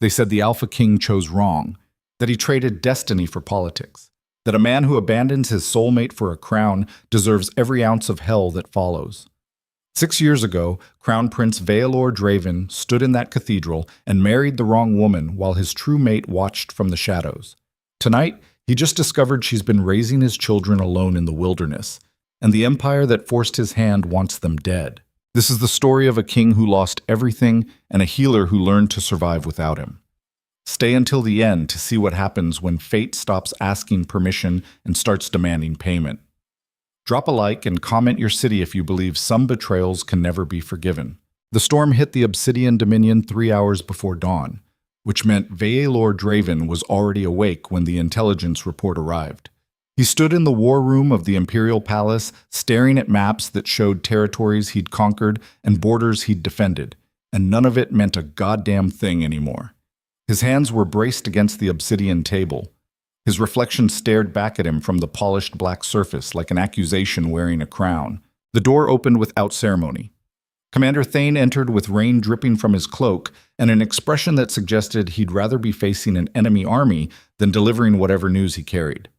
They said the Alpha King chose wrong, that he traded destiny for politics, that a man who abandons his soulmate for a crown deserves every ounce of hell that follows. 6 years ago, Crown Prince Vaelor Draven stood in that cathedral and married the wrong woman while his true mate watched from the shadows. Tonight, he just discovered she's been raising his children alone in the wilderness, and the empire that forced his hand wants them dead. This is the story of a king who lost everything and a healer who learned to survive without him. Stay until the end to see what happens when fate stops asking permission and starts demanding payment. Drop a like and comment your city if you believe some betrayals can never be forgiven. The storm hit the Obsidian Dominion 3 hours before dawn, which meant Vaelor Draven was already awake when the intelligence report arrived. He stood in the war room of the Imperial Palace, staring at maps that showed territories he'd conquered and borders he'd defended, and none of it meant a goddamn thing anymore. His hands were braced against the obsidian table. His reflection stared back at him from the polished black surface like an accusation wearing a crown. The door opened without ceremony. Commander Thane entered with rain dripping from his cloak and an expression that suggested he'd rather be facing an enemy army than delivering whatever news he carried.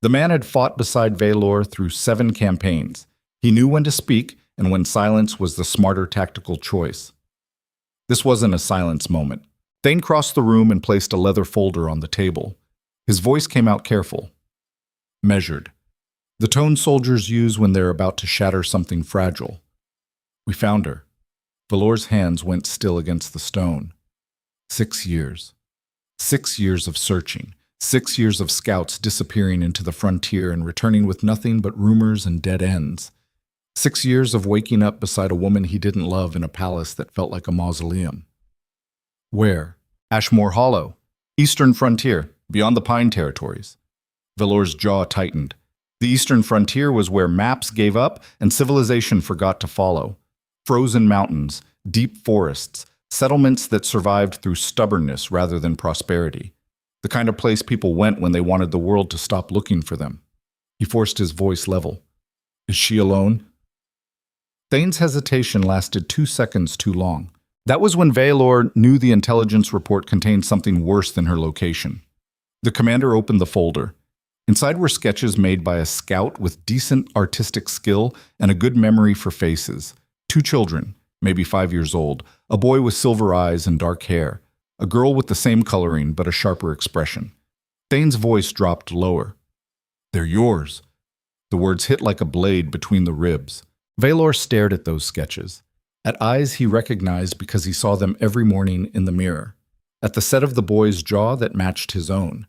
The man had fought beside Vaelor through 7 campaigns. He knew when to speak and when silence was the smarter tactical choice. This wasn't a silence moment. Thane crossed the room and placed a leather folder on the table. His voice came out careful, measured, the tone soldiers use when they're about to shatter something fragile. We found her. Vaelor's hands went still against the stone. 6 years. 6 years of searching. 6 years of scouts disappearing into the frontier and returning with nothing but rumors and dead ends. 6 years of waking up beside a woman he didn't love in a palace that felt like a mausoleum. Where? Ashmore Hollow. Eastern frontier. Beyond the Pine Territories. Vaelor's jaw tightened. The eastern frontier was where maps gave up and civilization forgot to follow. Frozen mountains, deep forests, settlements that survived through stubbornness rather than prosperity. The kind of place people went when they wanted the world to stop looking for them. He forced his voice level. Is she alone? Thane's hesitation lasted 2 seconds too long. That was when Vaelor knew the intelligence report contained something worse than her location. The commander opened the folder. Inside were sketches made by a scout with decent artistic skill and a good memory for faces. 2 children, maybe 5 years old, a boy with silver eyes and dark hair, a girl with the same coloring but a sharper expression. Thane's voice dropped lower. They're yours. The words hit like a blade between the ribs. Vaelor stared at those sketches, at eyes he recognized because he saw them every morning in the mirror, at the set of the boy's jaw that matched his own,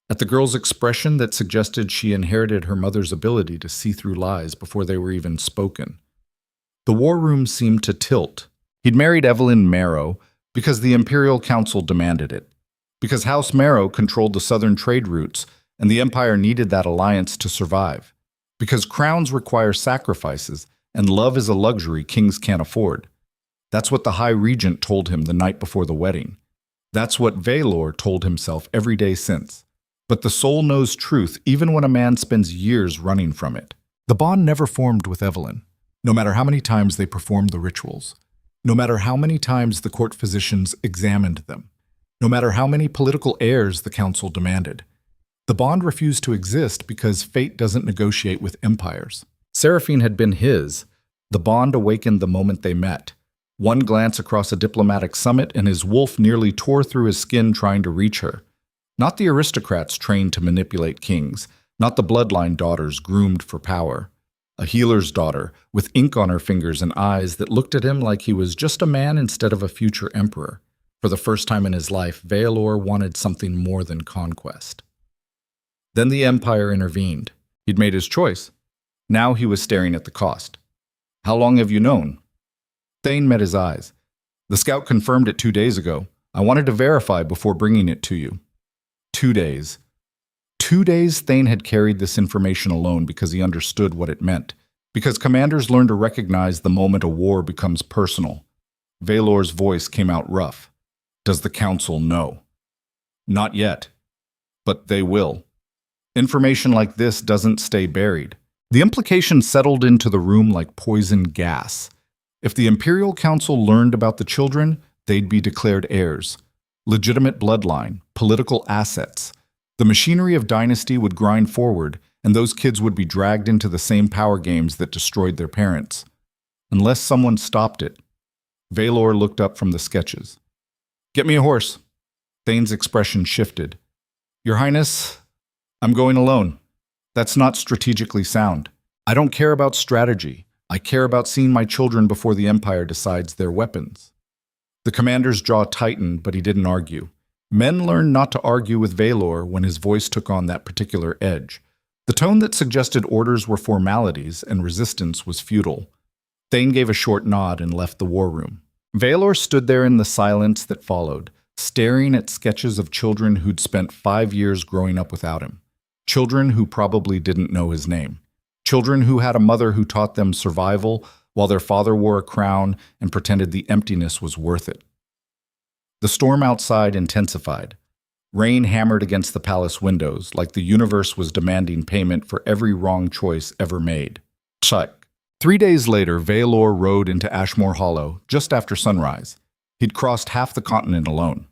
at the girl's expression that suggested she inherited her mother's ability to see through lies before they were even spoken. The war room seemed to tilt. He'd married Evelyn Marrow because the Imperial Council demanded it, because House Marrow controlled the southern trade routes and the Empire needed that alliance to survive, because crowns require sacrifices and love is a luxury kings can't afford. That's what the High Regent told him the night before the wedding. That's what Vaelor told himself every day since. But the soul knows truth even when a man spends years running from it. The bond never formed with Evelyn, no matter how many times they performed the rituals, no matter how many times the court physicians examined them, no matter how many political heirs the council demanded. The bond refused to exist because fate doesn't negotiate with empires. Seraphine had been his. The bond awakened the moment they met. One glance across a diplomatic summit and his wolf nearly tore through his skin trying to reach her. Not the aristocrats trained to manipulate kings, not the bloodline daughters groomed for power. A healer's daughter, with ink on her fingers and eyes that looked at him like he was just a man instead of a future emperor. For the first time in his life, Vaelor wanted something more than conquest. Then the Empire intervened. He'd made his choice. Now he was staring at the cost. How long have you known? Thane met his eyes. The scout confirmed it 2 days ago. I wanted to verify before bringing it to you. 2 days. 2 days Thane had carried this information alone because he understood what it meant. Because commanders learn to recognize the moment a war becomes personal. Vaelor's voice came out rough. Does the council know? Not yet. But they will. Information like this doesn't stay buried. The implication settled into the room like poison gas. If the Imperial Council learned about the children, they'd be declared heirs. legitimate bloodline, political assets. The machinery of dynasty would grind forward, and those kids would be dragged into the same power games that destroyed their parents. Unless someone stopped it. Vaelor looked up from the sketches. "Get me a horse." Thane's expression shifted. "Your Highness, I'm going alone. That's not strategically sound. I don't care about strategy. I care about seeing my children before the Empire decides their weapons." The commander's jaw tightened, but he didn't argue. Men learned not to argue with Vaelor when his voice took on that particular edge. The tone that suggested orders were formalities and resistance was futile. Thane gave a short nod and left the war room. Vaelor stood there in the silence that followed, staring at sketches of children who'd spent 5 years growing up without him. Children who probably didn't know his name. Children who had a mother who taught them survival while their father wore a crown and pretended the emptiness was worth it. The storm outside intensified. Rain hammered against the palace windows like the universe was demanding payment for every wrong choice ever made. Check. 3 days later, Vaelor rode into Ashmore Hollow just after sunrise. He'd crossed half the continent alone,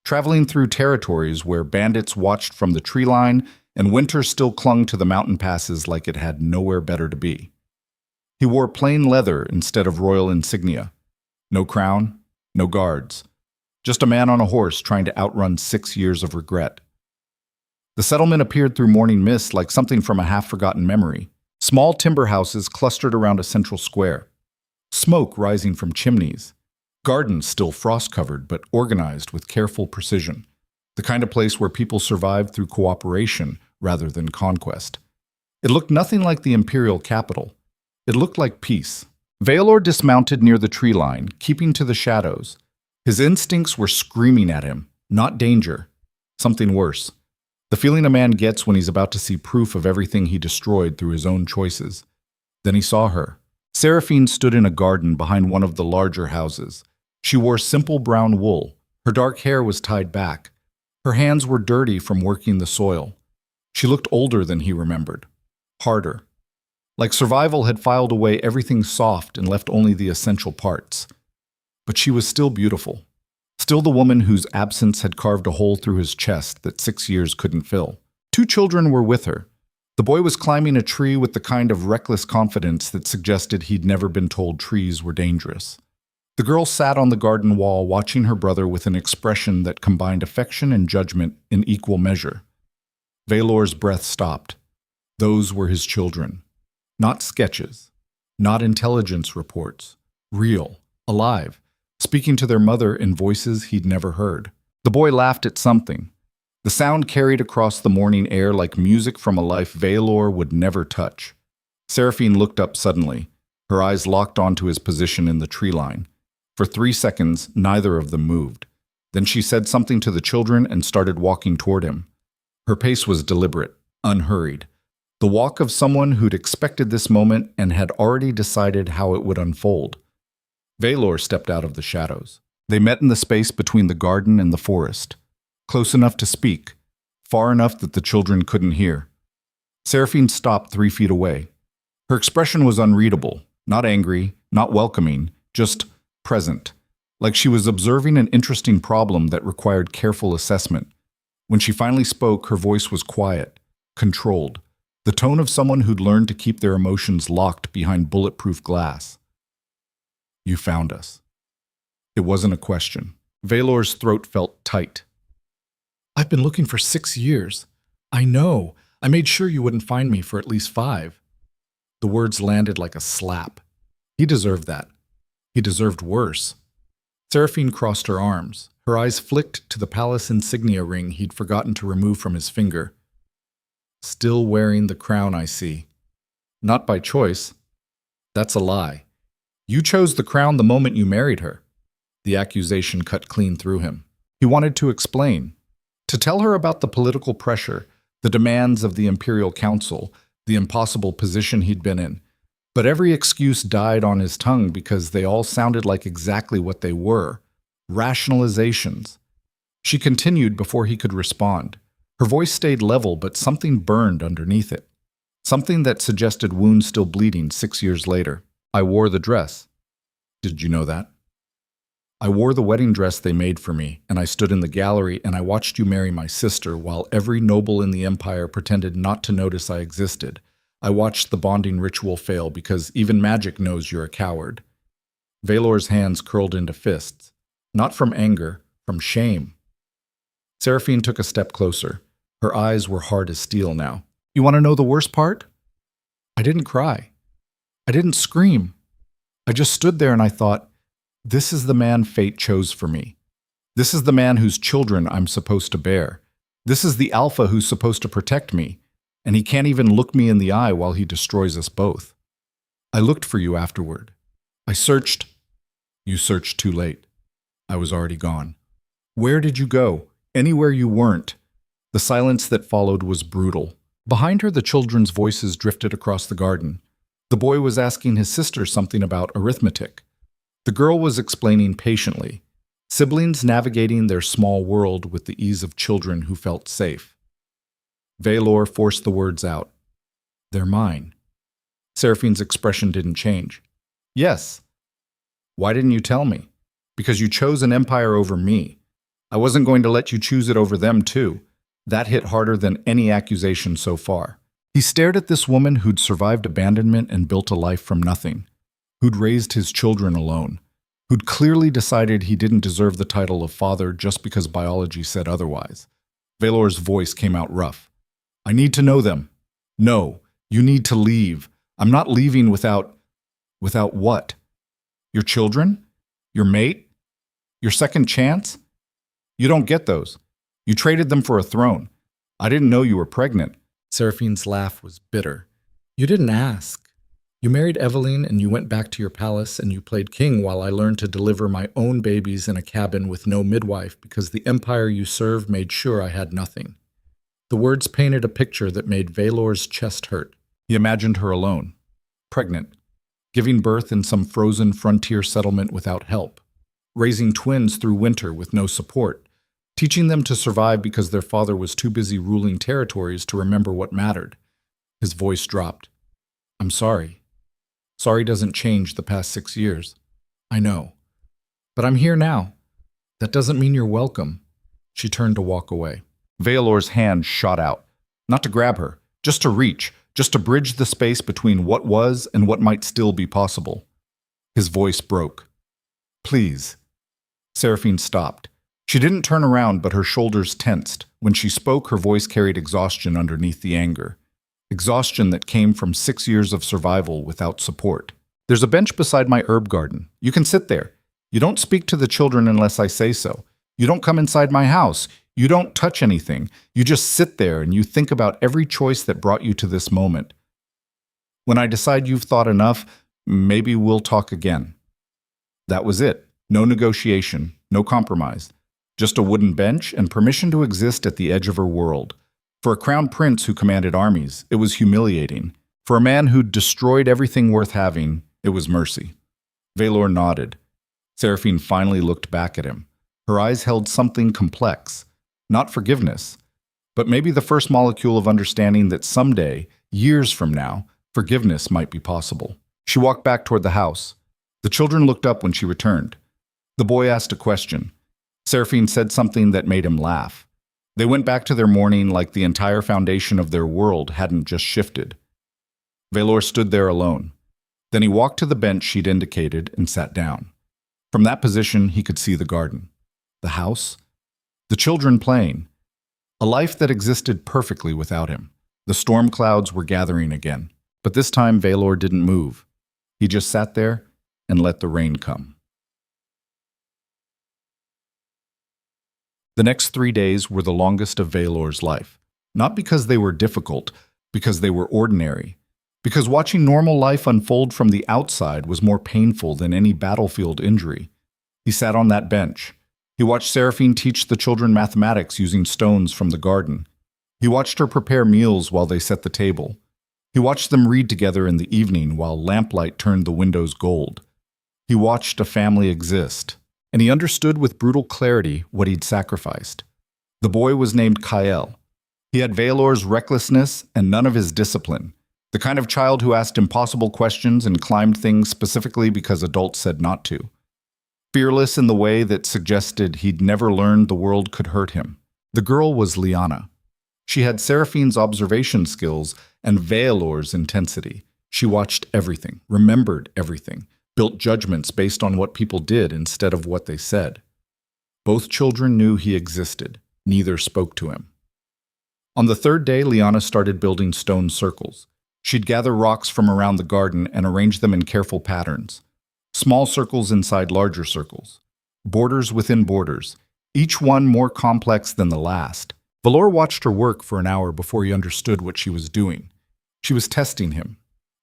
traveling through territories where bandits watched from the tree line and winter still clung to the mountain passes like it had nowhere better to be. He wore plain leather instead of royal insignia. No crown, no guards. Just a man on a horse trying to outrun 6 years of regret. The settlement appeared through morning mist like something from a half-forgotten memory. Small timber houses clustered around a central square. Smoke rising from chimneys. Gardens still frost-covered but organized with careful precision. The kind of place where people survived through cooperation rather than conquest. It looked nothing like the imperial capital. It looked like peace. Vaelor dismounted near the tree line, keeping to the shadows. His instincts were screaming at him, not danger, something worse. The feeling a man gets when he's about to see proof of everything he destroyed through his own choices. Then he saw her. Seraphine stood in a garden behind one of the larger houses. She wore simple brown wool. Her dark hair was tied back. Her hands were dirty from working the soil. She looked older than he remembered. Harder. Like survival had filed away everything soft and left only the essential parts. But she was still beautiful. Still the woman whose absence had carved a hole through his chest that 6 years couldn't fill. 2 children were with her. The boy was climbing a tree with the kind of reckless confidence that suggested he'd never been told trees were dangerous. The girl sat on the garden wall watching her brother with an expression that combined affection and judgment in equal measure. Vaelor's breath stopped. Those were his children. Not sketches. Not intelligence reports. Real. Alive. Speaking to their mother in voices he'd never heard. The boy laughed at something. The sound carried across the morning air like music from a life Vaelor would never touch. Seraphine looked up suddenly, her eyes locked onto his position in the tree line. For 3 seconds, neither of them moved. Then she said something to the children and started walking toward him. Her pace was deliberate, unhurried. The walk of someone who'd expected this moment and had already decided how it would unfold. Vaelor stepped out of the shadows. They met in the space between the garden and the forest. Close enough to speak, far enough that the children couldn't hear. Seraphine stopped 3 feet away. Her expression was unreadable, not angry, not welcoming, just present, like she was observing an interesting problem that required careful assessment. When she finally spoke, her voice was quiet, controlled, the tone of someone who'd learned to keep their emotions locked behind bulletproof glass. "You found us." It wasn't a question. Vaelor's throat felt tight. "I've been looking for 6 years. I know. I made sure you wouldn't find me for at least 5. The words landed like a slap. He deserved that. He deserved worse. Seraphine crossed her arms. Her eyes flicked to the palace insignia ring he'd forgotten to remove from his finger. "Still wearing the crown, I see. Not by choice. That's a lie. You chose the crown the moment you married her." The accusation cut clean through him. He wanted to explain. To tell her about the political pressure, the demands of the Imperial Council, the impossible position he'd been in. But every excuse died on his tongue because they all sounded like exactly what they were. Rationalizations. She continued before he could respond. Her voice stayed level, but something burned underneath it. Something that suggested wounds still bleeding 6 years later. "I wore the dress. Did you know that?" I wore the wedding dress they made for me, and I stood in the gallery and I watched you marry my sister while every noble in the empire pretended not to notice I existed. I watched the bonding ritual fail because even magic knows you're a coward. Vaelor's hands curled into fists, not from anger, from shame. Seraphine took a step closer. Her eyes were hard as steel now. You want to know the worst part? I didn't cry. I didn't scream. I just stood there and I thought, this is the man fate chose for me. This is the man whose children I'm supposed to bear. This is the alpha who's supposed to protect me, and he can't even look me in the eye while he destroys us both. I looked for you afterward. I searched. You searched too late. I was already gone. Where did you go? Anywhere you weren't. The silence that followed was brutal. Behind her, the children's voices drifted across the garden. The boy was asking his sister something about arithmetic. The girl was explaining patiently, siblings navigating their small world with the ease of children who felt safe. Vaelor forced the words out. They're mine. Seraphine's expression didn't change. Yes. Why didn't you tell me? Because you chose an empire over me. I wasn't going to let you choose it over them too. That hit harder than any accusation so far. He stared at this woman who'd survived abandonment and built a life from nothing, who'd raised his children alone, who'd clearly decided he didn't deserve the title of father just because biology said otherwise. Vaelor's voice came out rough. I need to know them. No, you need to leave. I'm not leaving without what? Your children? Your mate? Your second chance? You don't get those. You traded them for a throne. I didn't know you were pregnant. Seraphine's laugh was bitter. You didn't ask. You married Eveline and you went back to your palace and you played king while I learned to deliver my own babies in a cabin with no midwife because the empire you served made sure I had nothing. The words painted a picture that made Vaelor's chest hurt. He imagined her alone, pregnant, giving birth in some frozen frontier settlement without help, raising twins through winter with no support, teaching them to survive because their father was too busy ruling territories to remember what mattered. His voice dropped. I'm sorry. Sorry doesn't change the past 6 years. I know. But I'm here now. That doesn't mean you're welcome. She turned to walk away. Vaelor's hand shot out. Not to grab her, just to reach, just to bridge the space between what was and what might still be possible. His voice broke. Please. Seraphine stopped. She didn't turn around, but her shoulders tensed. When she spoke, her voice carried exhaustion underneath the anger. Exhaustion that came from 6 years of survival without support. There's a bench beside my herb garden. You can sit there. You don't speak to the children unless I say so. You don't come inside my house. You don't touch anything. You just sit there and you think about every choice that brought you to this moment. When I decide you've thought enough, maybe we'll talk again. That was it. No negotiation, no compromise. Just a wooden bench and permission to exist at the edge of her world. For a crown prince who commanded armies, it was humiliating. For a man who'd destroyed everything worth having, it was mercy. Vaelor nodded. Seraphine finally looked back at him. Her eyes held something complex. Not forgiveness, but maybe the first molecule of understanding that someday, years from now, forgiveness might be possible. She walked back toward the house. The children looked up when she returned. The boy asked a question. Seraphine said something that made him laugh. They went back to their morning like the entire foundation of their world hadn't just shifted. Vaelor stood there alone. Then he walked to the bench she'd indicated and sat down. From that position, he could see the garden, the house, the children playing, a life that existed perfectly without him. The storm clouds were gathering again, but this time Vaelor didn't move. He just sat there and let the rain come. The next 3 days were the longest of Vaelor's life. Not because they were difficult, because they were ordinary. Because watching normal life unfold from the outside was more painful than any battlefield injury. He sat on that bench. He watched Seraphine teach the children mathematics using stones from the garden. He watched her prepare meals while they set the table. He watched them read together in the evening while lamplight turned the windows gold. He watched a family exist. And he understood with brutal clarity what he'd sacrificed. The boy was named Kael. He had Vaelor's recklessness and none of his discipline, the kind of child who asked impossible questions and climbed things specifically because adults said not to. fearless in the way that suggested he'd never learned the world could hurt him. The girl was Lyanna. She had Seraphine's observation skills and Vaelor's intensity. She watched everything, remembered everything, built judgments based on what people did instead of what they said. Both children knew he existed. Neither spoke to him. On the third day, Lyanna started building stone circles. She'd gather rocks from around the garden and arrange them in careful patterns. Small circles inside larger circles. Borders within borders, each one more complex than the last. Vaelor watched her work for an hour before he understood what she was doing. She was testing him.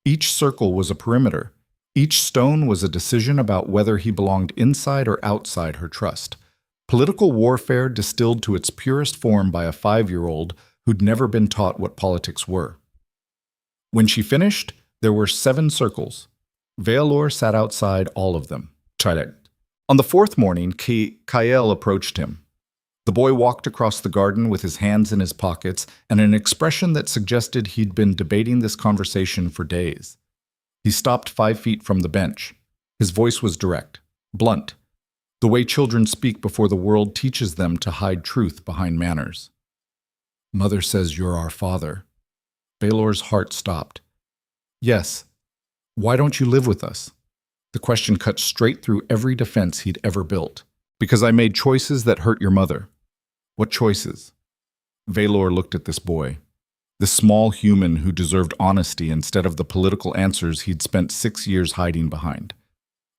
Each circle was a perimeter. Each stone was a decision about whether he belonged inside or outside her trust. Political warfare distilled to its purest form by a 5-year-old who'd never been taught what politics were. When she finished, there were 7 circles. Vaelor sat outside all of them. On the 4th morning, Kael approached him. The boy walked across the garden with his hands in his pockets and an expression that suggested he'd been debating this conversation for days. He stopped 5 feet from the bench. His voice was direct, blunt, the way children speak before the world teaches them to hide truth behind manners. "Mother says you're our father." Vaelor's heart stopped. "Yes. Why don't you live with us?" The question cut straight through every defense he'd ever built. "Because I made choices that hurt your mother." "What choices?" Vaelor looked at this boy, this small human who deserved honesty instead of the political answers he'd spent 6 years hiding behind.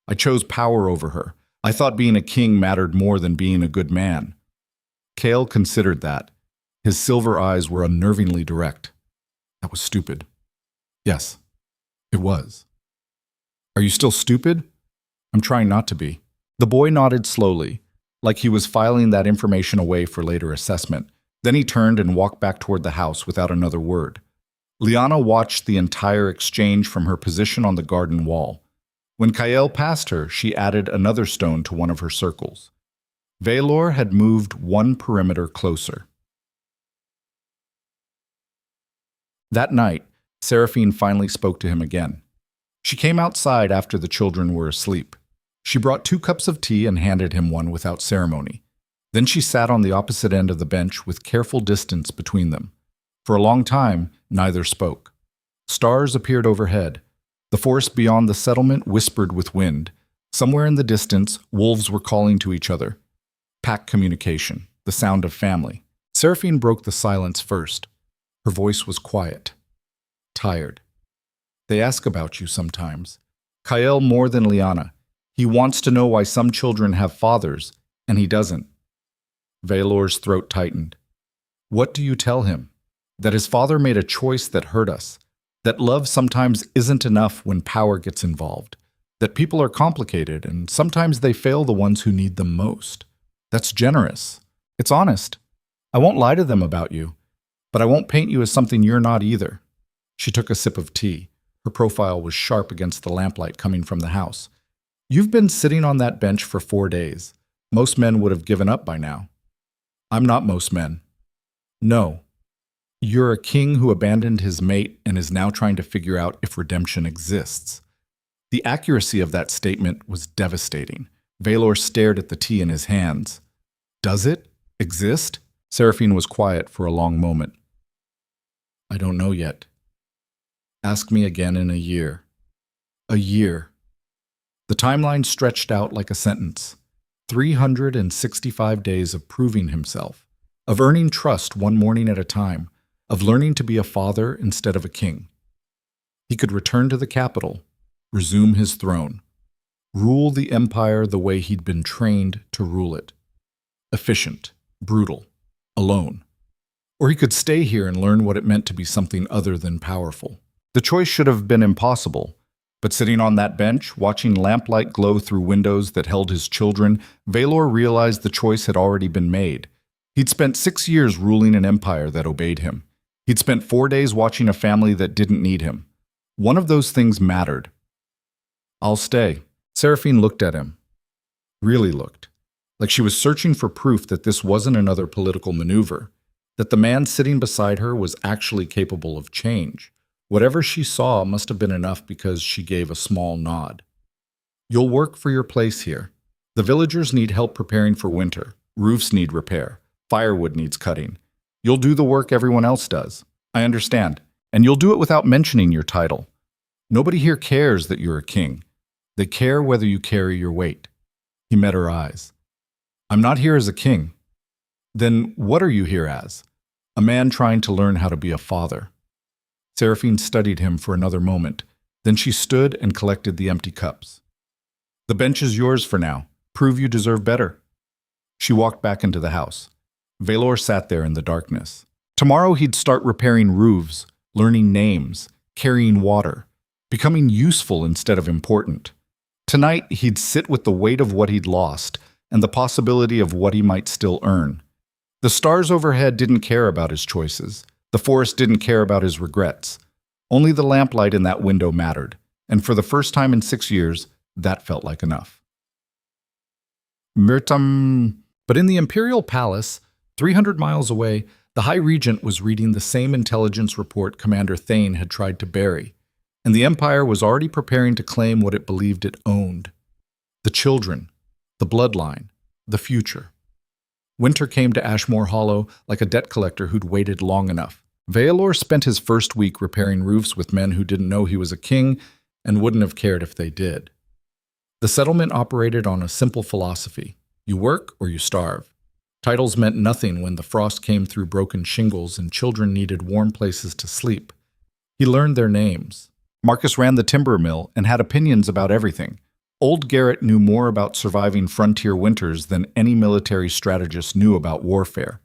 "I chose power over her. I thought being a king mattered more than being a good man." Kael considered that. His silver eyes were unnervingly direct. "That was stupid." "Yes, it was." "Are you still stupid?" "I'm trying not to be." The boy nodded slowly, like he was filing that information away for later assessment. Then he turned and walked back toward the house without another word. Lyanna watched the entire exchange from her position on the garden wall. When Kael passed her, she added another stone to one of her circles. Vaelor had moved one perimeter closer. That night, Seraphine finally spoke to him again. She came outside after the children were asleep. She brought 2 cups of tea and handed him one without ceremony. Then she sat on the opposite end of the bench with careful distance between them. For a long time, neither spoke. Stars appeared overhead. The forest beyond the settlement whispered with wind. Somewhere in the distance, wolves were calling to each other. Pack communication, the sound of family. Seraphine broke the silence first. Her voice was quiet, tired. "They ask about you sometimes. Kael more than Lyanna. He wants to know why some children have fathers, and he doesn't." Vaelor's throat tightened. "What do you tell him? That his father made a choice that hurt us. That love sometimes isn't enough when power gets involved. That people are complicated, and sometimes they fail the ones who need them most. That's generous. It's honest. I won't lie to them about you, but I won't paint you as something you're not either." She took a sip of tea. Her profile was sharp against the lamplight coming from the house. "You've been sitting on that bench for 4 days. Most men would have given up by now." "I'm not most men." "No. You're a king who abandoned his mate and is now trying to figure out if redemption exists." The accuracy of that statement was devastating. Vaelor stared at the tea in his hands. "Does it exist?" Seraphine was quiet for a long moment. "I don't know yet. Ask me again in a year." A year. The timeline stretched out like a sentence. 365 days of proving himself, of earning trust one morning at a time, of learning to be a father instead of a king. He could return to the capital, resume his throne, rule the empire the way he'd been trained to rule it. Efficient, brutal, alone. Or he could stay here and learn what it meant to be something other than powerful. The choice should have been impossible. But sitting on that bench, watching lamplight glow through windows that held his children, Vaelor realized the choice had already been made. He'd spent 6 years ruling an empire that obeyed him. He'd spent 4 days watching a family that didn't need him. One of those things mattered. "I'll stay." Seraphine looked at him. Really looked. Like she was searching for proof that this wasn't another political maneuver. That the man sitting beside her was actually capable of change. Whatever she saw must have been enough because she gave a small nod. "You'll work for your place here. The villagers need help preparing for winter. Roofs need repair. Firewood needs cutting. You'll do the work everyone else does. I understand. And you'll do it without mentioning your title. Nobody here cares that you're a king. They care whether you carry your weight. He met her eyes. I'm not here as a king. Then what are you here as? A man trying to learn how to be a father. Seraphine studied him for another moment. Then she stood and collected the empty cups. The bench is yours for now. Prove you deserve better. She walked back into the house. Vaelor sat there in the darkness. Tomorrow he'd start repairing roofs, learning names, carrying water, becoming useful instead of important. Tonight he'd sit with the weight of what he'd lost and the possibility of what he might still earn. The stars overhead didn't care about his choices. The forest didn't care about his regrets. Only the lamplight in that window mattered, and for the first time in 6 years, that felt like enough. Myrtam. But in the imperial palace, 300 miles away, the High Regent was reading the same intelligence report Commander Thane had tried to bury, and the Empire was already preparing to claim what it believed it owned. The children, the bloodline, the future. Winter came to Ashmore Hollow like a debt collector who'd waited long enough. Vaelor spent his first week repairing roofs with men who didn't know he was a king and wouldn't have cared if they did. The settlement operated on a simple philosophy. You work or you starve. Titles meant nothing when the frost came through broken shingles and children needed warm places to sleep. He learned their names. Marcus ran the timber mill and had opinions about everything. Old Garrett knew more about surviving frontier winters than any military strategist knew about warfare.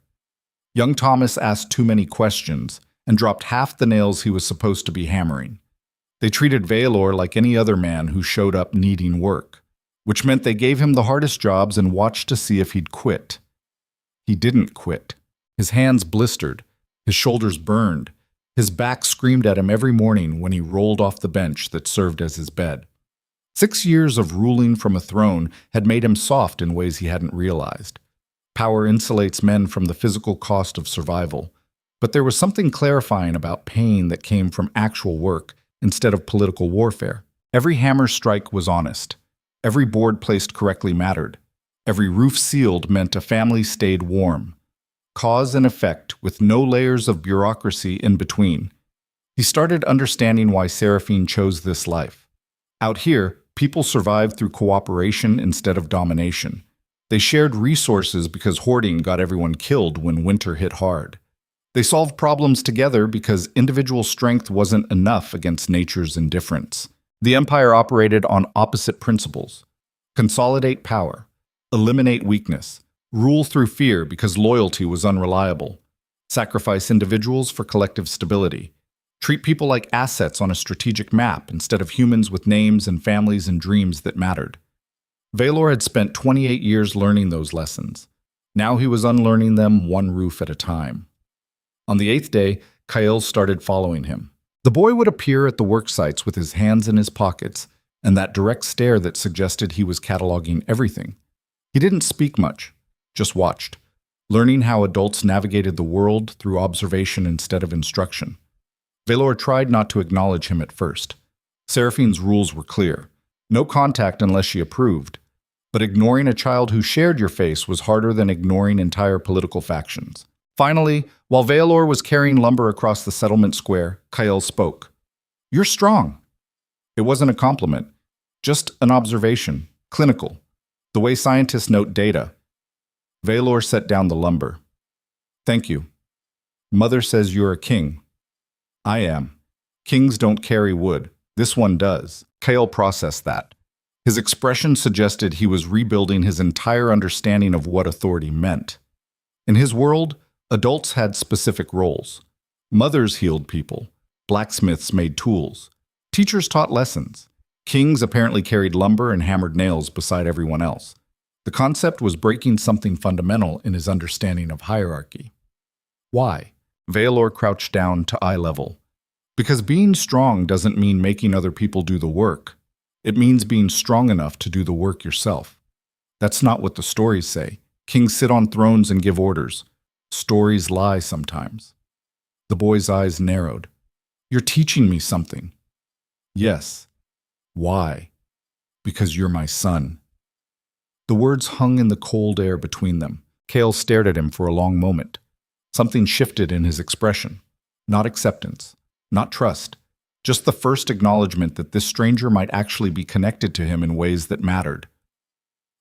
Young Thomas asked too many questions and dropped half the nails he was supposed to be hammering. They treated Vaelor like any other man who showed up needing work, which meant they gave him the hardest jobs and watched to see if he'd quit. He didn't quit. His hands blistered, his shoulders burned, his back screamed at him every morning when he rolled off the bench that served as his bed. 6 years of ruling from a throne had made him soft in ways he hadn't realized. Power insulates men from the physical cost of survival, but there was something clarifying about pain that came from actual work instead of political warfare. Every hammer strike was honest. Every board placed correctly mattered. Every roof sealed meant a family stayed warm. Cause and effect with no layers of bureaucracy in between. He started understanding why Seraphine chose this life. Out here, people survived through cooperation instead of domination. They shared resources because hoarding got everyone killed when winter hit hard. They solved problems together because individual strength wasn't enough against nature's indifference. The Empire operated on opposite principles. Consolidate power. Eliminate weakness. Rule through fear because loyalty was unreliable. Sacrifice individuals for collective stability. Treat people like assets on a strategic map instead of humans with names and families and dreams that mattered. Vaelor had spent 28 years learning those lessons. Now he was unlearning them one roof at a time. On the 8th day, Kyle started following him. The boy would appear at the work sites with his hands in his pockets and that direct stare that suggested he was cataloging everything. He didn't speak much, just watched, learning how adults navigated the world through observation instead of instruction. Vaelor tried not to acknowledge him at first. Seraphine's rules were clear. No contact unless she approved. But ignoring a child who shared your face was harder than ignoring entire political factions. Finally, while Vaelor was carrying lumber across the settlement square, Kyle spoke. You're strong. It wasn't a compliment, just an observation, clinical, the way scientists note data. Vaelor set down the lumber. Thank you. Mother says you're a king. I am. Kings don't carry wood. This one does. Kyle processed that. His expression suggested he was rebuilding his entire understanding of what authority meant. In his world, adults had specific roles. Mothers healed people. Blacksmiths made tools. Teachers taught lessons. Kings apparently carried lumber and hammered nails beside everyone else. The concept was breaking something fundamental in his understanding of hierarchy. Why? Vaelor crouched down to eye level. Because being strong doesn't mean making other people do the work. It means being strong enough to do the work yourself. That's not what the stories say. Kings sit on thrones and give orders. Stories lie sometimes. The boy's eyes narrowed. You're teaching me something. Yes. Why? Because you're my son. The words hung in the cold air between them. Kale stared at him for a long moment. Something shifted in his expression. Not acceptance, not trust, just the first acknowledgement that this stranger might actually be connected to him in ways that mattered.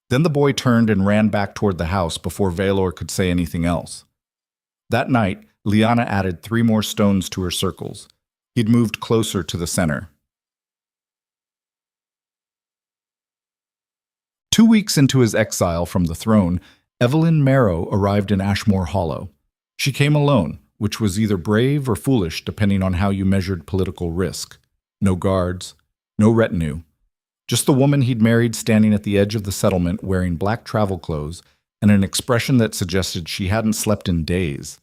Then the boy turned and ran back toward the house before Vaelor could say anything else. That night, Lyanna added 3 more stones to her circles. He'd moved closer to the center. 2 weeks into his exile from the throne, Evelyn Marrow arrived in Ashmore Hollow. She came alone, which was either brave or foolish depending on how you measured political risk. No guards, no retinue. Just the woman he'd married standing at the edge of the settlement wearing black travel clothes and an expression that suggested she hadn't slept in days.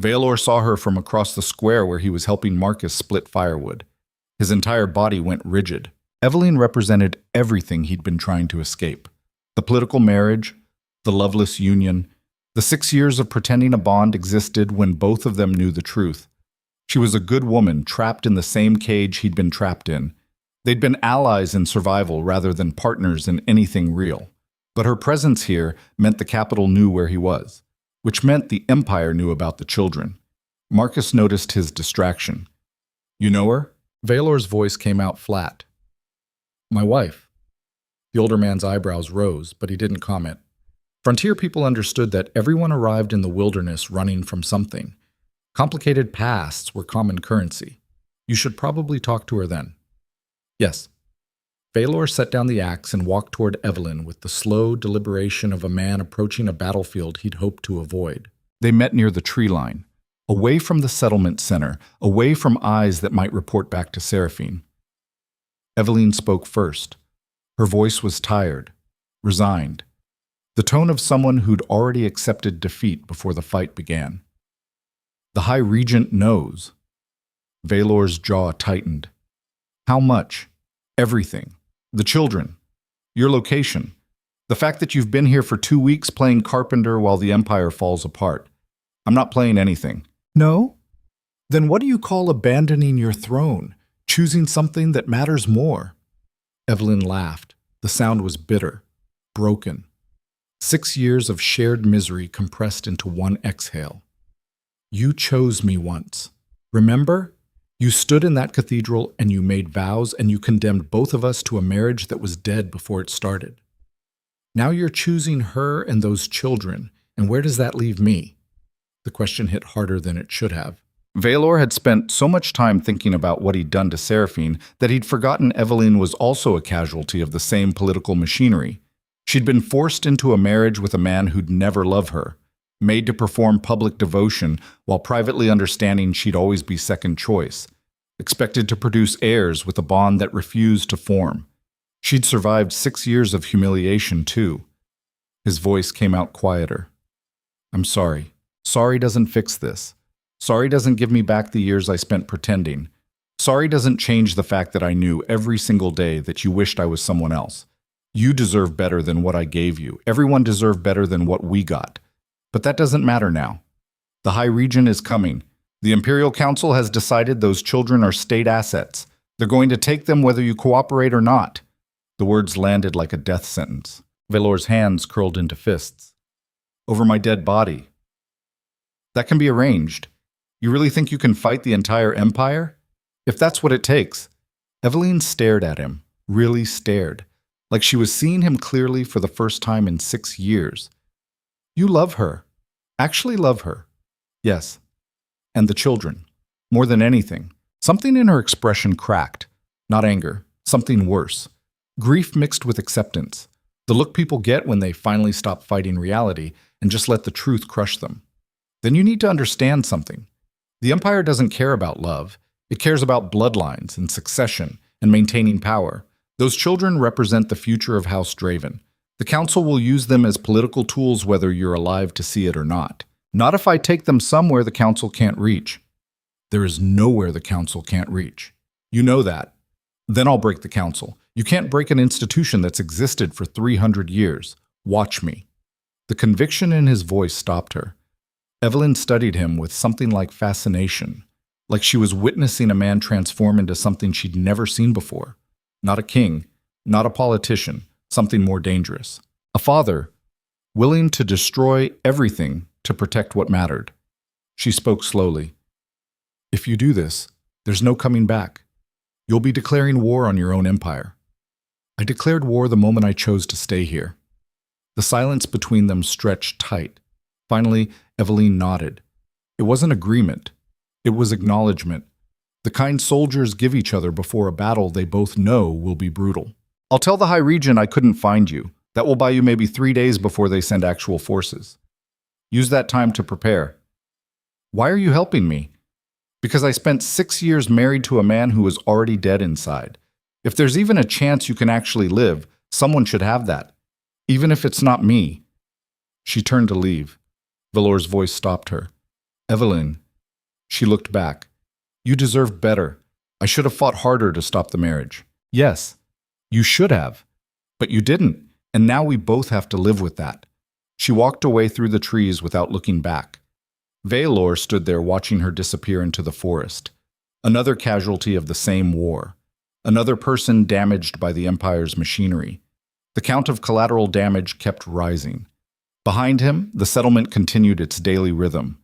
Vaelor saw her from across the square where he was helping Marcus split firewood. His entire body went rigid. Evelyn represented everything he'd been trying to escape. The political marriage, the loveless union, the 6 years of pretending a bond existed when both of them knew the truth. She was a good woman trapped in the same cage he'd been trapped in. They'd been allies in survival rather than partners in anything real. But her presence here meant the capital knew where he was, which meant the Empire knew about the children. Marcus noticed his distraction. "You know her?" Vaelor's voice came out flat. "My wife." The older man's eyebrows rose, but he didn't comment. Frontier people understood that everyone arrived in the wilderness running from something. Complicated pasts were common currency. You should probably talk to her then. Yes. Vaelor set down the axe and walked toward Evelyn with the slow deliberation of a man approaching a battlefield he'd hoped to avoid. They met near the tree line, away from the settlement center, away from eyes that might report back to Seraphine. Evelyn spoke first. Her voice was tired, resigned, the tone of someone who'd already accepted defeat before the fight began. "The High Regent knows." Vaelor's jaw tightened. "How much?" "Everything. The children. Your location. The fact that you've been here for 2 weeks playing carpenter while the Empire falls apart. I'm not playing anything." "No? Then what do you call abandoning your throne, choosing something that matters more?" Evelyn laughed. The sound was bitter, broken. 6 years of shared misery compressed into one exhale. "You chose me once. Remember? You stood in that cathedral and you made vows and you condemned both of us to a marriage that was dead before it started. Now you're choosing her and those children, and where does that leave me?" The question hit harder than it should have. Vaelor had spent so much time thinking about what he'd done to Seraphine that he'd forgotten Evelyn was also a casualty of the same political machinery. She'd been forced into a marriage with a man who'd never love her, made to perform public devotion while privately understanding she'd always be second choice, expected to produce heirs with a bond that refused to form. She'd survived 6 years of humiliation, too. His voice came out quieter. "I'm sorry. Sorry doesn't fix this. Sorry doesn't give me back the years I spent pretending. Sorry doesn't change the fact that I knew every single day that you wished I was someone else. You deserve better than what I gave you. Everyone deserved better than what we got. But that doesn't matter now. The High Regent is coming. The Imperial Council has decided those children are state assets. They're going to take them whether you cooperate or not." The words landed like a death sentence. Vaelor's hands curled into fists. "Over my dead body. That can be arranged. You really think you can fight the entire Empire? If that's what it takes." Evelyn stared at him, really stared, like she was seeing him clearly for the first time in 6 years. "You love her. Actually love her." "Yes. And the children. More than anything." Something in her expression cracked. Not anger. Something worse. Grief mixed with acceptance. The look people get when they finally stop fighting reality and just let the truth crush them. Then you need to understand something. The Empire doesn't care about love. It cares about bloodlines and succession and maintaining power. Those children represent the future of House Draven. The Council will use them as political tools whether you're alive to see it or not. Not if I take them somewhere the Council can't reach. There is nowhere the Council can't reach. You know that. Then I'll break the Council. You can't break an institution that's existed for 300 years. Watch me. The conviction in his voice stopped her. Evelyn studied him with something like fascination, like she was witnessing a man transform into something she'd never seen before. Not a king, not a politician, something more dangerous. A father, willing to destroy everything to protect what mattered. She spoke slowly. If you do this, there's no coming back. You'll be declaring war on your own empire. I declared war the moment I chose to stay here. The silence between them stretched tight. Finally, Evelyn nodded. It wasn't agreement. It was acknowledgement. The kind soldiers give each other before a battle they both know will be brutal. I'll tell the High Regent I couldn't find you. That will buy you maybe 3 days before they send actual forces. Use that time to prepare. Why are you helping me? Because I spent 6 years married to a man who was already dead inside. If there's even a chance you can actually live, someone should have that. Even if it's not me. She turned to leave. Vaelor's voice stopped her. Evelyn. She looked back. You deserved better. I should have fought harder to stop the marriage. Yes, you should have. But you didn't, and now we both have to live with that. She walked away through the trees without looking back. Vaelor stood there watching her disappear into the forest. Another casualty of the same war. Another person damaged by the Empire's machinery. The count of collateral damage kept rising. Behind him, the settlement continued its daily rhythm.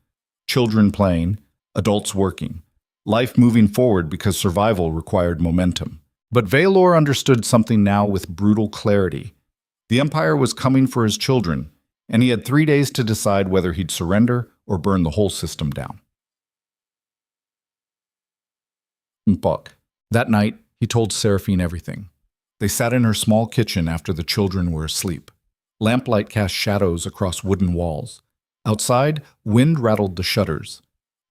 Children playing, adults working. Life moving forward because survival required momentum. But Vaelor understood something now with brutal clarity. The Empire was coming for his children, and he had 3 days to decide whether he'd surrender or burn the whole system down. That night, he told Seraphine everything. They sat in her small kitchen after the children were asleep. Lamplight cast shadows across wooden walls. Outside, wind rattled the shutters.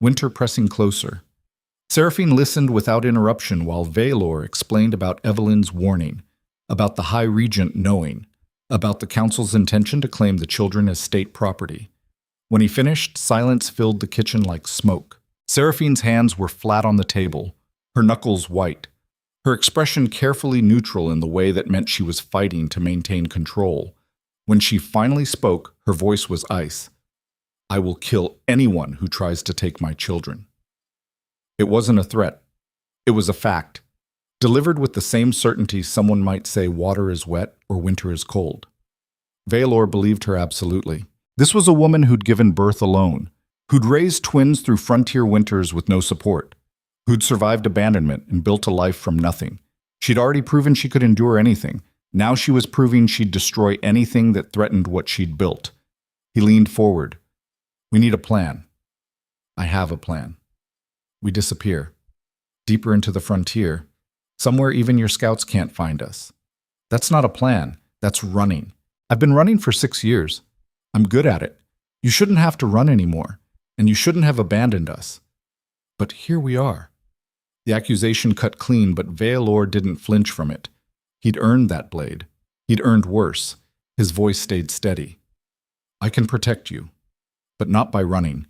Winter pressing closer. Seraphine listened without interruption while Vaelor explained about Evelyn's warning, about the High Regent knowing, about the Council's intention to claim the children as state property. When he finished, silence filled the kitchen like smoke. Seraphine's hands were flat on the table, her knuckles white, her expression carefully neutral in the way that meant she was fighting to maintain control. When she finally spoke, her voice was ice. I will kill anyone who tries to take my children. It wasn't a threat. It was a fact, delivered with the same certainty someone might say water is wet or winter is cold. Vaelor believed her absolutely. This was a woman who'd given birth alone, who'd raised twins through frontier winters with no support, who'd survived abandonment and built a life from nothing. She'd already proven she could endure anything. Now she was proving she'd destroy anything that threatened what she'd built. He leaned forward. We need a plan. I have a plan. We disappear. Deeper into the frontier. Somewhere even your scouts can't find us. That's not a plan. That's running. I've been running for 6 years. I'm good at it. You shouldn't have to run anymore, and you shouldn't have abandoned us. But here we are. The accusation cut clean, but Vaelor didn't flinch from it. He'd earned that blade. He'd earned worse. His voice stayed steady. I can protect you, but not by running.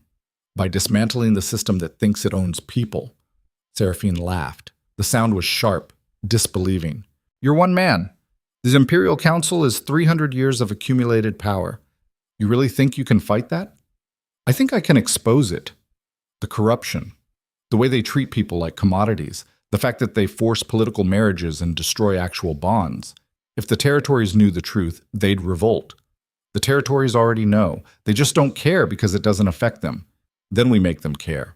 By dismantling the system that thinks it owns people. Seraphine laughed. The sound was sharp, disbelieving. You're one man. This Imperial Council is 300 years of accumulated power. You really think you can fight that? I think I can expose it. The corruption. The way they treat people like commodities. The fact that they force political marriages and destroy actual bonds. If the territories knew the truth, they'd revolt. The territories already know. They just don't care because it doesn't affect them. Then we make them care.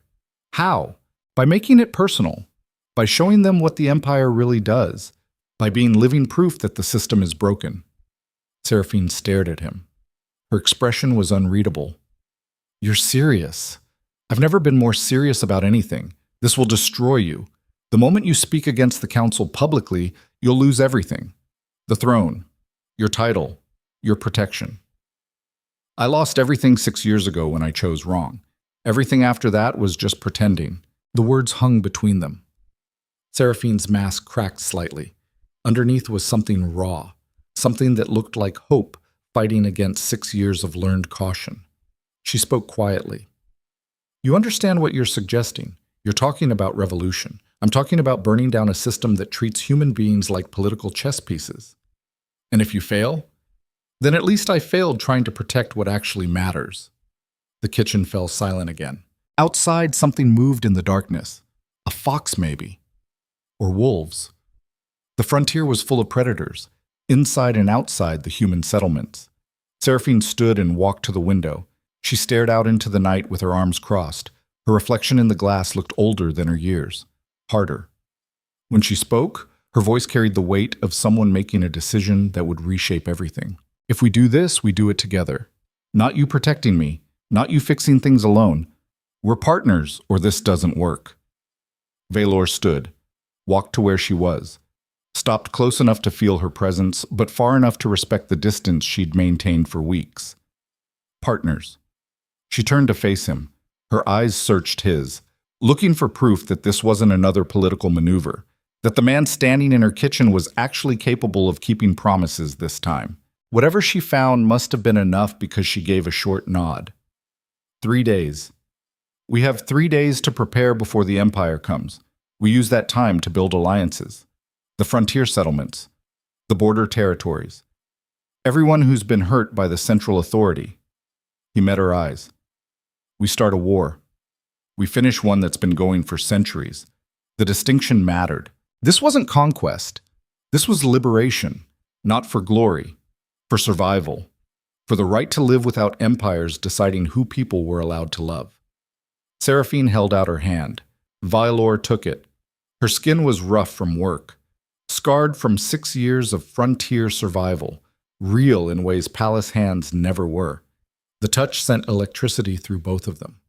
How? By making it personal. By showing them what the Empire really does. By being living proof that the system is broken. Seraphine stared at him. Her expression was unreadable. You're serious. I've never been more serious about anything. This will destroy you. The moment you speak against the Council publicly, you'll lose everything. The throne, your title, your protection. I lost everything 6 years ago when I chose wrong. Everything after that was just pretending. The words hung between them. Seraphine's mask cracked slightly. Underneath was something raw, something that looked like hope fighting against 6 years of learned caution. She spoke quietly. You understand what you're suggesting. You're talking about revolution. I'm talking about burning down a system that treats human beings like political chess pieces. And if you fail, then at least I failed trying to protect what actually matters. The kitchen fell silent again. Outside, something moved in the darkness. A fox, maybe. Or wolves. The frontier was full of predators, inside and outside the human settlements. Seraphine stood and walked to the window. She stared out into the night with her arms crossed. Her reflection in the glass looked older than her years, harder. When she spoke, her voice carried the weight of someone making a decision that would reshape everything. If we do this, we do it together. Not you protecting me, not you fixing things alone. We're partners, or this doesn't work. Vaelor stood, walked to where she was, stopped close enough to feel her presence, but far enough to respect the distance she'd maintained for weeks. Partners. She turned to face him. Her eyes searched his, looking for proof that this wasn't another political maneuver, that the man standing in her kitchen was actually capable of keeping promises this time. Whatever she found must have been enough because she gave a short nod. 3 days. We have 3 days to prepare before the Empire comes. We use that time to build alliances. The frontier settlements, the border territories, everyone who's been hurt by the central authority. He met her eyes. We start a war. We finish one that's been going for centuries. The distinction mattered. This wasn't conquest. This was liberation, not for glory, for survival, for the right to live without empires deciding who people were allowed to love. Seraphine held out her hand. Vaelor took it. Her skin was rough from work, scarred from 6 years of frontier survival, real in ways palace hands never were. The touch sent electricity through both of them.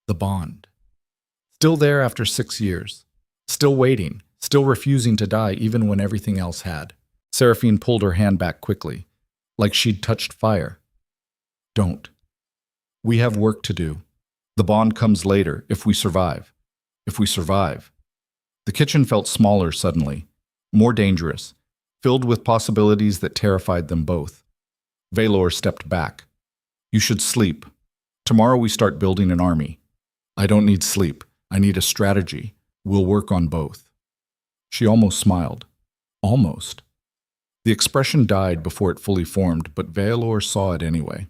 The bond. Still there after 6 years. Still waiting, still refusing to die even when everything else had. Seraphine pulled her hand back quickly, like she'd touched fire. Don't. We have work to do. The bond comes later, if we survive. If we survive. The kitchen felt smaller suddenly, more dangerous, filled with possibilities that terrified them both. Vaelor stepped back. You should sleep. Tomorrow we start building an army. I don't need sleep. I need a strategy. We'll work on both. She almost smiled. Almost. The expression died before it fully formed, but Vaelor saw it anyway.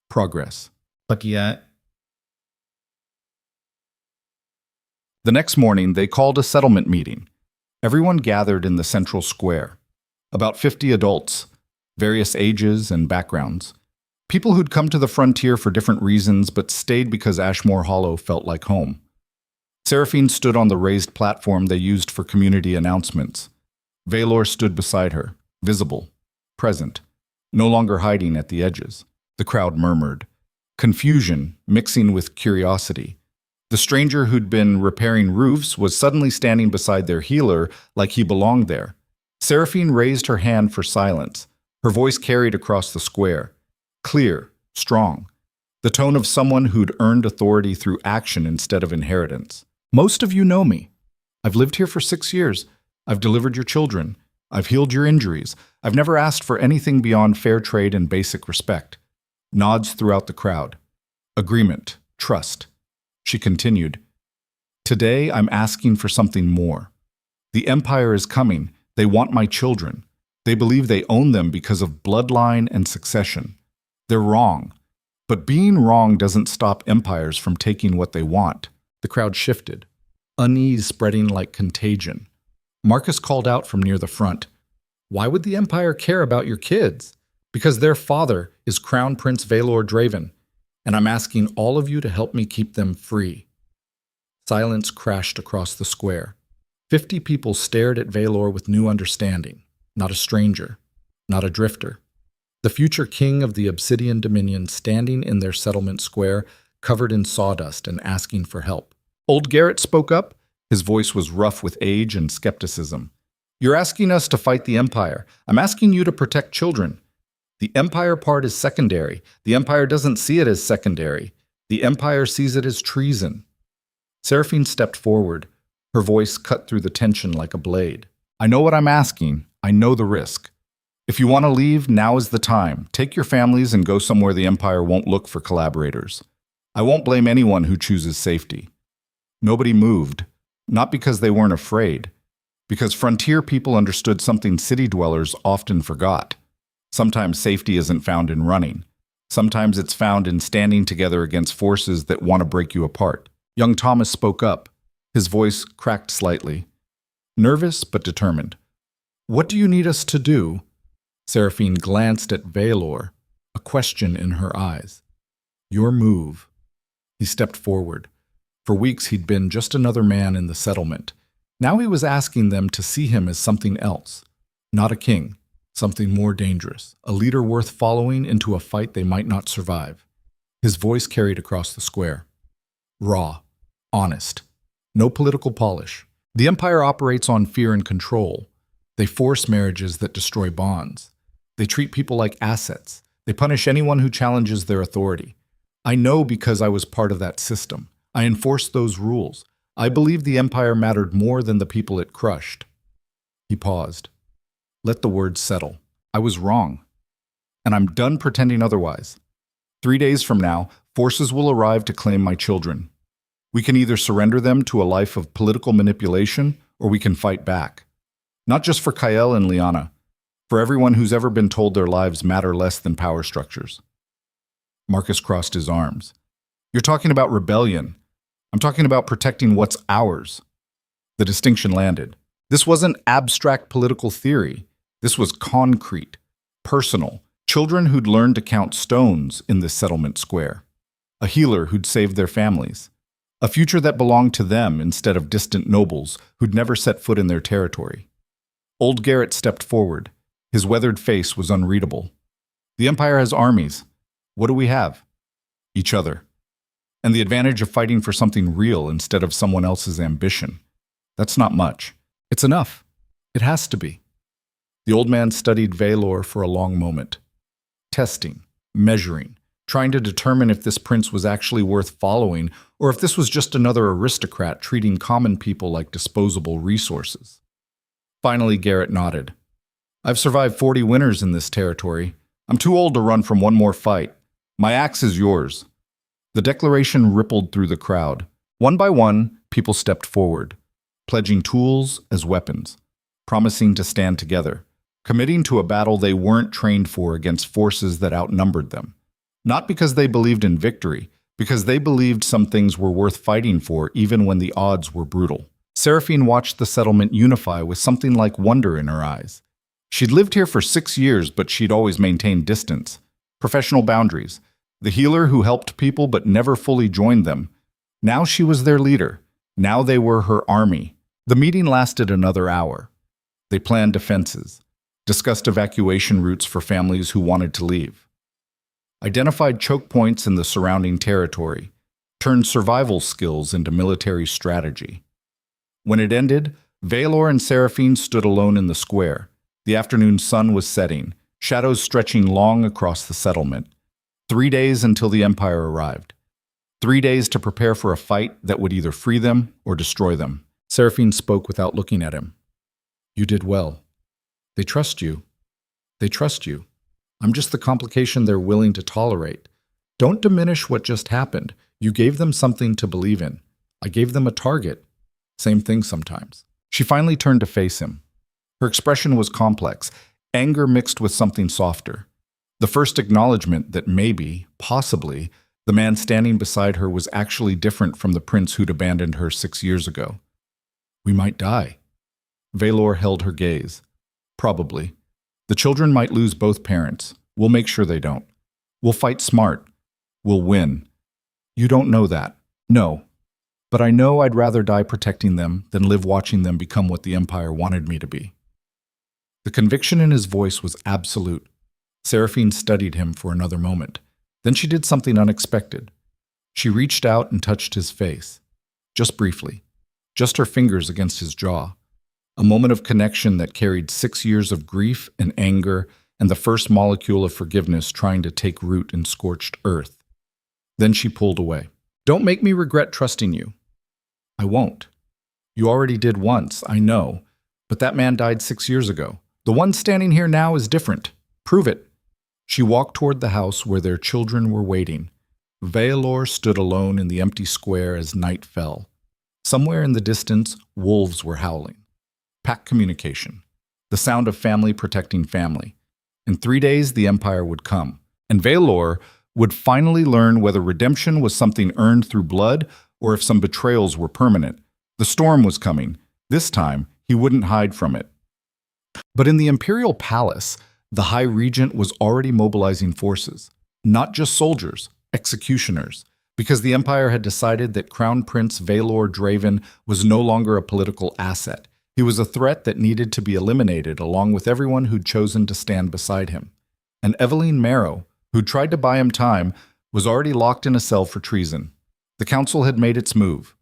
Progress. But yet... The next morning, they called a settlement meeting. Everyone gathered in the central square. About 50 adults, various ages and backgrounds. People who'd come to the frontier for different reasons but stayed because Ashmore Hollow felt like home. Seraphine stood on the raised platform they used for community announcements. Vaelor stood beside her, visible, present, no longer hiding at the edges. The crowd murmured, confusion mixing with curiosity. The stranger who'd been repairing roofs was suddenly standing beside their healer like he belonged there. Seraphine raised her hand for silence. Her voice carried across the square. Clear, strong. The tone of someone who'd earned authority through action instead of inheritance. Most of you know me. I've lived here for 6 years. I've delivered your children. I've healed your injuries. I've never asked for anything beyond fair trade and basic respect. Nods throughout the crowd. Agreement, trust. She continued, Today I'm asking for something more. The Empire is coming. They want my children. They believe they own them because of bloodline and succession. They're wrong. But being wrong doesn't stop empires from taking what they want. The crowd shifted, unease spreading like contagion. Marcus called out from near the front, Why would the Empire care about your kids? Because their father is Crown Prince Vaelor Draven, and I'm asking all of you to help me keep them free. Silence crashed across the square. 50 people stared at Vaelor with new understanding. Not a stranger, not a drifter. The future king of the Obsidian Dominion standing in their settlement square, covered in sawdust and asking for help. Old Garrett spoke up. His voice was rough with age and skepticism. You're asking us to fight the Empire. I'm asking you to protect children. The Empire part is secondary. The Empire doesn't see it as secondary. The Empire sees it as treason. Seraphine stepped forward. Her voice cut through the tension like a blade. I know what I'm asking. I know the risk. If you want to leave, now is the time. Take your families and go somewhere the Empire won't look for collaborators. I won't blame anyone who chooses safety. Nobody moved, not because they weren't afraid, because frontier people understood something city dwellers often forgot. Sometimes safety isn't found in running. Sometimes it's found in standing together against forces that want to break you apart. Young Thomas spoke up. His voice cracked slightly. Nervous but determined. What do you need us to do? Seraphine glanced at Vaelor. a question in her eyes. Your move. He stepped forward. For weeks he'd been just another man in the settlement. Now he was asking them to see him as something else. Not a king, something more dangerous, a leader worth following into a fight they might not survive. His voice carried across the square. Raw, honest, no political polish. The Empire operates on fear and control. They force marriages that destroy bonds. They treat people like assets. They punish anyone who challenges their authority. I know because I was part of that system. I enforced those rules. I believed the Empire mattered more than the people it crushed. He paused. Let the words settle. I was wrong. And I'm done pretending otherwise. 3 days from now, forces will arrive to claim my children. We can either surrender them to a life of political manipulation, or we can fight back. Not just for Kael and Liana, for everyone who's ever been told their lives matter less than power structures. Marcus crossed his arms. You're talking about rebellion. I'm talking about protecting what's ours. The distinction landed. This wasn't abstract political theory. This was concrete, personal. Children who'd learned to count stones in this settlement square. A healer who'd saved their families. A future that belonged to them instead of distant nobles who'd never set foot in their territory. Old Garrett stepped forward. His weathered face was unreadable. The Empire has armies. What do we have? Each other. And the advantage of fighting for something real instead of someone else's ambition. That's not much. It's enough. It has to be. The old man studied Vaelor for a long moment. Testing, measuring, trying to determine if this prince was actually worth following or if this was just another aristocrat treating common people like disposable resources. Finally, Garrett nodded. I've survived 40 winters in this territory. I'm too old to run from one more fight. My axe is yours. The declaration rippled through the crowd. One by one, people stepped forward, pledging tools as weapons, promising to stand together, committing to a battle they weren't trained for against forces that outnumbered them. Not because they believed in victory, because they believed some things were worth fighting for even when the odds were brutal. Seraphine watched the settlement unify with something like wonder in her eyes. She'd lived here for 6 years, but she'd always maintained distance, professional boundaries. The healer who helped people but never fully joined them. Now she was their leader. Now they were her army. The meeting lasted another hour. They planned defenses, discussed evacuation routes for families who wanted to leave, identified choke points in the surrounding territory, turned survival skills into military strategy. When it ended, Vaelor and Seraphine stood alone in the square. The afternoon sun was setting, shadows stretching long across the settlement. 3 days until the Empire arrived. 3 days to prepare for a fight that would either free them or destroy them. Seraphine spoke without looking at him. You did well. They trust you. They trust you. I'm just the complication they're willing to tolerate. Don't diminish what just happened. You gave them something to believe in. I gave them a target. Same thing sometimes. She finally turned to face him. Her expression was complex, anger mixed with something softer. The first acknowledgement that maybe, possibly, the man standing beside her was actually different from the prince who'd abandoned her 6 years ago. We might die. Vaelor held her gaze. Probably. The children might lose both parents. We'll make sure they don't. We'll fight smart. We'll win. You don't know that. No. But I know I'd rather die protecting them than live watching them become what the Empire wanted me to be. The conviction in his voice was absolute. Seraphine studied him for another moment. Then she did something unexpected. She reached out and touched his face. Just briefly. Just her fingers against his jaw. A moment of connection that carried 6 years of grief and anger and the first molecule of forgiveness trying to take root in scorched earth. Then she pulled away. Don't make me regret trusting you. I won't. You already did once, I know. But that man died 6 years ago. The one standing here now is different. Prove it. She walked toward the house where their children were waiting. Vaelor stood alone in the empty square as night fell. Somewhere in the distance, wolves were howling. Pack communication. The sound of family protecting family. In 3 days, the Empire would come, and Vaelor would finally learn whether redemption was something earned through blood or if some betrayals were permanent. The storm was coming. This time, he wouldn't hide from it. But in the Imperial Palace, the High Regent was already mobilizing forces, not just soldiers, executioners, because the Empire had decided that Crown Prince Vaelor Draven was no longer a political asset. He was a threat that needed to be eliminated along with everyone who'd chosen to stand beside him. And Eveline Marrow, who'd tried to buy him time, was already locked in a cell for treason. The council had made its move.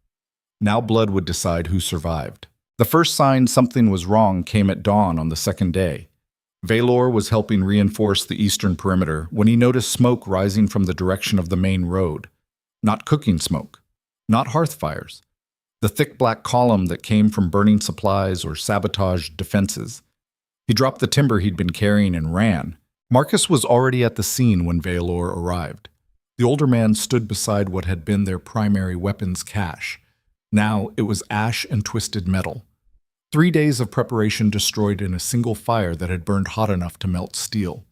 Now blood would decide who survived. The first sign something was wrong came at dawn on the second day. Vaelor was helping reinforce the eastern perimeter when he noticed smoke rising from the direction of the main road. Not cooking smoke, not hearth fires. The thick black column that came from burning supplies or sabotaged defenses. He dropped the timber he'd been carrying and ran. Marcus was already at the scene when Vaelor arrived. The older man stood beside what had been their primary weapons cache. Now it was ash and twisted metal. 3 days of preparation destroyed in a single fire that had burned hot enough to melt steel.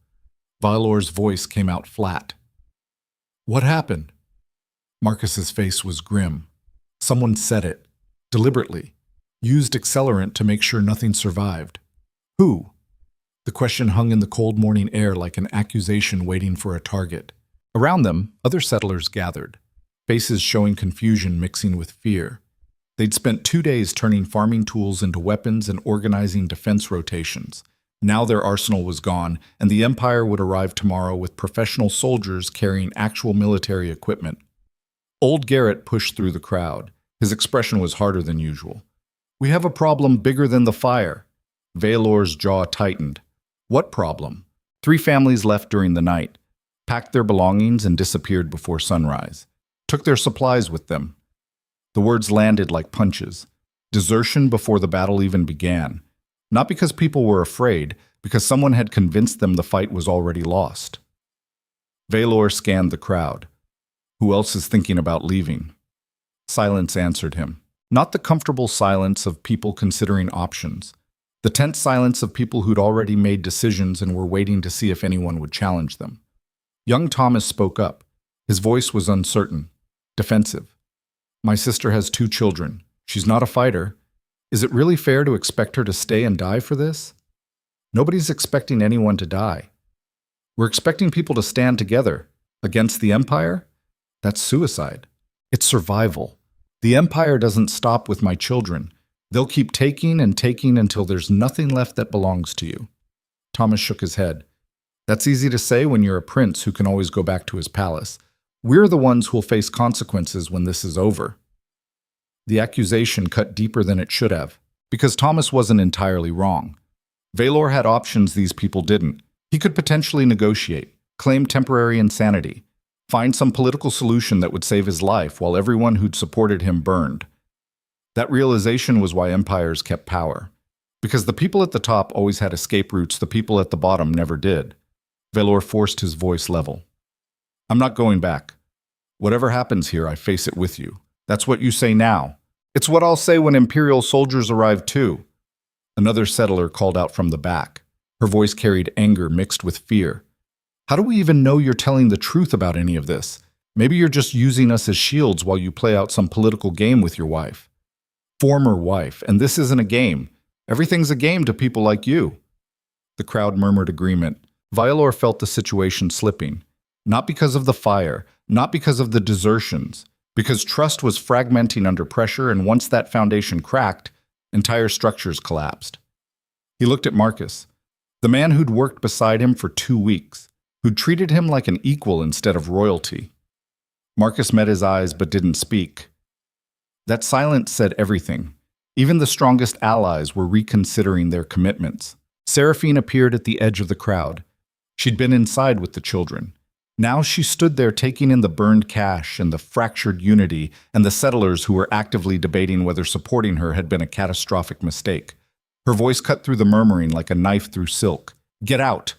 Vaelor's voice came out flat. "What happened?" Marcus's face was grim. Someone said it, deliberately, used accelerant to make sure nothing survived. Who? The question hung in the cold morning air like an accusation waiting for a target. Around them, other settlers gathered, faces showing confusion mixing with fear. They'd spent 2 days turning farming tools into weapons and organizing defense rotations. Now their arsenal was gone, and the Empire would arrive tomorrow with professional soldiers carrying actual military equipment. Old Garrett pushed through the crowd. His expression was harder than usual. "We have a problem bigger than the fire." Vaelor's jaw tightened. "What problem?" 3 families left during the night, packed their belongings and disappeared before sunrise. Took their supplies with them. The words landed like punches. Desertion before the battle even began. Not because people were afraid, because someone had convinced them the fight was already lost. Vaelor scanned the crowd. Who else is thinking about leaving? Silence answered him. Not the comfortable silence of people considering options. The tense silence of people who'd already made decisions and were waiting to see if anyone would challenge them. Young Thomas spoke up. His voice was uncertain, defensive. "My sister has 2 children. She's not a fighter. Is it really fair to expect her to stay and die for this?" "Nobody's expecting anyone to die. We're expecting people to stand together. Against the Empire? That's suicide. It's survival. The Empire doesn't stop with my children. They'll keep taking and taking until there's nothing left that belongs to you." Thomas shook his head. "That's easy to say when you're a prince who can always go back to his palace. We're the ones who'll face consequences when this is over." The accusation cut deeper than it should have, because Thomas wasn't entirely wrong. Vaelor had options these people didn't. He could potentially negotiate, claim temporary insanity, find some political solution that would save his life while everyone who'd supported him burned. That realization was why empires kept power. Because the people at the top always had escape routes the people at the bottom never did. Vaelor forced his voice level. "I'm not going back. Whatever happens here, I face it with you. That's what you say now. It's what I'll say when Imperial soldiers arrive too." Another settler called out from the back. Her voice carried anger mixed with fear. "How do we even know you're telling the truth about any of this? Maybe you're just using us as shields while you play out some political game with your wife." "Former wife, and this isn't a game. Everything's a game to people like you." The crowd murmured agreement. Vaelor felt the situation slipping. Not because of the fire, not because of the desertions, because trust was fragmenting under pressure, and once that foundation cracked, entire structures collapsed. He looked at Marcus, the man who'd worked beside him for 2 weeks, who'd treated him like an equal instead of royalty. Marcus met his eyes but didn't speak. That silence said everything. Even the strongest allies were reconsidering their commitments. Seraphine appeared at the edge of the crowd. She'd been inside with the children. Now she stood there taking in the burned cash and the fractured unity and the settlers who were actively debating whether supporting her had been a catastrophic mistake. Her voice cut through the murmuring like a knife through silk. "Get out!"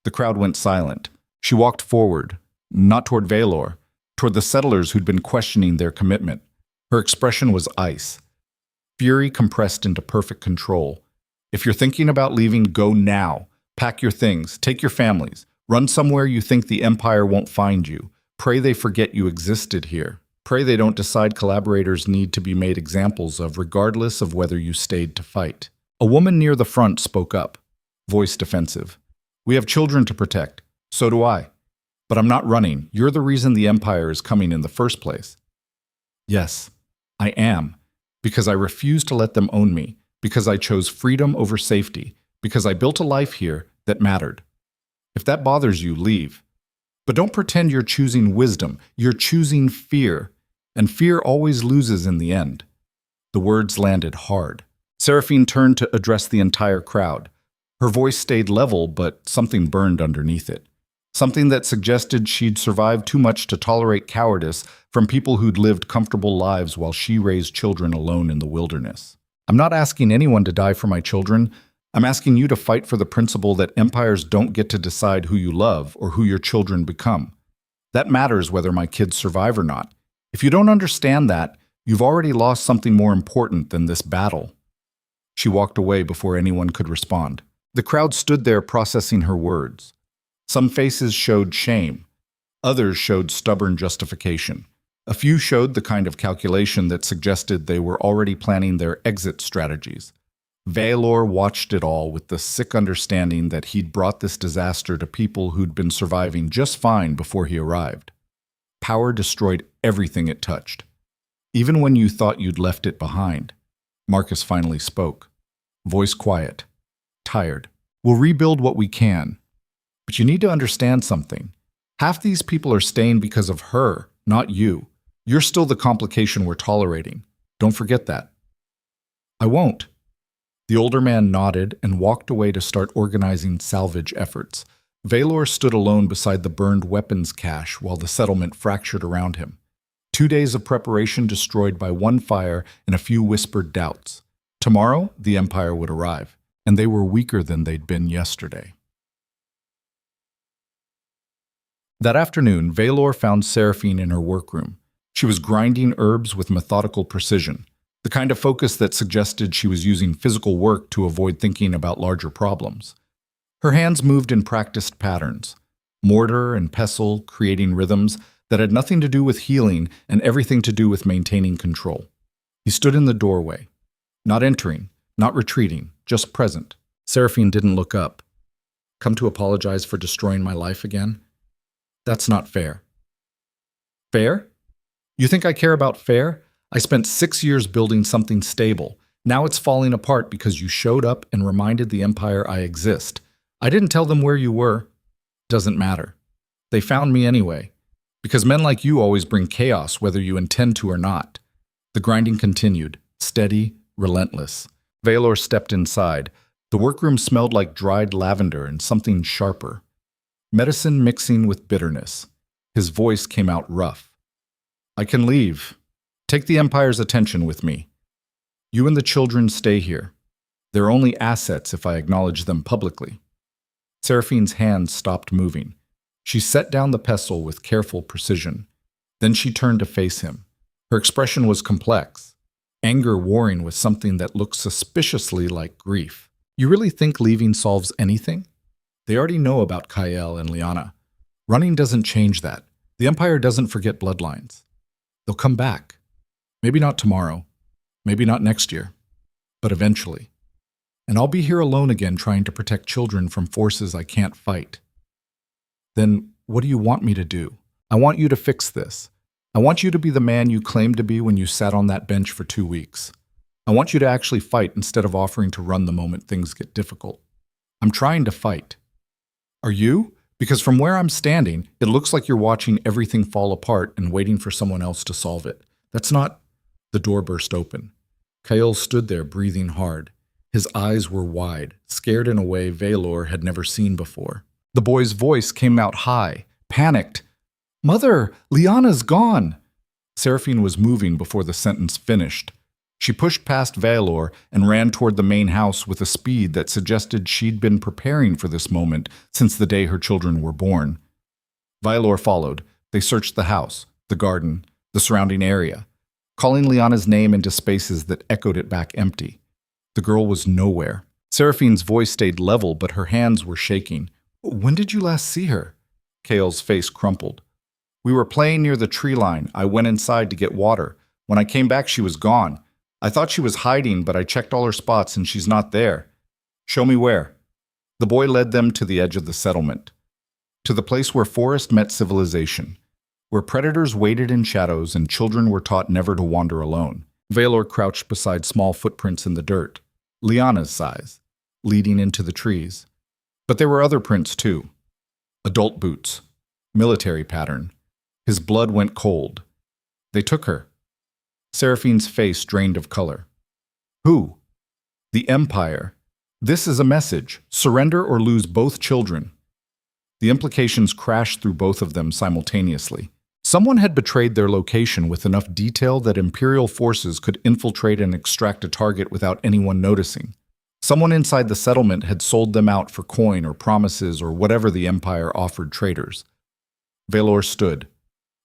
The crowd went silent. She walked forward, not toward Vaelor, toward the settlers who'd been questioning their commitment. Her expression was ice. Fury compressed into perfect control. "If you're thinking about leaving, go now. Pack your things, take your families. Run somewhere you think the Empire won't find you. Pray they forget you existed here. Pray they don't decide collaborators need to be made examples of regardless of whether you stayed to fight." A woman near the front spoke up, voice defensive. We have children to protect. So do I. But I'm not running. You're the reason the Empire is coming in the first place. Yes, I am. Because I refuse to let them own me. Because I chose freedom over safety. Because I built a life here that mattered. If that bothers you, leave. But don't pretend you're choosing wisdom. You're choosing fear. And fear always loses in the end. The words landed hard. Seraphine turned to address the entire crowd. Her voice stayed level, but something burned underneath it. Something that suggested she'd survived too much to tolerate cowardice from people who'd lived comfortable lives while she raised children alone in the wilderness. I'm not asking anyone to die for my children. I'm asking you to fight for the principle that empires don't get to decide who you love or who your children become. That matters whether my kids survive or not. If you don't understand that, you've already lost something more important than this battle. She walked away before anyone could respond. The crowd stood there processing her words. Some faces showed shame. Others showed stubborn justification. A few showed the kind of calculation that suggested they were already planning their exit strategies. Vaelor watched it all with the sick understanding that he'd brought this disaster to people who'd been surviving just fine before he arrived. Power destroyed everything it touched. Even when you thought you'd left it behind. Marcus finally spoke. Voice quiet. Tired. We'll rebuild what we can. But you need to understand something. Half these people are staying because of her, not you. You're still the complication we're tolerating. Don't forget that. I won't. The older man nodded and walked away to start organizing salvage efforts. Vaelor stood alone beside the burned weapons cache while the settlement fractured around him. 2 days of preparation destroyed by one fire and a few whispered doubts. Tomorrow, the Empire would arrive, and they were weaker than they'd been yesterday. That afternoon, Vaelor found Seraphine in her workroom. She was grinding herbs with methodical precision, the kind of focus that suggested she was using physical work to avoid thinking about larger problems. Her hands moved in practiced patterns, mortar and pestle creating rhythms that had nothing to do with healing and everything to do with maintaining control. He stood in the doorway, not entering, not retreating, just present. Seraphine didn't look up. Come to apologize for destroying my life again? That's not fair. Fair? You think I care about fair? I spent 6 years building something stable. Now it's falling apart because you showed up and reminded the Empire I exist. I didn't tell them where you were. Doesn't matter. They found me anyway. Because men like you always bring chaos whether you intend to or not. The grinding continued, steady, relentless. Vaelor stepped inside. The workroom smelled like dried lavender and something sharper. Medicine mixing with bitterness. His voice came out rough. I can leave. Take the Empire's attention with me. You and the children stay here. They're only assets if I acknowledge them publicly. Seraphine's hands stopped moving. She set down the pestle with careful precision. Then she turned to face him. Her expression was complex, anger warring with something that looked suspiciously like grief. You really think leaving solves anything? They already know about Kael and Liana. Running doesn't change that. The Empire doesn't forget bloodlines. They'll come back. Maybe not tomorrow. Maybe not next year. But eventually. And I'll be here alone again trying to protect children from forces I can't fight. Then what do you want me to do? I want you to fix this. I want you to be the man you claimed to be when you sat on that bench for 2 weeks. I want you to actually fight instead of offering to run the moment things get difficult. I'm trying to fight. Are you? Because from where I'm standing, it looks like you're watching everything fall apart and waiting for someone else to solve it. That's not... The door burst open. Kael stood there breathing hard. His eyes were wide, scared in a way Vaelor had never seen before. The boy's voice came out high, panicked. Mother, Liana's gone! Seraphine was moving before the sentence finished. She pushed past Vaelor and ran toward the main house with a speed that suggested she'd been preparing for this moment since the day her children were born. Vaelor followed. They searched the house, the garden, the surrounding area, calling Liana's name into spaces that echoed it back empty. The girl was nowhere. Seraphine's voice stayed level, but her hands were shaking. When did you last see her? Kael's face crumpled. We were playing near the tree line. I went inside to get water. When I came back, she was gone. I thought she was hiding, but I checked all her spots and she's not there. Show me where. The boy led them to the edge of the settlement, to the place where forest met civilization, where predators waited in shadows and children were taught never to wander alone. Vaelor crouched beside small footprints in the dirt, Lyanna's size, leading into the trees. But there were other prints too. Adult boots, military pattern. His blood went cold. They took her. Seraphine's face drained of color. Who? The Empire. This is a message. Surrender or lose both children. The implications crashed through both of them simultaneously. Someone had betrayed their location with enough detail that Imperial forces could infiltrate and extract a target without anyone noticing. Someone inside the settlement had sold them out for coin or promises or whatever the Empire offered traders. Vaelor stood.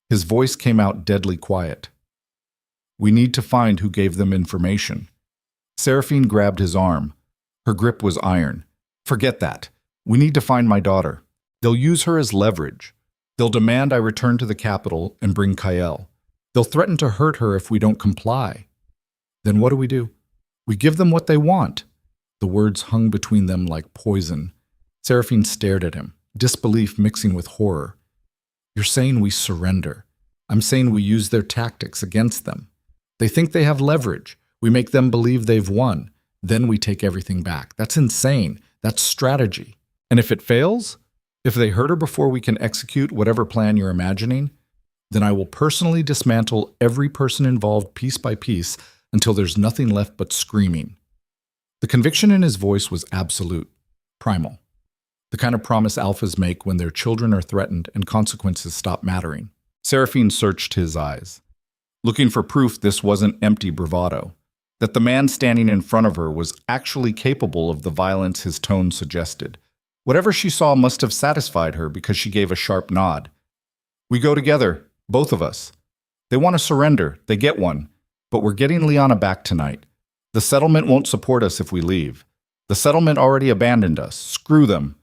His voice came out deadly quiet. We need to find who gave them information. Seraphine grabbed his arm. Her grip was iron. Forget that. We need to find my daughter. They'll use her as leverage. They'll demand I return to the capital and bring Kael. They'll threaten to hurt her if we don't comply. Then what do? We give them what they want. The words hung between them like poison. Seraphine stared at him, disbelief mixing with horror. You're saying we surrender. I'm saying we use their tactics against them. They think they have leverage. We make them believe they've won. Then we take everything back. That's insane. That's strategy. And if it fails, if they hurt her before we can execute whatever plan you're imagining, then I will personally dismantle every person involved piece by piece until there's nothing left but screaming. The conviction in his voice was absolute, primal. The kind of promise alphas make when their children are threatened and consequences stop mattering. Seraphine searched his eyes, looking for proof this wasn't empty bravado, that the man standing in front of her was actually capable of the violence his tone suggested. Whatever she saw must have satisfied her because she gave a sharp nod. We go together, both of us. They want to surrender, they get one, but we're getting Lyanna back tonight. The settlement won't support us if we leave. The settlement already abandoned us. Screw them.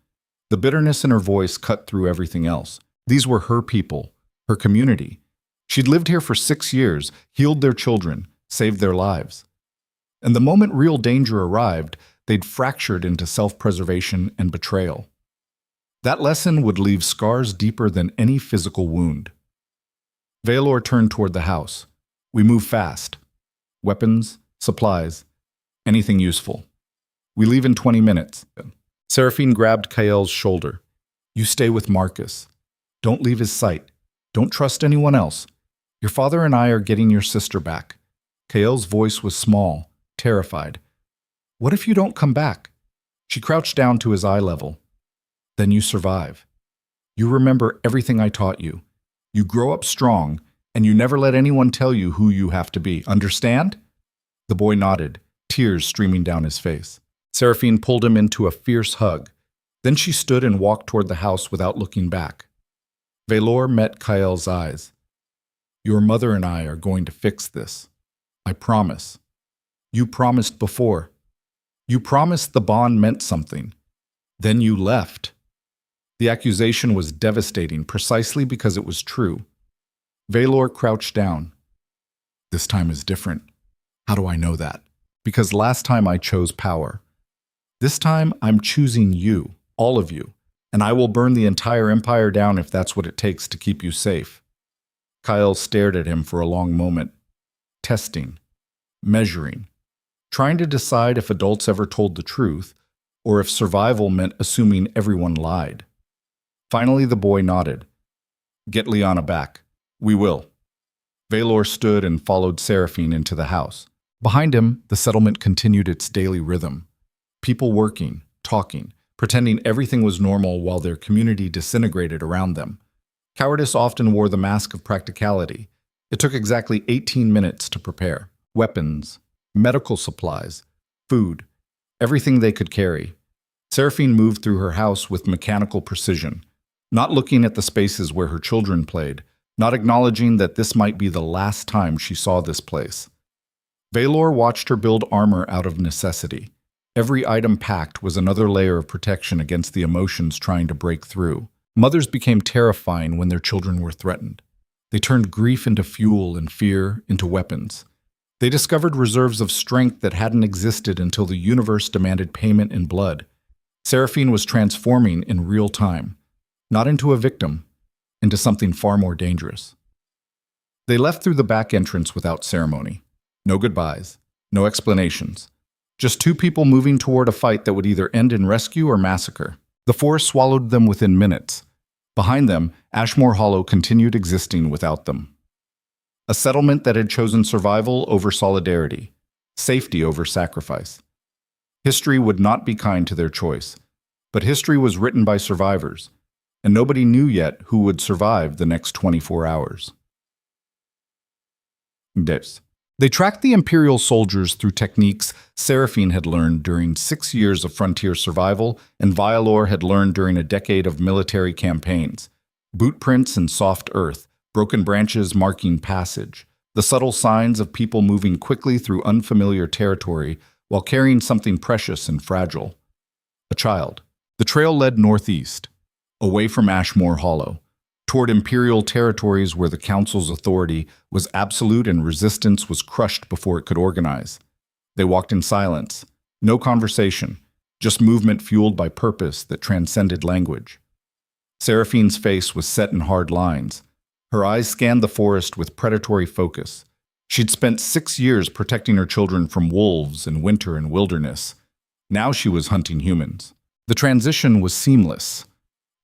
The bitterness in her voice cut through everything else. These were her people, her community. She'd lived here for 6 years, healed their children, saved their lives. And the moment real danger arrived, they'd fractured into self-preservation and betrayal. That lesson would leave scars deeper than any physical wound. Vaelor turned toward the house. We move fast. Weapons, supplies, anything useful. We leave in 20 minutes. Seraphine grabbed Kael's shoulder. You stay with Marcus. Don't leave his sight. Don't trust anyone else. Your father and I are getting your sister back. Kael's voice was small, terrified. What if you don't come back? She crouched down to his eye level. Then you survive. You remember everything I taught you. You grow up strong, and you never let anyone tell you who you have to be. Understand? The boy nodded, tears streaming down his face. Seraphine pulled him into a fierce hug. Then she stood and walked toward the house without looking back. Vaelor met Kael's eyes. Your mother and I are going to fix this. I promise. You promised before. You promised the bond meant something. Then you left. The accusation was devastating precisely because it was true. Vaelor crouched down. This time is different. How do I know that? Because last time I chose power. This time I'm choosing you, all of you, and I will burn the entire empire down if that's what it takes to keep you safe. Kael stared at him for a long moment, testing, measuring, trying to decide if adults ever told the truth, or if survival meant assuming everyone lied. Finally, the boy nodded. Get Lyanna back. We will. Vaelor stood and followed Seraphine into the house. Behind him, the settlement continued its daily rhythm. People working, talking, pretending everything was normal while their community disintegrated around them. Cowardice often wore the mask of practicality. It took exactly 18 minutes to prepare. Weapons, medical supplies, food, everything they could carry. Seraphine moved through her house with mechanical precision, not looking at the spaces where her children played, not acknowledging that this might be the last time she saw this place. Vaelor watched her build armor out of necessity. Every item packed was another layer of protection against the emotions trying to break through. Mothers became terrifying when their children were threatened. They turned grief into fuel and fear into weapons. They discovered reserves of strength that hadn't existed until the universe demanded payment in blood. Seraphine was transforming in real time, not into a victim, into something far more dangerous. They left through the back entrance without ceremony. No goodbyes, no explanations. Just two people moving toward a fight that would either end in rescue or massacre. The forest swallowed them within minutes. Behind them, Ashmore Hollow continued existing without them. A settlement that had chosen survival over solidarity, safety over sacrifice. History would not be kind to their choice, but history was written by survivors, and nobody knew yet who would survive the next 24 hours. They tracked the Imperial soldiers through techniques Seraphine had learned during 6 years of frontier survival and Vaelor had learned during a decade of military campaigns. Boot prints in soft earth, broken branches marking passage, the subtle signs of people moving quickly through unfamiliar territory while carrying something precious and fragile. A child. The trail led northeast, away from Ashmore Hollow, toward Imperial territories where the Council's authority was absolute and resistance was crushed before it could organize. They walked in silence, no conversation, just movement fueled by purpose that transcended language. Seraphine's face was set in hard lines. Her eyes scanned the forest with predatory focus. She'd spent 6 years protecting her children from wolves in winter and wilderness. Now she was hunting humans. The transition was seamless.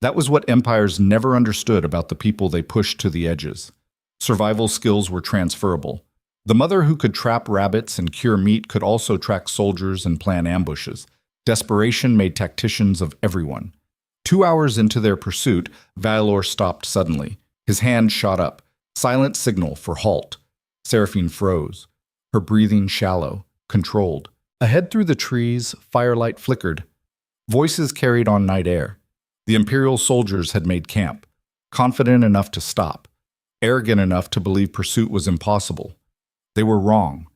That was what empires never understood about the people they pushed to the edges. Survival skills were transferable. The mother who could trap rabbits and cure meat could also track soldiers and plan ambushes. Desperation made tacticians of everyone. 2 hours into their pursuit, Vaelor stopped suddenly. His hand shot up, silent signal for halt. Seraphine froze, her breathing shallow, controlled. Ahead through the trees, firelight flickered. Voices carried on night air. The Imperial soldiers had made camp, confident enough to stop, arrogant enough to believe pursuit was impossible. They were wrong.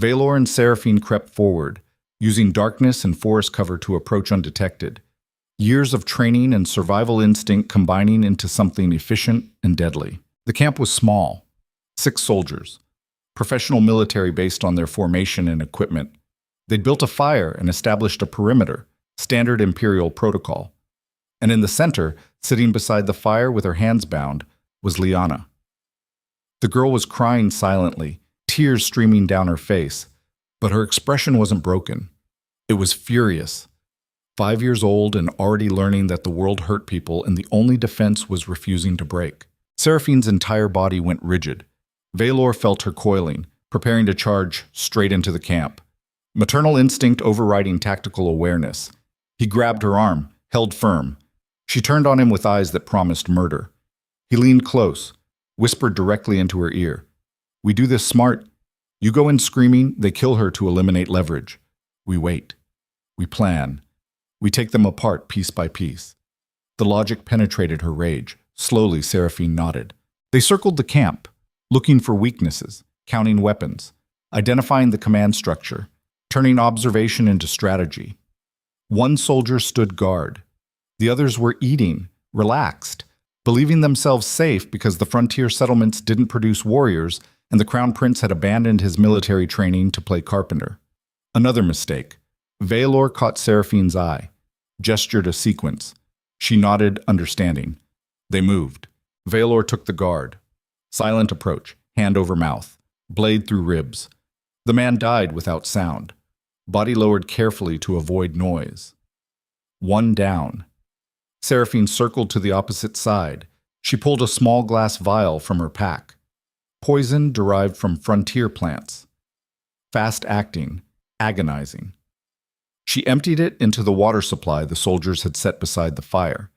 Vaelor and Seraphine crept forward, using darkness and forest cover to approach undetected. Years of training and survival instinct combining into something efficient and deadly. The camp was small. 6 soldiers, professional military based on their formation and equipment. They'd built a fire and established a perimeter, standard Imperial protocol. And in the center, sitting beside the fire with her hands bound, was Liana. The girl was crying silently, tears streaming down her face, but her expression wasn't broken. It was furious. 5 years old and already learning that the world hurt people and the only defense was refusing to break. Seraphine's entire body went rigid. Vaelor felt her coiling, preparing to charge straight into the camp. Maternal instinct overriding tactical awareness. He grabbed her arm, held firm. She turned on him with eyes that promised murder. He leaned close, whispered directly into her ear. "We do this smart. You go in screaming, they kill her to eliminate leverage. We wait. We plan. We take them apart piece by piece." The logic penetrated her rage. Slowly, Seraphine nodded. They circled the camp, looking for weaknesses, counting weapons, identifying the command structure, turning observation into strategy. One soldier stood guard. The others were eating, relaxed, believing themselves safe because the frontier settlements didn't produce warriors and the Crown Prince had abandoned his military training to play carpenter. Another mistake. Vaelor caught Seraphine's eye, gestured a sequence. She nodded, understanding. They moved. Vaelor took the guard. Silent approach, hand over mouth, blade through ribs. The man died without sound, body lowered carefully to avoid noise. One down. Seraphine circled to the opposite side. She pulled a small glass vial from her pack. Poison derived from frontier plants. Fast-acting, agonizing. She emptied it into the water supply the soldiers had set beside the fire.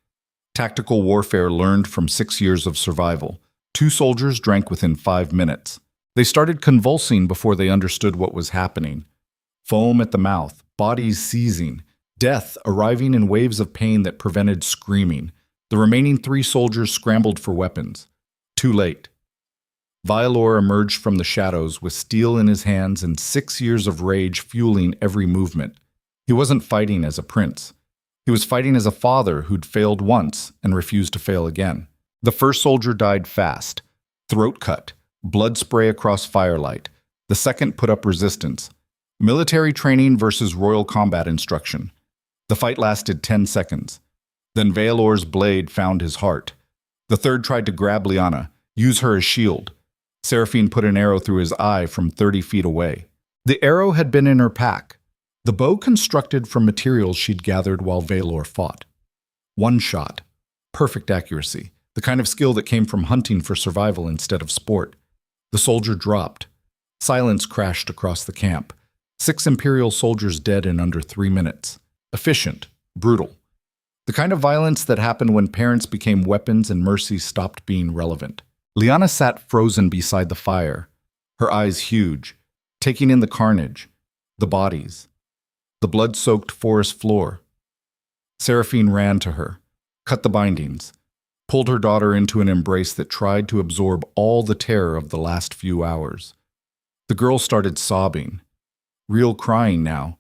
Tactical warfare learned from 6 years of survival. 2 soldiers drank within 5 minutes. They started convulsing before they understood what was happening. Foam at the mouth, bodies seizing, death arriving in waves of pain that prevented screaming. The remaining 3 soldiers scrambled for weapons. Too late. Vaelor emerged from the shadows with steel in his hands and 6 years of rage fueling every movement. He wasn't fighting as a prince. He was fighting as a father who'd failed once and refused to fail again. The first soldier died fast. Throat cut, blood spray across firelight. The second put up resistance. Military training versus royal combat instruction. The fight lasted 10 seconds. Then Vaelor's blade found his heart. The third tried to grab Lyanna, use her as shield. Seraphine put an arrow through his eye from 30 feet away. The arrow had been in her pack, the bow constructed from materials she'd gathered while Vaelor fought. One shot. Perfect accuracy, the kind of skill that came from hunting for survival instead of sport. The soldier dropped. Silence crashed across the camp. 6 Imperial soldiers dead in under 3 minutes. Efficient, brutal. The kind of violence that happened when parents became weapons and mercy stopped being relevant. Lyanna sat frozen beside the fire, her eyes huge, taking in the carnage, the bodies, the blood-soaked forest floor. Seraphine ran to her, cut the bindings, pulled her daughter into an embrace that tried to absorb all the terror of the last few hours. The girl started sobbing, real crying now,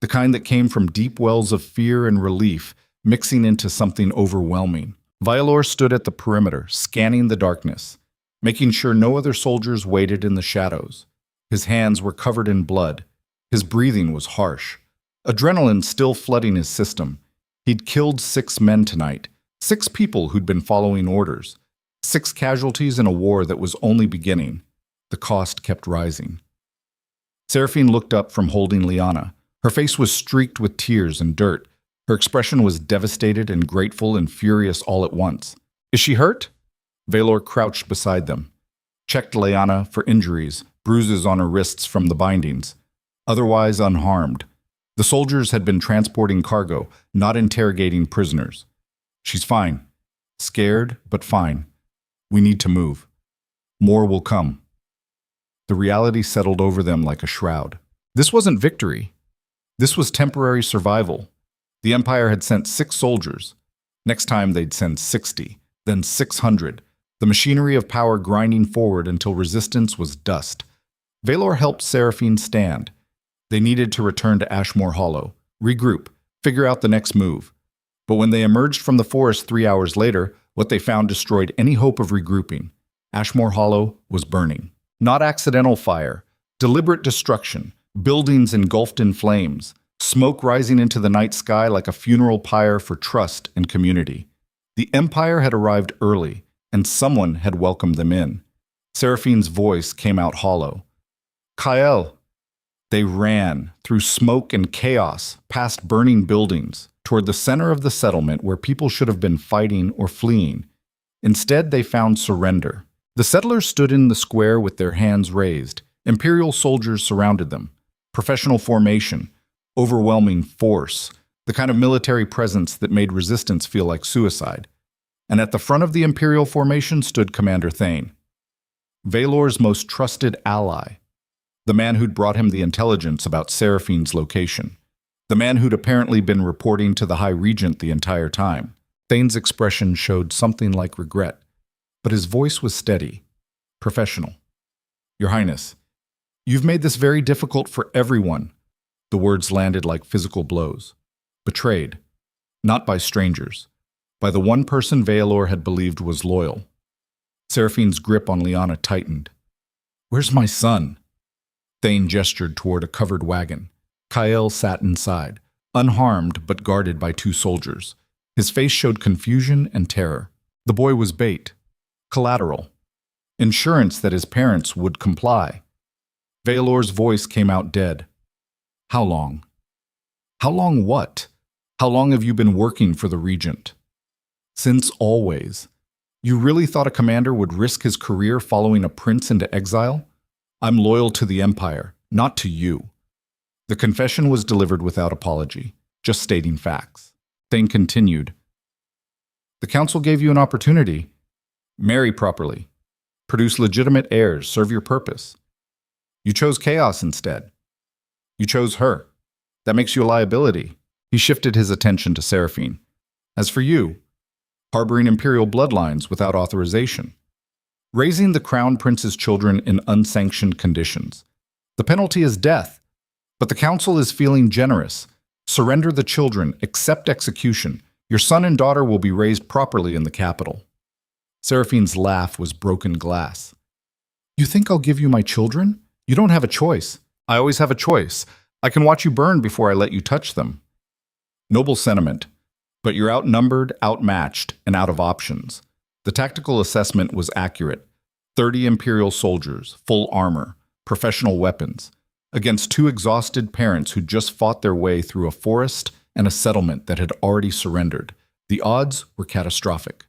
the kind that came from deep wells of fear and relief, mixing into something overwhelming. Vaelor stood at the perimeter, scanning the darkness, making sure no other soldiers waited in the shadows. His hands were covered in blood. His breathing was harsh. Adrenaline still flooding his system. He'd killed 6 men tonight, 6 people who'd been following orders, 6 casualties in a war that was only beginning. The cost kept rising. Seraphine looked up from holding Lyanna. Her face was streaked with tears and dirt. Her expression was devastated and grateful and furious all at once. "Is she hurt?" Vaelor crouched beside them, checked Lyanna for injuries, bruises on her wrists from the bindings. Otherwise unharmed. The soldiers had been transporting cargo, not interrogating prisoners. "She's fine. Scared, but fine. We need to move. More will come." The reality settled over them like a shroud. This wasn't victory. This was temporary survival. The Empire had sent 6 soldiers. Next time they'd send 60, then 600. The machinery of power grinding forward until resistance was dust. Vaelor helped Seraphine stand. They needed to return to Ashmore Hollow, regroup, figure out the next move. But when they emerged from the forest 3 hours later, what they found destroyed any hope of regrouping. Ashmore Hollow was burning. Not accidental fire, deliberate destruction, buildings engulfed in flames, smoke rising into the night sky like a funeral pyre for trust and community. The Empire had arrived early, and someone had welcomed them in. Seraphine's voice came out hollow. "Kael." They ran, through smoke and chaos, past burning buildings, toward the center of the settlement where people should have been fighting or fleeing. Instead, they found surrender. The settlers stood in the square with their hands raised. Imperial soldiers surrounded them. Professional formation, overwhelming force, the kind of military presence that made resistance feel like suicide. And at the front of the Imperial formation stood Commander Thane, Vaelor's most trusted ally, the man who'd brought him the intelligence about Seraphine's location, the man who'd apparently been reporting to the High Regent the entire time. Thane's expression showed something like regret, but his voice was steady, professional. "Your Highness, you've made this very difficult for everyone." The words landed like physical blows. Betrayed, not by strangers, by the one person Vaelor had believed was loyal. Seraphine's grip on Lyanna tightened. "Where's my son?" Thane gestured toward a covered wagon. Kael sat inside, unharmed but guarded by 2 soldiers. His face showed confusion and terror. The boy was bait, collateral, insurance that his parents would comply. Vaelor's voice came out dead. "How long?" "How long what? How long have you been working for the Regent?" "Since always. You really thought a commander would risk his career following a prince into exile? I'm loyal to the Empire, not to you." The confession was delivered without apology, just stating facts. Thane continued. "The Council gave you an opportunity. Marry properly. Produce legitimate heirs, serve your purpose. You chose chaos instead. You chose her. That makes you a liability." He shifted his attention to Seraphine. "As for you, harboring Imperial bloodlines without authorization. Raising the Crown Prince's children in unsanctioned conditions. The penalty is death, but the Council is feeling generous. Surrender the children, accept execution. Your son and daughter will be raised properly in the capital." Seraphine's laugh was broken glass. "You think I'll give you my children? You don't have a choice." "I always have a choice. I can watch you burn before I let you touch them." Noble sentiment, but you're outnumbered, outmatched, and out of options. The tactical assessment was accurate. 30 Imperial soldiers, full armor, professional weapons, against two exhausted parents who just fought their way through a forest and a settlement that had already surrendered. The odds were catastrophic.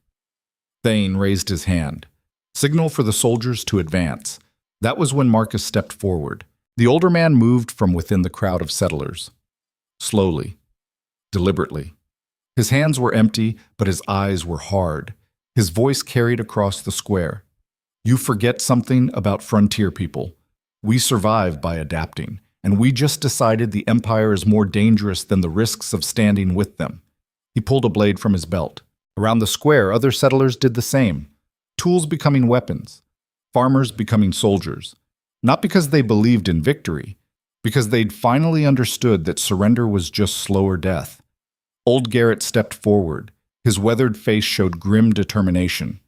Thane raised his hand. Signal for the soldiers to advance. That was when Marcus stepped forward. The older man moved from within the crowd of settlers. Slowly, deliberately. His hands were empty, but his eyes were hard. His voice carried across the square. You forget something about frontier people. We survive by adapting, and we just decided the Empire is more dangerous than the risks of standing with them. He pulled a blade from his belt. Around the square, other settlers did the same. Tools becoming weapons. Farmers becoming soldiers. Not because they believed in victory, because they'd finally understood that surrender was just slower death. Old Garrett stepped forward. His weathered face showed grim determination.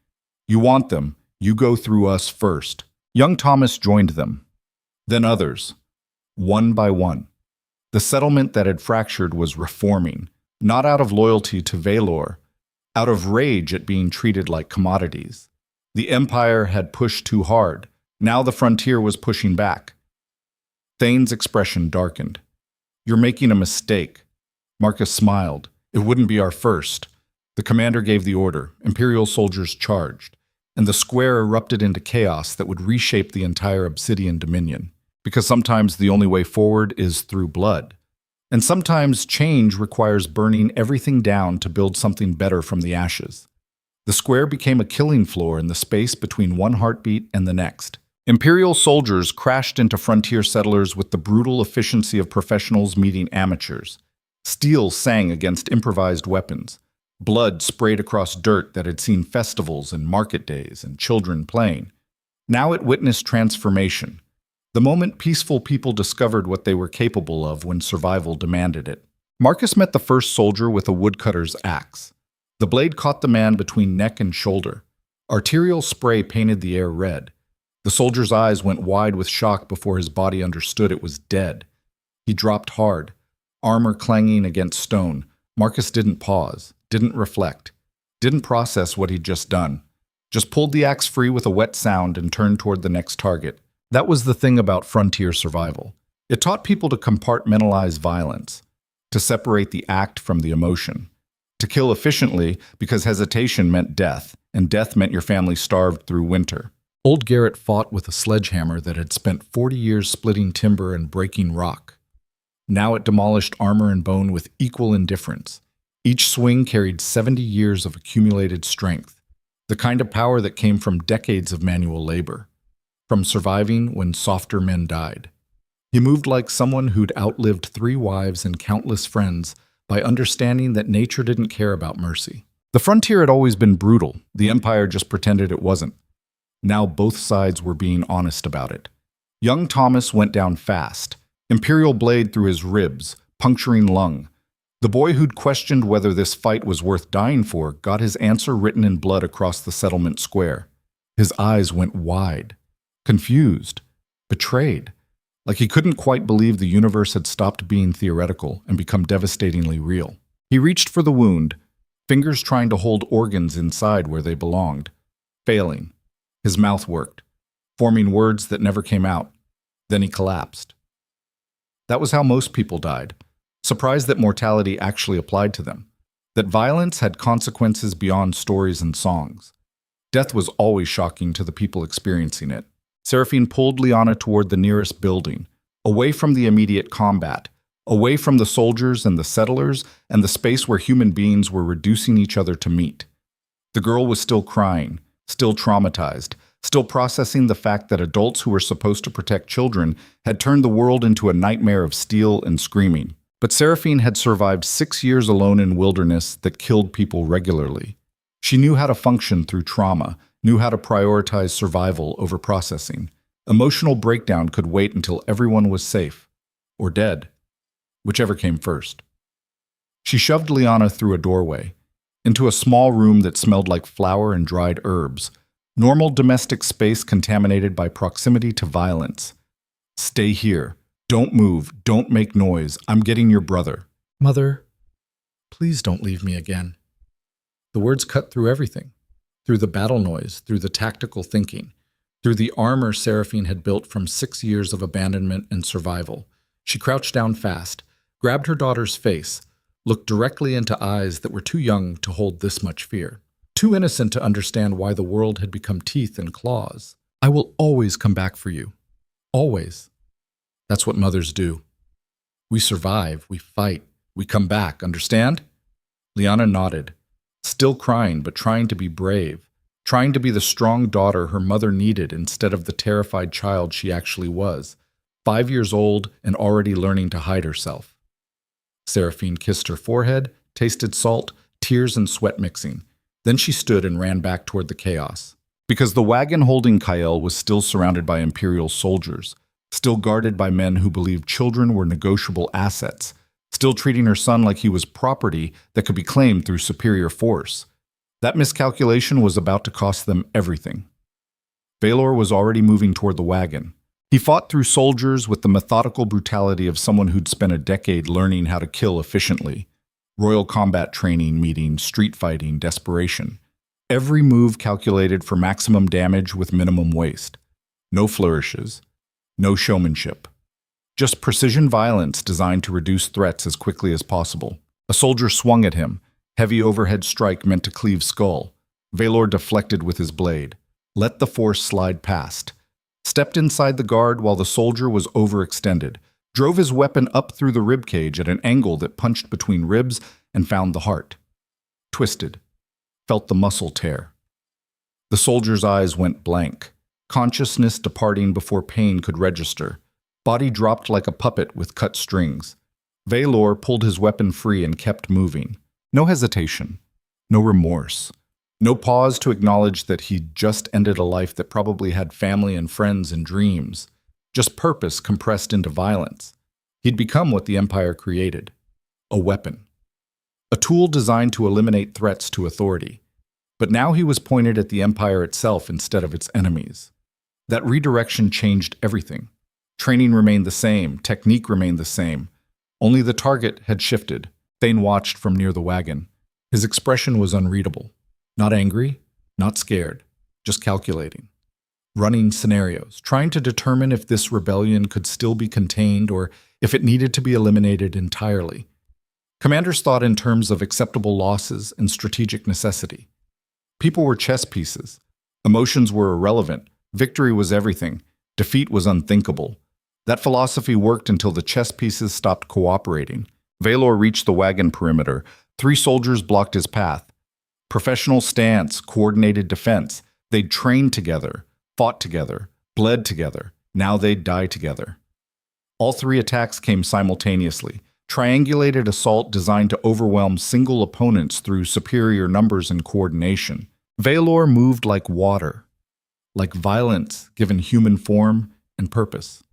You want them, you go through us first. Young Thomas joined them. Then others. One by one. The settlement that had fractured was reforming, not out of loyalty to Vaelor, out of rage at being treated like commodities. The Empire had pushed too hard. Now the frontier was pushing back. Thane's expression darkened. You're making a mistake. Marcus smiled. It wouldn't be our first. The commander gave the order. Imperial soldiers charged, and the square erupted into chaos that would reshape the entire Obsidian Dominion. Because sometimes the only way forward is through blood. And sometimes change requires burning everything down to build something better from the ashes. The square became a killing floor in the space between one heartbeat and the next. Imperial soldiers crashed into frontier settlers with the brutal efficiency of professionals meeting amateurs. Steel sang against improvised weapons. Blood sprayed across dirt that had seen festivals and market days and children playing. Now it witnessed transformation. The moment peaceful people discovered what they were capable of when survival demanded it. Marcus met the first soldier with a woodcutter's axe. The blade caught the man between neck and shoulder. Arterial spray painted the air red. The soldier's eyes went wide with shock before his body understood it was dead. He dropped hard, armor clanging against stone. Marcus didn't pause, didn't reflect, didn't process what he'd just done. Just pulled the axe free with a wet sound and turned toward the next target. That was the thing about frontier survival. It taught people to compartmentalize violence, to separate the act from the emotion, to kill efficiently because hesitation meant death, and death meant your family starved through winter. Old Garrett fought with a sledgehammer that had spent 40 years splitting timber and breaking rock. Now it demolished armor and bone with equal indifference. Each swing carried 70 years of accumulated strength, the kind of power that came from decades of manual labor. From surviving when softer men died. He moved like someone who'd outlived 3 wives and countless friends by understanding that nature didn't care about mercy. The frontier had always been brutal. The Empire just pretended it wasn't. Now both sides were being honest about it. Young Thomas went down fast, Imperial blade through his ribs, puncturing lung. The boy who'd questioned whether this fight was worth dying for got his answer written in blood across the settlement square. His eyes went wide. Confused, betrayed, like he couldn't quite believe the universe had stopped being theoretical and become devastatingly real. He reached for the wound, fingers trying to hold organs inside where they belonged, failing. His mouth worked, forming words that never came out. Then he collapsed. That was how most people died, surprised that mortality actually applied to them, that violence had consequences beyond stories and songs. Death was always shocking to the people experiencing it. Seraphine pulled Liana toward the nearest building, away from the immediate combat, away from the soldiers and the settlers and the space where human beings were reducing each other to meat. The girl was still crying, still traumatized, still processing the fact that adults who were supposed to protect children had turned the world into a nightmare of steel and screaming. But Seraphine had survived 6 years alone in wilderness that killed people regularly. She knew how to function through trauma, knew how to prioritize survival over processing. Emotional breakdown could wait until everyone was safe, or dead, whichever came first. She shoved Liana through a doorway, into a small room that smelled like flour and dried herbs, normal domestic space contaminated by proximity to violence. Stay here. Don't move. Don't make noise. I'm getting your brother. Mother, Please don't leave me again. The words cut through everything, through the battle noise, through the tactical thinking, through the armor Seraphine had built from 6 years of abandonment and survival. She crouched down fast, grabbed her daughter's face, looked directly into eyes that were too young to hold this much fear, too innocent to understand why the world had become teeth and claws. I will always come back for you. Always. That's what mothers do. We survive, we fight, we come back, understand? Liana nodded, still crying but trying to be brave, trying to be the strong daughter her mother needed instead of the terrified child she actually was, 5 years old and already learning to hide herself. Seraphine kissed her forehead, tasted salt, tears and sweat mixing. Then she stood and ran back toward the chaos. Because the wagon holding Kael was still surrounded by Imperial soldiers, still guarded by men who believed children were negotiable assets, still treating her son like he was property that could be claimed through superior force. That miscalculation was about to cost them everything. Vaelor was already moving toward the wagon. He fought through soldiers with the methodical brutality of someone who'd spent a decade learning how to kill efficiently. Royal combat training meeting street fighting desperation. Every move calculated for maximum damage with minimum waste. No flourishes. No showmanship. Just precision violence designed to reduce threats as quickly as possible. A soldier swung at him. Heavy overhead strike meant to cleave skull. Vaelor deflected with his blade. Let the force slide past. Stepped inside the guard while the soldier was overextended. Drove his weapon up through the ribcage at an angle that punched between ribs and found the heart. Twisted. Felt the muscle tear. The soldier's eyes went blank. Consciousness departing before pain could register. Body dropped like a puppet with cut strings. Vaelor pulled his weapon free and kept moving. No hesitation. No remorse. No pause to acknowledge that he'd just ended a life that probably had family and friends and dreams. Just purpose compressed into violence. He'd become what the Empire created. A weapon. A tool designed to eliminate threats to authority. But now he was pointed at the Empire itself instead of its enemies. That redirection changed everything. Training remained the same, technique remained the same. Only the target had shifted. Thane watched from near the wagon. His expression was unreadable. Not angry, not scared, just calculating. Running scenarios, trying to determine if this rebellion could still be contained or if it needed to be eliminated entirely. Commanders thought in terms of acceptable losses and strategic necessity. People were chess pieces. Emotions were irrelevant. Victory was everything. Defeat was unthinkable. That philosophy worked until the chess pieces stopped cooperating. Vaelor reached the wagon perimeter. 3 soldiers blocked his path. Professional stance, coordinated defense. They'd trained together, fought together, bled together. Now they'd die together. All 3 attacks came simultaneously. Triangulated assault designed to overwhelm single opponents through superior numbers and coordination. Vaelor moved like water, like violence given human form and purpose.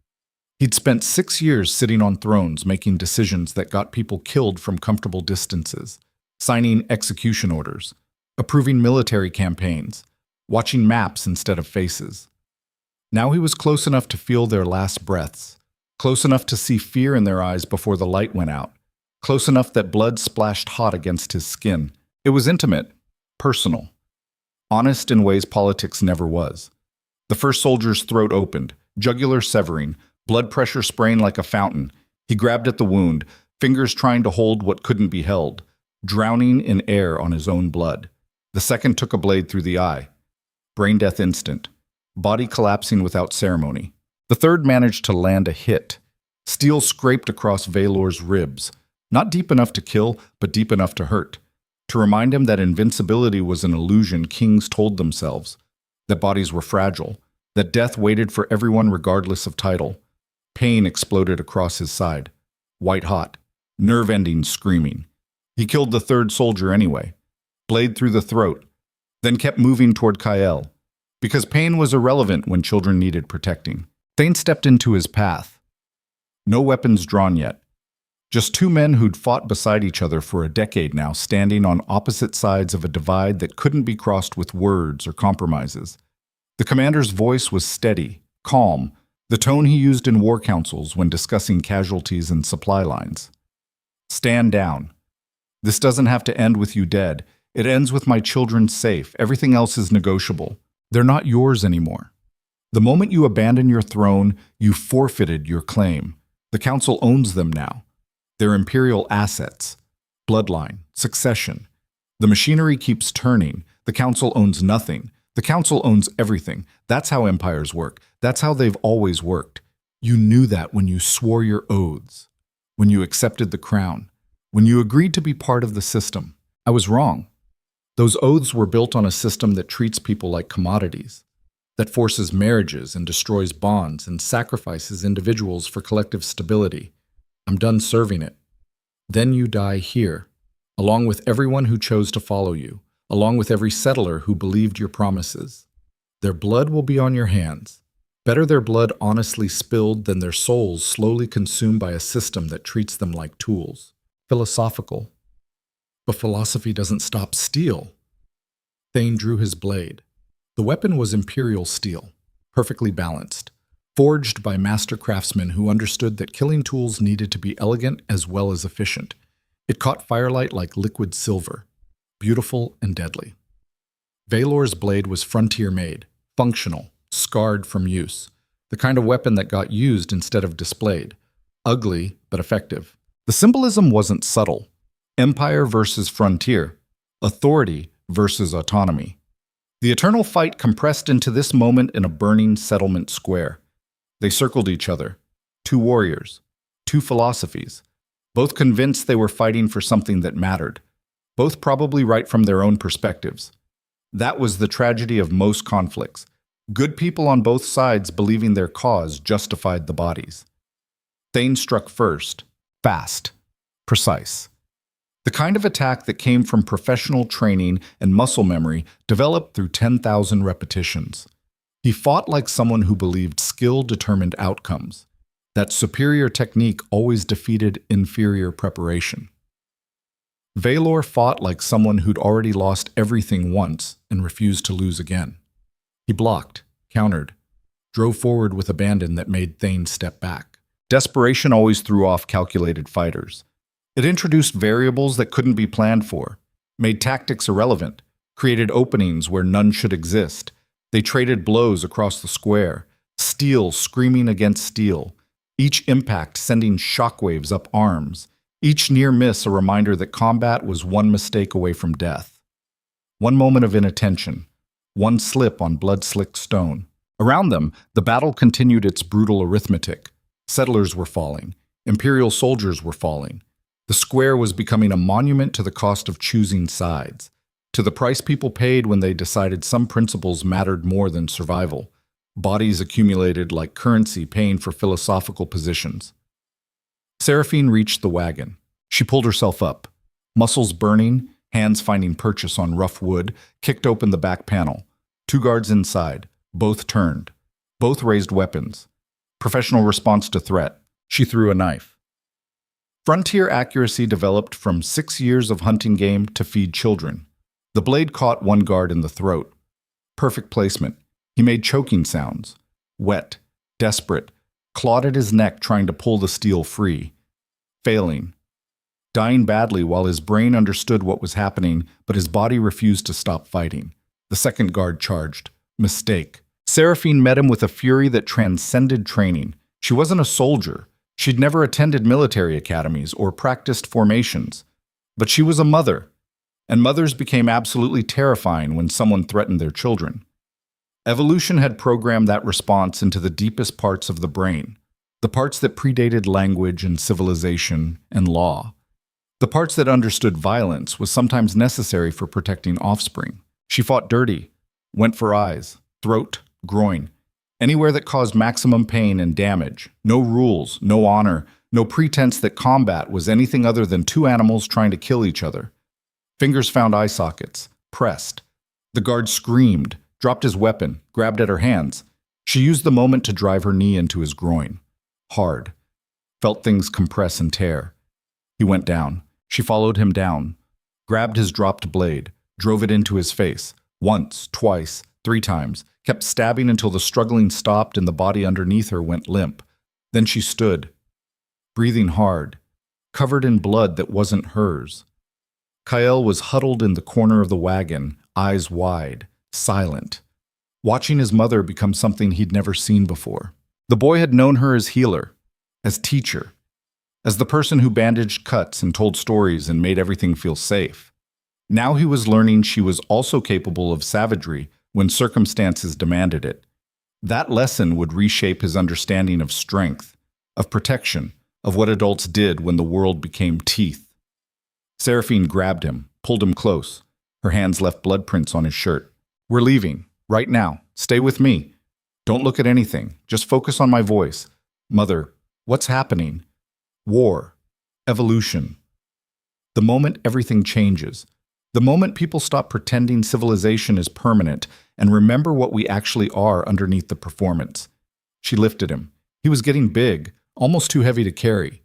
He'd spent 6 years sitting on thrones making decisions that got people killed from comfortable distances, signing execution orders, approving military campaigns, watching maps instead of faces. Now he was close enough to feel their last breaths, close enough to see fear in their eyes before the light went out, close enough that blood splashed hot against his skin. It was intimate, personal, honest in ways politics never was. The first soldier's throat opened, jugular severing, blood pressure spraying like a fountain. He grabbed at the wound, fingers trying to hold what couldn't be held, drowning in air on his own blood. The second took a blade through the eye. Brain death instant. Body collapsing without ceremony. The third managed to land a hit. Steel scraped across Vaelor's ribs. Not deep enough to kill, but deep enough to hurt. To remind him that invincibility was an illusion kings told themselves. That bodies were fragile. That death waited for everyone regardless of title. Pain exploded across his side. White hot. Nerve-ending screaming. He killed the third soldier anyway. Blade through the throat. Then kept moving toward Kael. Because pain was irrelevant when children needed protecting. Thane stepped into his path. No weapons drawn yet. Just 2 men who'd fought beside each other for a decade now, standing on opposite sides of a divide that couldn't be crossed with words or compromises. The commander's voice was steady, calm, the tone he used in war councils when discussing casualties and supply lines. Stand down. This doesn't have to end with you dead. It ends with my children safe. Everything else is negotiable. They're not yours anymore. The moment you abandon your throne, you forfeited your claim. The council owns them now. They're imperial assets. Bloodline, succession. The machinery keeps turning. The council owns nothing. The council owns everything. That's how empires work. That's how they've always worked. You knew that when you swore your oaths, when you accepted the crown, when you agreed to be part of the system. I was wrong. Those oaths were built on a system that treats people like commodities, that forces marriages and destroys bonds and sacrifices individuals for collective stability. I'm done serving it. Then you die here, along with everyone who chose to follow you, along with every settler who believed your promises. Their blood will be on your hands. Better their blood honestly spilled than their souls slowly consumed by a system that treats them like tools. Philosophical. But philosophy doesn't stop steel. Thane drew his blade. The weapon was imperial steel, perfectly balanced, forged by master craftsmen who understood that killing tools needed to be elegant as well as efficient. It caught firelight like liquid silver, beautiful and deadly. Vaelor's blade was frontier-made, functional, scarred from use, the kind of weapon that got used instead of displayed. Ugly, but effective. The symbolism wasn't subtle. Empire versus frontier. Authority versus autonomy. The eternal fight compressed into this moment in a burning settlement square. They circled each other. Two warriors. Two philosophies. Both convinced they were fighting for something that mattered. Both probably right from their own perspectives. That was the tragedy of most conflicts. Good people on both sides believing their cause justified the bodies. Thane struck first, fast, precise. The kind of attack that came from professional training and muscle memory developed through 10,000 repetitions. He fought like someone who believed skill determined outcomes, that superior technique always defeated inferior preparation. Vaelor fought like someone who'd already lost everything once and refused to lose again. He blocked, countered, drove forward with abandon that made Thane step back. Desperation always threw off calculated fighters. It introduced variables that couldn't be planned for, made tactics irrelevant, created openings where none should exist. They traded blows across the square, steel screaming against steel, each impact sending shockwaves up arms, each near miss a reminder that combat was one mistake away from death. One moment of inattention, one slip on blood-slicked stone. Around them, the battle continued its brutal arithmetic. Settlers were falling. Imperial soldiers were falling. The square was becoming a monument to the cost of choosing sides, to the price people paid when they decided some principles mattered more than survival. Bodies accumulated like currency paying for philosophical positions. Seraphine reached the wagon. She pulled herself up. Muscles burning, hands finding purchase on rough wood, kicked open the back panel. Two guards inside. Both turned. Both raised weapons. Professional response to threat. She threw a knife. Frontier accuracy developed from 6 years of hunting game to feed children. The blade caught one guard in the throat. Perfect placement. He made choking sounds. Wet, desperate, clawed at his neck trying to pull the steel free. Failing. Dying badly while his brain understood what was happening, but his body refused to stop fighting. The second guard charged. Mistake. Seraphine met him with a fury that transcended training. She wasn't a soldier. She'd never attended military academies or practiced formations. But she was a mother. And mothers became absolutely terrifying when someone threatened their children. Evolution had programmed that response into the deepest parts of the brain, the parts that predated language and civilization and law. The parts that understood violence was sometimes necessary for protecting offspring. She fought dirty, went for eyes, throat, groin, anywhere that caused maximum pain and damage. No rules, no honor, no pretense that combat was anything other than two animals trying to kill each other. Fingers found eye sockets, pressed. The guard screamed, dropped his weapon, grabbed at her hands. She used the moment to drive her knee into his groin. Hard. Felt things compress and tear. He went down. She followed him down, grabbed his dropped blade, drove it into his face. Once, twice, 3 times, kept stabbing until the struggling stopped and the body underneath her went limp. Then she stood, breathing hard, covered in blood that wasn't hers. Kael was huddled in the corner of the wagon, eyes wide, silent, watching his mother become something he'd never seen before. The boy had known her as healer, as teacher, as the person who bandaged cuts and told stories and made everything feel safe. Now he was learning she was also capable of savagery when circumstances demanded it. That lesson would reshape his understanding of strength, of protection, of what adults did when the world became teeth. Seraphine grabbed him, pulled him close. Her hands left blood prints on his shirt. "We're leaving. Right now. Stay with me. Don't look at anything. Just focus on my voice. Mother, what's happening? War. Evolution. The moment everything changes. The moment people stop pretending civilization is permanent and remember what we actually are underneath the performance." She lifted him. He was getting big, almost too heavy to carry.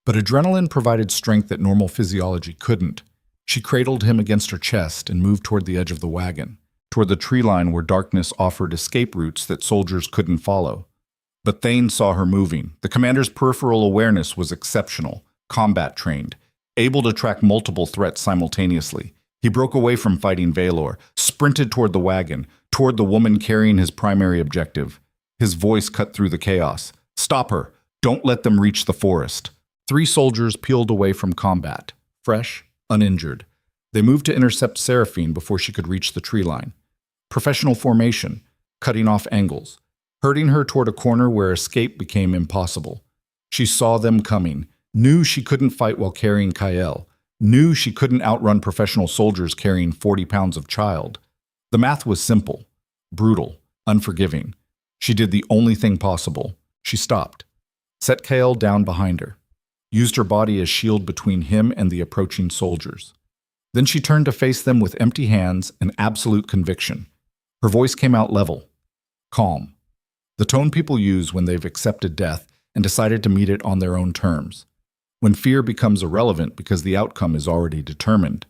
But adrenaline provided strength that normal physiology couldn't. She cradled him against her chest and moved toward the edge of the wagon, toward the tree line where darkness offered escape routes that soldiers couldn't follow. But Thane saw her moving. The commander's peripheral awareness was exceptional, combat-trained, able to track multiple threats simultaneously. He broke away from fighting Vaelor, sprinted toward the wagon, toward the woman carrying his primary objective. His voice cut through the chaos. "Stop her! Don't let them reach the forest." 3 soldiers peeled away from combat, fresh, uninjured. They moved to intercept Seraphine before she could reach the tree line. Professional formation, cutting off angles, herding her toward a corner where escape became impossible. She saw them coming, knew she couldn't fight while carrying Kael, knew she couldn't outrun professional soldiers carrying 40 pounds of child. The math was simple, brutal, unforgiving. She did the only thing possible. She stopped, set Kael down behind her, used her body as shield between him and the approaching soldiers. Then she turned to face them with empty hands and absolute conviction. Her voice came out level, calm, the tone people use when they've accepted death and decided to meet it on their own terms. When fear becomes irrelevant because the outcome is already determined.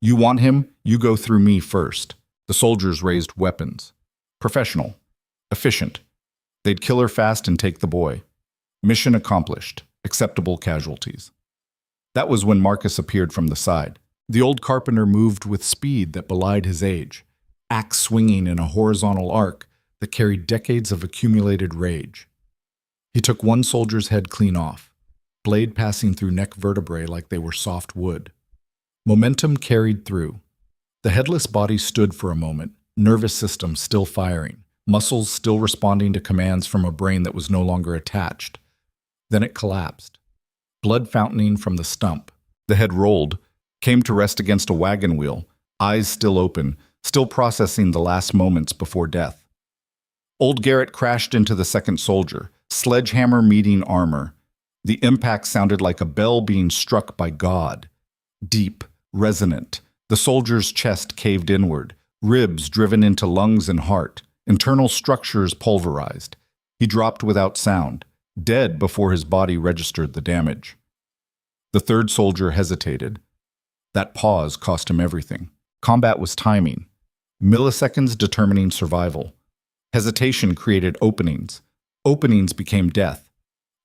"You want him, you go through me first." The soldiers raised weapons. Professional, efficient. They'd kill her fast and take the boy. Mission accomplished. Acceptable casualties. That was when Marcus appeared from the side. The old carpenter moved with speed that belied his age, axe swinging in a horizontal arc that carried decades of accumulated rage. He took one soldier's head clean off, blade passing through neck vertebrae like they were soft wood. Momentum carried through. The headless body stood for a moment, nervous system still firing, muscles still responding to commands from a brain that was no longer attached. Then it collapsed, blood fountaining from the stump. The head rolled, came to rest against a wagon wheel, eyes still open, still processing the last moments before death. Old Garrett crashed into the second soldier, sledgehammer meeting armor. The impact sounded like a bell being struck by God. Deep, resonant. The soldier's chest caved inward, ribs driven into lungs and heart, internal structures pulverized. He dropped without sound, dead before his body registered the damage. The third soldier hesitated. That pause cost him everything. Combat was timing, milliseconds determining survival. Hesitation created openings. Openings became death.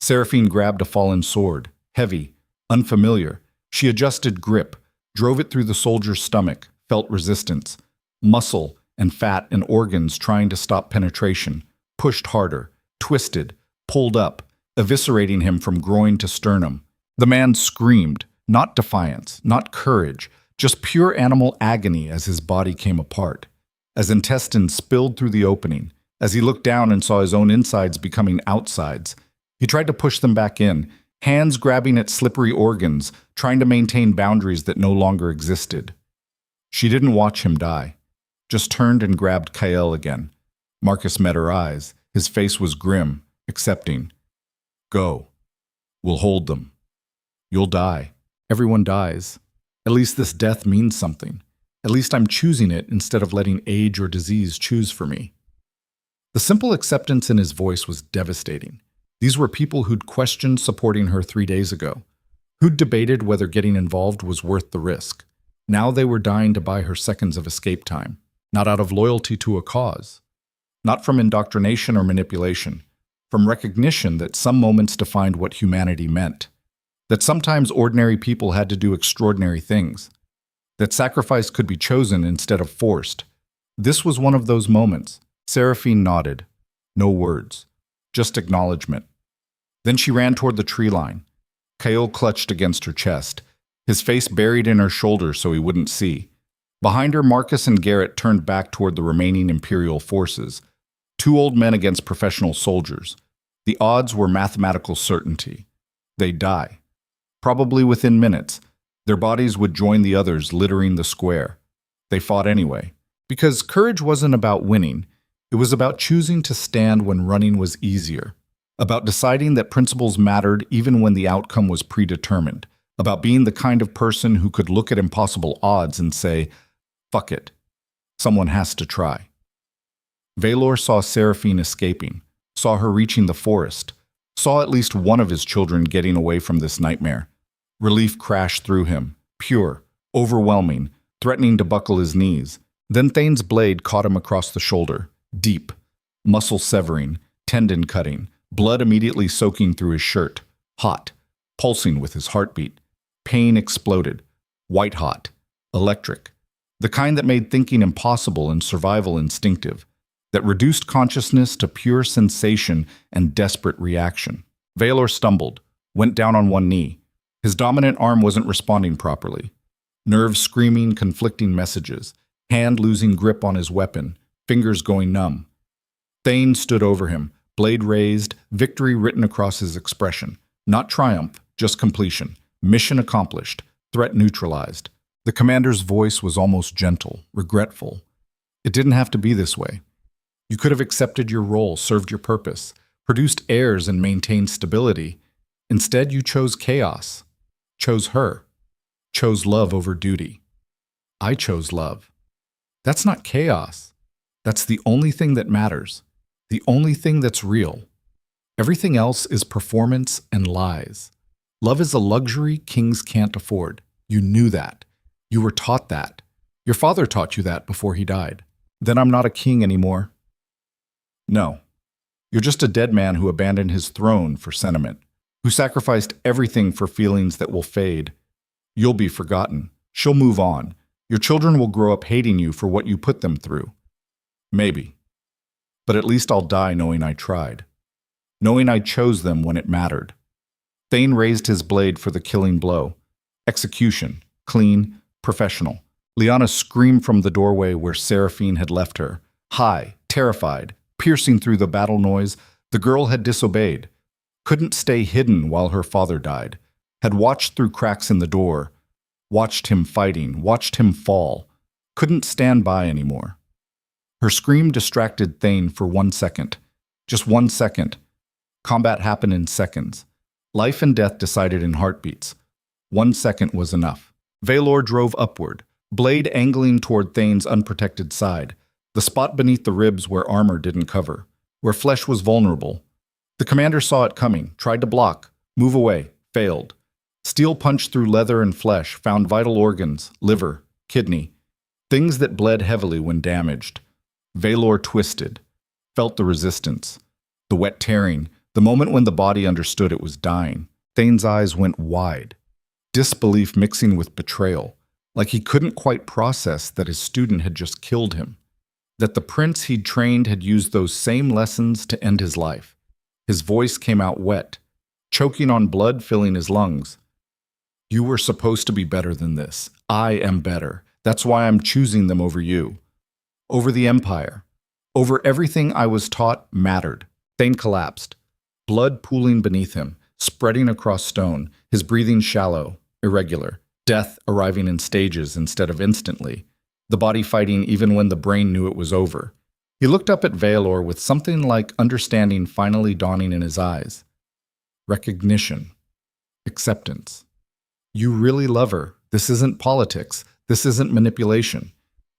Seraphine grabbed a fallen sword, heavy, unfamiliar. She adjusted grip, drove it through the soldier's stomach, felt resistance. Muscle and fat and organs trying to stop penetration, pushed harder, twisted, pulled up, eviscerating him from groin to sternum. The man screamed, not defiance, not courage, just pure animal agony as his body came apart, as intestines spilled through the opening, as he looked down and saw his own insides becoming outsides. He tried to push them back in, hands grabbing at slippery organs, trying to maintain boundaries that no longer existed. She didn't watch him die, just turned and grabbed Kael again. Marcus met her eyes. His face was grim, accepting. "Go. We'll hold them. You'll die. Everyone dies. At least this death means something. At least I'm choosing it instead of letting age or disease choose for me." The simple acceptance in his voice was devastating. These were people who'd questioned supporting her 3 days ago, who'd debated whether getting involved was worth the risk. Now they were dying to buy her seconds of escape time, not out of loyalty to a cause, not from indoctrination or manipulation, from recognition that some moments defined what humanity meant, that sometimes ordinary people had to do extraordinary things. that sacrifice could be chosen instead of forced. This was one of those moments. Seraphine nodded. No words, just acknowledgement. Then she ran toward the tree line. Kael clutched against her chest, his face buried in her shoulder so he wouldn't see. Behind her, Marcus and Garrett turned back toward the remaining Imperial forces. 2 old men against professional soldiers. The odds were mathematical certainty. They'd die. Probably within minutes. Their bodies would join the others littering the square. They fought anyway. Because courage wasn't about winning. It was about choosing to stand when running was easier. About deciding that principles mattered even when the outcome was predetermined. About being the kind of person who could look at impossible odds and say, fuck it. Someone has to try. Vaelor saw Seraphine escaping, saw her reaching the forest, saw at least one of his children getting away from this nightmare. Relief crashed through him, pure, overwhelming, threatening to buckle his knees. Then Thane's blade caught him across the shoulder, deep, muscle severing, tendon cutting, blood immediately soaking through his shirt, hot, pulsing with his heartbeat. Pain exploded, white hot, electric, the kind that made thinking impossible and survival instinctive, that reduced consciousness to pure sensation and desperate reaction. Vaelor stumbled, went down on one knee. His dominant arm wasn't responding properly. Nerves screaming conflicting messages, hand losing grip on his weapon, fingers going numb. Thane stood over him, blade raised, victory written across his expression. Not triumph, just completion. Mission accomplished, threat neutralized. The commander's voice was almost gentle, regretful. It didn't have to be this way. You could have accepted your role, served your purpose, produced heirs and maintained stability. Instead, you chose chaos, chose her, chose love over duty. I chose love. That's not chaos. That's the only thing that matters, the only thing that's real. Everything else is performance and lies. Love is a luxury kings can't afford. You knew that. You were taught that. Your father taught you that before he died. Then I'm not a king anymore. No. You're just a dead man who abandoned his throne for sentiment, who sacrificed everything for feelings that will fade. You'll be forgotten. She'll move on. Your children will grow up hating you for what you put them through. Maybe. But at least I'll die knowing I tried. Knowing I chose them when it mattered. Thane raised his blade for the killing blow. Execution. Clean. Professional. Lyanna screamed from the doorway where Seraphine had left her. High. Terrified. Piercing through the battle noise, the girl had disobeyed. Couldn't stay hidden while her father died. Had watched through cracks in the door. Watched him fighting. Watched him fall. Couldn't stand by anymore. Her scream distracted Thane for 1 second. Just 1 second. Combat happened in seconds. Life and death decided in heartbeats. 1 second was enough. Vaelor drove upward, blade angling toward Thane's unprotected side, the spot beneath the ribs where armor didn't cover, where flesh was vulnerable. The commander saw it coming, tried to block, move away, failed. Steel punched through leather and flesh, found vital organs, liver, kidney, things that bled heavily when damaged. Vaelor twisted, felt the resistance, the wet tearing, the moment when the body understood it was dying. Thane's eyes went wide, disbelief mixing with betrayal, like he couldn't quite process that his student had just killed him, that the prince he'd trained had used those same lessons to end his life. His voice came out wet, choking on blood filling his lungs. You were supposed to be better than this. I am better. That's why I'm choosing them over you. Over the Empire. Over everything I was taught mattered. Thane collapsed, blood pooling beneath him, spreading across stone, his breathing shallow, irregular, death arriving in stages instead of instantly, the body fighting even when the brain knew it was over. He looked up at Vaelor with something like understanding finally dawning in his eyes. Recognition. Acceptance. You really love her. This isn't politics. This isn't manipulation.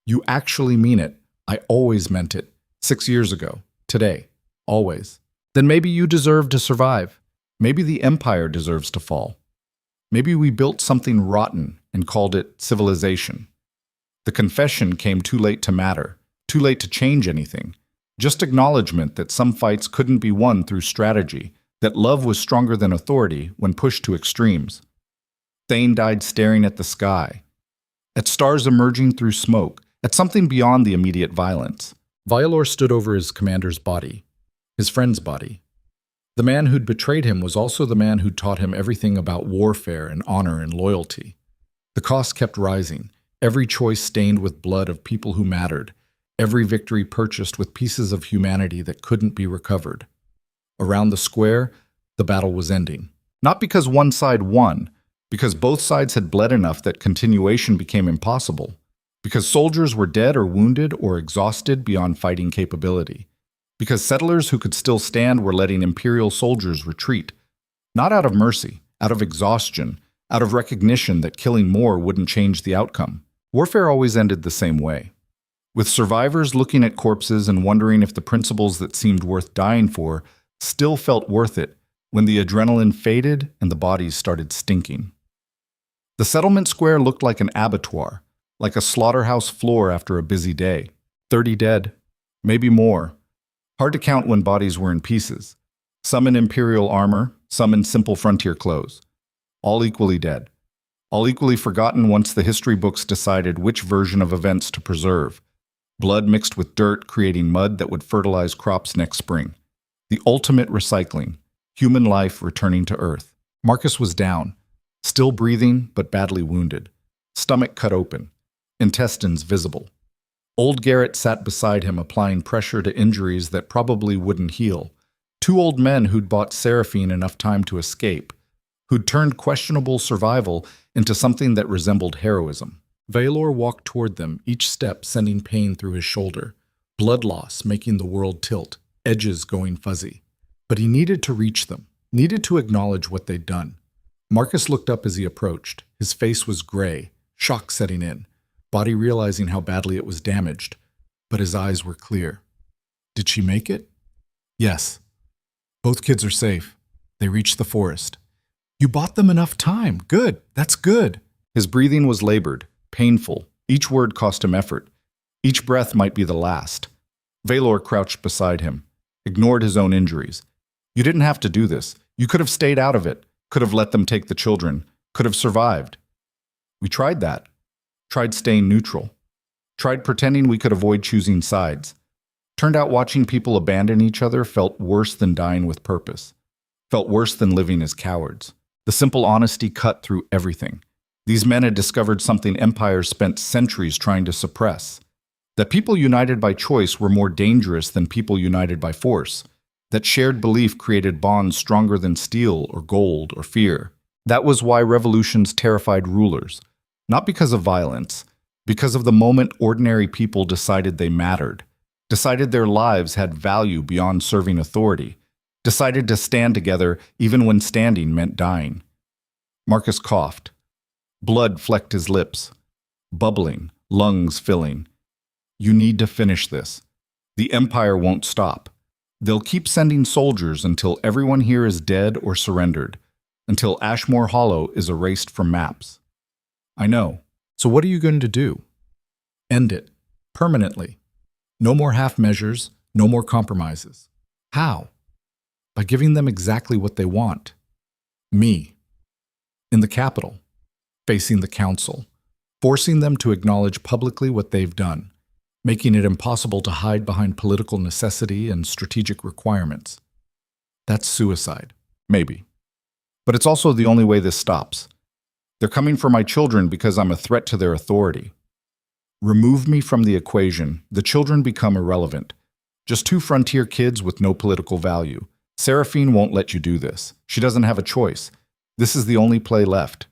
You actually mean it. I always meant it. 6 years ago. Today. Always. Then maybe you deserve to survive. Maybe the Empire deserves to fall. Maybe we built something rotten and called it civilization. The confession came too late to matter, too late to change anything. Just acknowledgement that some fights couldn't be won through strategy, that love was stronger than authority when pushed to extremes. Thane died staring at the sky. at stars emerging through smoke, at something beyond the immediate violence. Vaelor stood over his commander's body, his friend's body. The man who'd betrayed him was also the man who'd taught him everything about warfare and honor and loyalty. The cost kept rising, every choice stained with blood of people who mattered, every victory purchased with pieces of humanity that couldn't be recovered. Around the square, the battle was ending. Not because one side won, because both sides had bled enough that continuation became impossible, because soldiers were dead or wounded or exhausted beyond fighting capability, because settlers who could still stand were letting imperial soldiers retreat, not out of mercy, out of exhaustion, out of recognition that killing more wouldn't change the outcome. Warfare always ended the same way, with survivors looking at corpses and wondering if the principles that seemed worth dying for still felt worth it when the adrenaline faded and the bodies started stinking. The settlement square looked like an abattoir, like a slaughterhouse floor after a busy day. 30 dead, maybe more. Hard to count when bodies were in pieces. Some in imperial armor, some in simple frontier clothes. All equally dead. All equally forgotten once the history books decided which version of events to preserve. Blood mixed with dirt, creating mud that would fertilize crops next spring. The ultimate recycling. Human life returning to Earth. Marcus was down, still breathing but badly wounded. Stomach cut open. Intestines visible. Old Garrett sat beside him, applying pressure to injuries that probably wouldn't heal. Two old men who'd bought Seraphine enough time to escape, who'd turned questionable survival into something that resembled heroism. Vaelor walked toward them, each step sending pain through his shoulder, blood loss making the world tilt, edges going fuzzy. But he needed to reach them, needed to acknowledge what they'd done. Marcus looked up as he approached. His face was gray, shock setting in, body realizing how badly it was damaged, but his eyes were clear. Did she make it? Yes. Both kids are safe. They reached the forest. You bought them enough time. Good. That's good. His breathing was labored, painful. Each word cost him effort. Each breath might be the last. Vaelor crouched beside him, ignored his own injuries. You didn't have to do this. You could have stayed out of it, could have let them take the children, could have survived. We tried that. Tried staying neutral. Tried pretending we could avoid choosing sides. Turned out watching people abandon each other felt worse than dying with purpose. Felt worse than living as cowards. The simple honesty cut through everything. These men had discovered something empires spent centuries trying to suppress. That people united by choice were more dangerous than people united by force. That shared belief created bonds stronger than steel or gold or fear. That was why revolutions terrified rulers. Not because of violence, because of the moment ordinary people decided they mattered, decided their lives had value beyond serving authority, decided to stand together even when standing meant dying. Marcus coughed. Blood flecked his lips, bubbling, lungs filling. You need to finish this. The Empire won't stop. They'll keep sending soldiers until everyone here is dead or surrendered, until Ashmore Hollow is erased from maps. I know. So what are you going to do? End it. Permanently. No more half measures, no more compromises. How? By giving them exactly what they want. Me. In the capital. Facing the council. Forcing them to acknowledge publicly what they've done. Making it impossible to hide behind political necessity and strategic requirements. That's suicide. Maybe. But it's also the only way this stops. They're coming for my children because I'm a threat to their authority. Remove me from the equation, the children become irrelevant. Just two frontier kids with no political value. Seraphine won't let you do this. She doesn't have a choice. This is the only play left.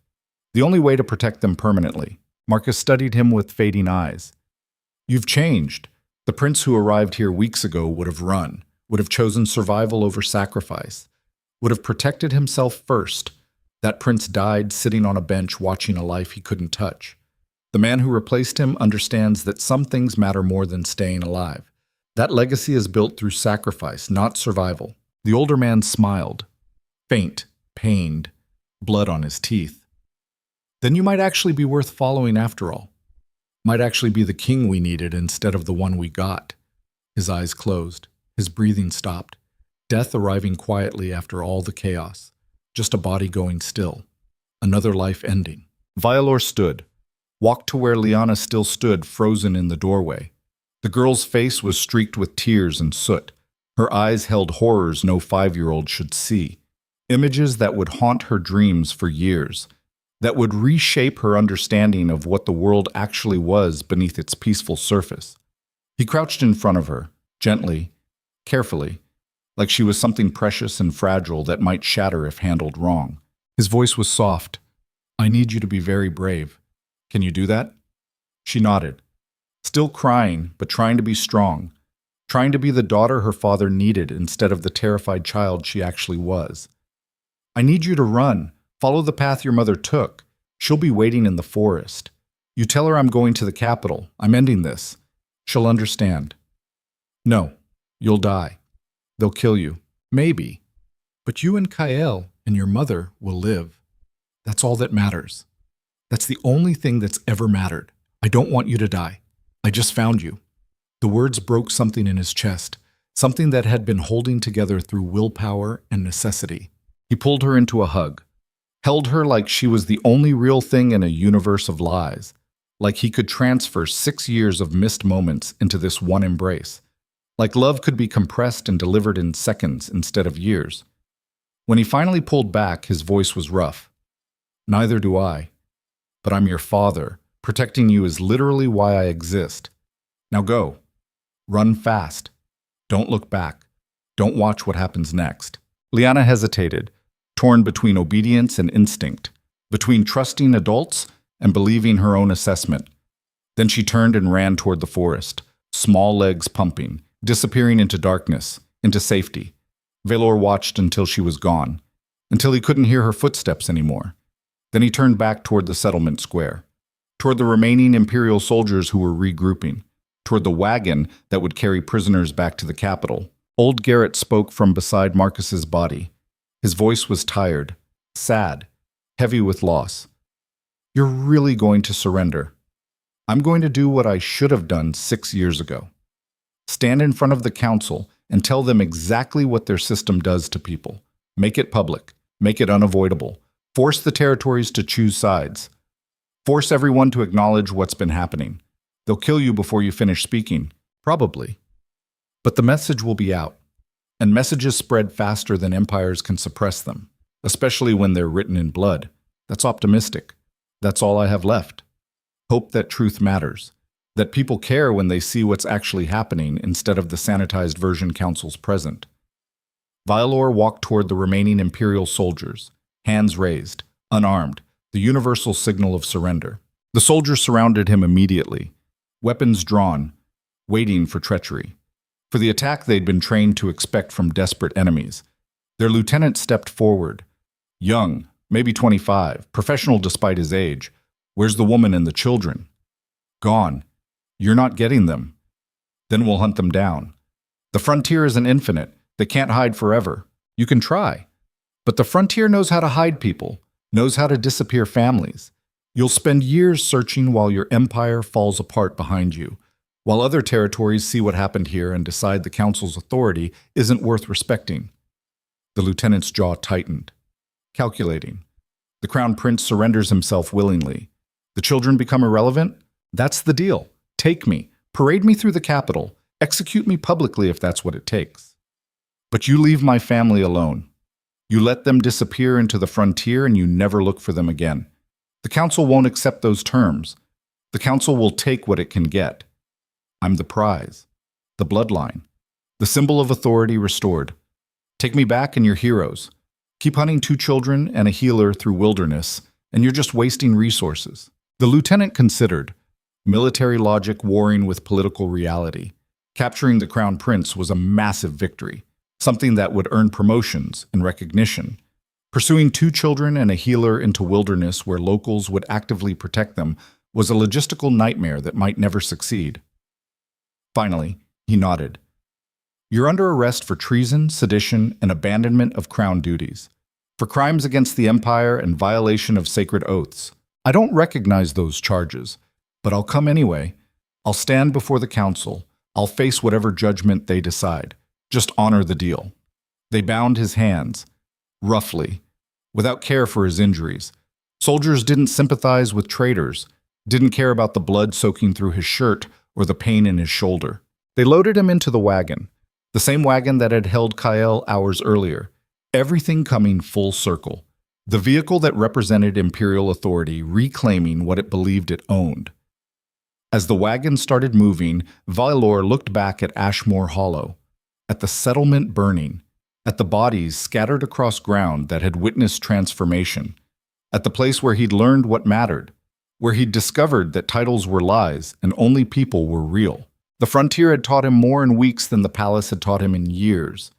The only way to protect them permanently. Marcus studied him with fading eyes. You've changed. The prince who arrived here weeks ago would have run, would have chosen survival over sacrifice, would have protected himself first. That prince died sitting on a bench watching a life he couldn't touch. The man who replaced him understands that some things matter more than staying alive. That legacy is built through sacrifice, not survival. The older man smiled, faint, pained, blood on his teeth. Then you might actually be worth following after all. Might actually be the king we needed instead of the one we got. His eyes closed. His breathing stopped. Death arriving quietly after all the chaos. Just a body going still. Another life ending. Vaelor stood, walked to where Liana still stood frozen in the doorway. The girl's face was streaked with tears and soot. Her eyes held horrors no 5-year-old should see, images that would haunt her dreams for years, that would reshape her understanding of what the world actually was beneath its peaceful surface. He crouched in front of her, gently, carefully, like she was something precious and fragile that might shatter if handled wrong. His voice was soft. "I need you to be very brave. Can you do that?" She nodded, still crying, but trying to be strong, trying to be the daughter her father needed instead of the terrified child she actually was. "I need you to run. Follow the path your mother took. She'll be waiting in the forest. You tell her I'm going to the capital. I'm ending this. She'll understand." "No, you'll die. They'll kill you. Maybe. But you and Kael and your mother will live. That's all that matters. That's the only thing that's ever mattered. I don't want you to die. I just found you." The words broke something in his chest, something that had been holding together through willpower and necessity. He pulled her into a hug, held her like she was the only real thing in a universe of lies, like he could transfer 6 years of missed moments into this one embrace, like love could be compressed and delivered in seconds instead of years. When he finally pulled back, his voice was rough. "Neither do I. But I'm your father. Protecting you is literally why I exist. Now go. Run fast. Don't look back. Don't watch what happens next." Liana hesitated, torn between obedience and instinct, between trusting adults and believing her own assessment. Then she turned and ran toward the forest, small legs pumping, disappearing into darkness, into safety. Vaelor watched until she was gone, until he couldn't hear her footsteps anymore. Then he turned back toward the settlement square, toward the remaining Imperial soldiers who were regrouping, toward the wagon that would carry prisoners back to the capital. Old Garrett spoke from beside Marcus's body. His voice was tired, sad, heavy with loss. "You're really going to surrender. I'm going to do what I should have done 6 years ago. Stand in front of the council and tell them exactly what their system does to people. Make it public. Make it unavoidable. Force the territories to choose sides. Force everyone to acknowledge what's been happening. They'll kill you before you finish speaking, probably. But the message will be out. And messages spread faster than empires can suppress them, especially when they're written in blood. That's optimistic. That's all I have left. Hope that truth matters. That people care when they see what's actually happening instead of the sanitized version council's present." Vaelor walked toward the remaining Imperial soldiers, hands raised, unarmed, the universal signal of surrender. The soldiers surrounded him immediately, weapons drawn, waiting for treachery, for the attack they'd been trained to expect from desperate enemies. Their lieutenant stepped forward, young, maybe 25, professional despite his age. "Where's the woman and the children?" "Gone. You're not getting them. Then we'll hunt them down. The frontier isn't infinite. They can't hide forever. You can try. But the frontier knows how to hide people, knows how to disappear families. You'll spend years searching while your empire falls apart behind you, while other territories see what happened here and decide the council's authority isn't worth respecting." The lieutenant's jaw tightened, calculating. The crown prince surrenders himself willingly. The children become irrelevant? That's the deal. Take me, parade me through the capital, execute me publicly if that's what it takes. But you leave my family alone. You let them disappear into the frontier and you never look for them again. The council won't accept those terms. The council will take what it can get. I'm the prize, the bloodline, the symbol of authority restored. Take me back and you're heroes. Keep hunting 2 children and a healer through wilderness, and you're just wasting resources. The lieutenant considered, military logic warring with political reality. Capturing the crown prince was a massive victory, something that would earn promotions and recognition. Pursuing 2 children and a healer into wilderness where locals would actively protect them was a logistical nightmare that might never succeed. Finally, he nodded. "You're under arrest for treason, sedition, and abandonment of crown duties, for crimes against the empire and violation of sacred oaths. I don't recognize those charges, but I'll come anyway. I'll stand before the council. I'll face whatever judgment they decide. Just honor the deal." They bound his hands, roughly, without care for his injuries. Soldiers didn't sympathize with traitors. didn't care about the blood soaking through his shirt or the pain in his shoulder. They loaded him into the wagon, the same wagon that had held Kyle hours earlier, everything coming full circle. The vehicle that represented imperial authority reclaiming what it believed it owned. As the wagon started moving, Vaelor looked back at Ashmore Hollow, at the settlement burning, at the bodies scattered across ground that had witnessed transformation, at the place where he'd learned what mattered, where he'd discovered that titles were lies and only people were real. The frontier had taught him more in weeks than the palace had taught him in years.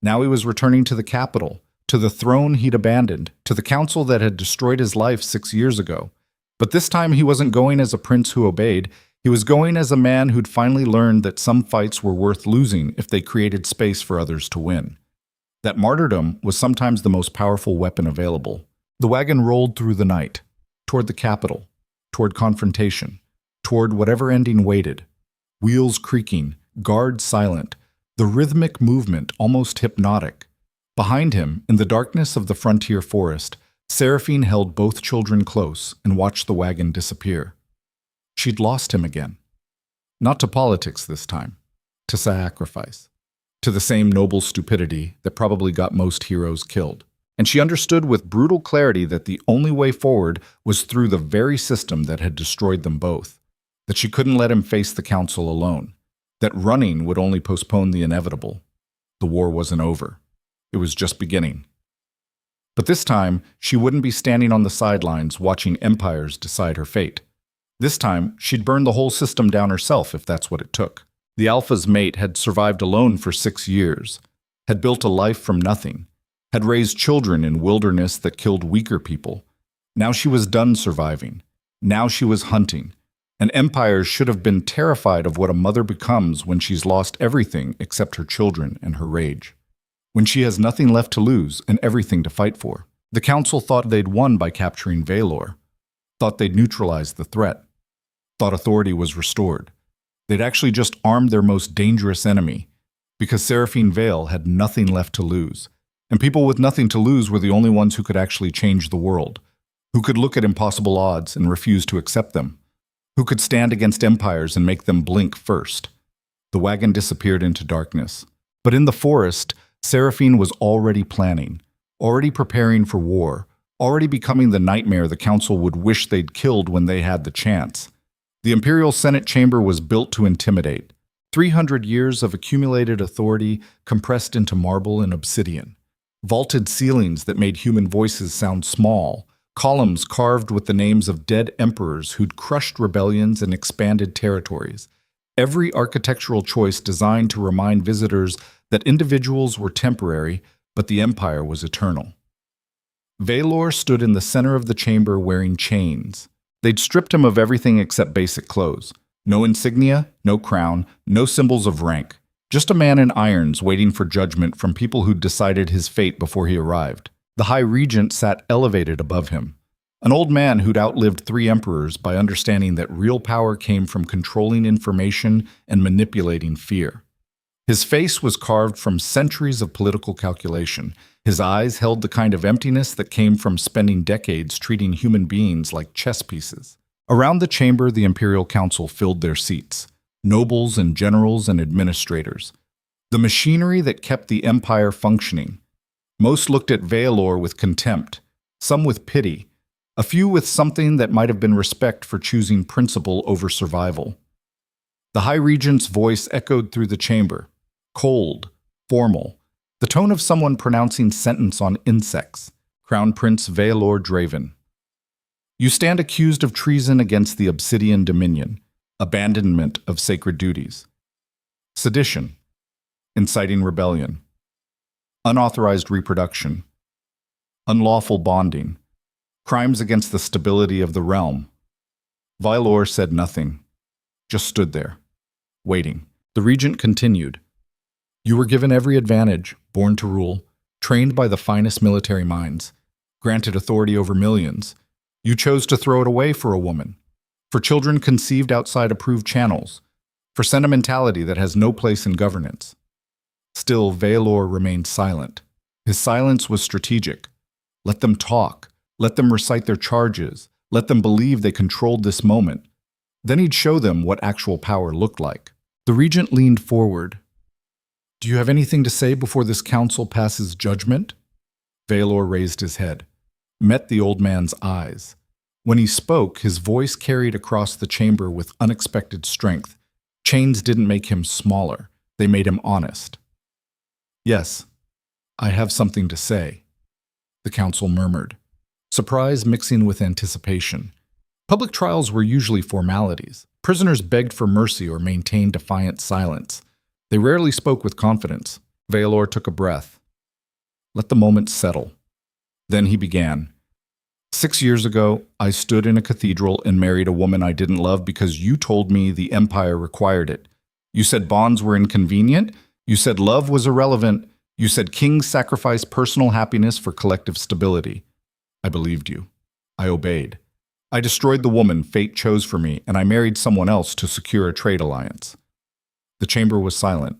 Now he was returning to the capital, to the throne he'd abandoned, to the council that had destroyed his life 6 years ago. But this time he wasn't going as a prince who obeyed. He was going as a man who'd finally learned that some fights were worth losing if they created space for others to win. That martyrdom was sometimes the most powerful weapon available. The wagon rolled through the night, toward the capital, toward confrontation, toward whatever ending waited. Wheels creaking, guards silent, the rhythmic movement almost hypnotic. Behind him, in the darkness of the frontier forest, Seraphine held both children close and watched the wagon disappear. She'd lost him again. Not to politics this time, to sacrifice, to the same noble stupidity that probably got most heroes killed. And she understood with brutal clarity that the only way forward was through the very system that had destroyed them both, that she couldn't let him face the council alone, that running would only postpone the inevitable. The war wasn't over. It was just beginning. But this time, she wouldn't be standing on the sidelines watching empires decide her fate. This time, she'd burn the whole system down herself if that's what it took. The Alpha's mate had survived alone for 6 years, had built a life from nothing, had raised children in wilderness that killed weaker people. Now she was done surviving. Now she was hunting. And empires should have been terrified of what a mother becomes when she's lost everything except her children and her rage. When she has nothing left to lose and everything to fight for. The council thought they'd won by capturing Vaelor, thought they'd neutralized the threat, thought authority was restored. They'd actually just armed their most dangerous enemy, because Seraphine Vael had nothing left to lose. And people with nothing to lose were the only ones who could actually change the world, who could look at impossible odds and refuse to accept them, who could stand against empires and make them blink first. The wagon disappeared into darkness. But in the forest, Seraphine was already planning, already preparing for war, already becoming the nightmare the council would wish they'd killed when they had the chance. The Imperial Senate chamber was built to intimidate. 300 years of accumulated authority compressed into marble and obsidian. Vaulted ceilings that made human voices sound small. Columns carved with the names of dead emperors who'd crushed rebellions and expanded territories. Every architectural choice designed to remind visitors that individuals were temporary, but the empire was eternal. Vaelor stood in the center of the chamber wearing chains. They'd stripped him of everything except basic clothes. No insignia, no crown, no symbols of rank. Just a man in irons waiting for judgment from people who'd decided his fate before he arrived. The High Regent sat elevated above him. An old man who'd outlived 3 emperors by understanding that real power came from controlling information and manipulating fear. His face was carved from centuries of political calculation. His eyes held the kind of emptiness that came from spending decades treating human beings like chess pieces. Around the chamber, the Imperial Council filled their seats. Nobles and generals and administrators. The machinery that kept the empire functioning. Most looked at Vaelor with contempt, some with pity, a few with something that might have been respect for choosing principle over survival. The High Regent's voice echoed through the chamber, cold, formal, the tone of someone pronouncing sentence on insects. Crown Prince Vaelor Draven. You stand accused of treason against the Obsidian Dominion, abandonment of sacred duties, sedition, inciting rebellion, unauthorized reproduction, unlawful bonding, crimes against the stability of the realm. Vaelor said nothing, just stood there, waiting. The regent continued. You were given every advantage, born to rule, trained by the finest military minds, granted authority over millions. You chose to throw it away for a woman, for children conceived outside approved channels, for sentimentality that has no place in governance. Still, Vaelor remained silent. His silence was strategic. Let them talk. Let them recite their charges. let them believe they controlled this moment. Then he'd show them what actual power looked like. The regent leaned forward. "Do you have anything to say before this council passes judgment?" Vaelor raised his head, met the old man's eyes. When he spoke, his voice carried across the chamber with unexpected strength. Chains didn't make him smaller, they made him honest. "Yes, I have something to say," the council murmured, surprise mixing with anticipation. Public trials were usually formalities. Prisoners begged for mercy or maintained defiant silence. They rarely spoke with confidence. Vaelor took a breath. Let the moment settle. Then he began. 6 years ago, I stood in a cathedral and married a woman I didn't love because you told me the empire required it. You said bonds were inconvenient. You said love was irrelevant. You said kings sacrifice personal happiness for collective stability. I believed you. I obeyed. I destroyed the woman fate chose for me, and I married someone else to secure a trade alliance. The chamber was silent,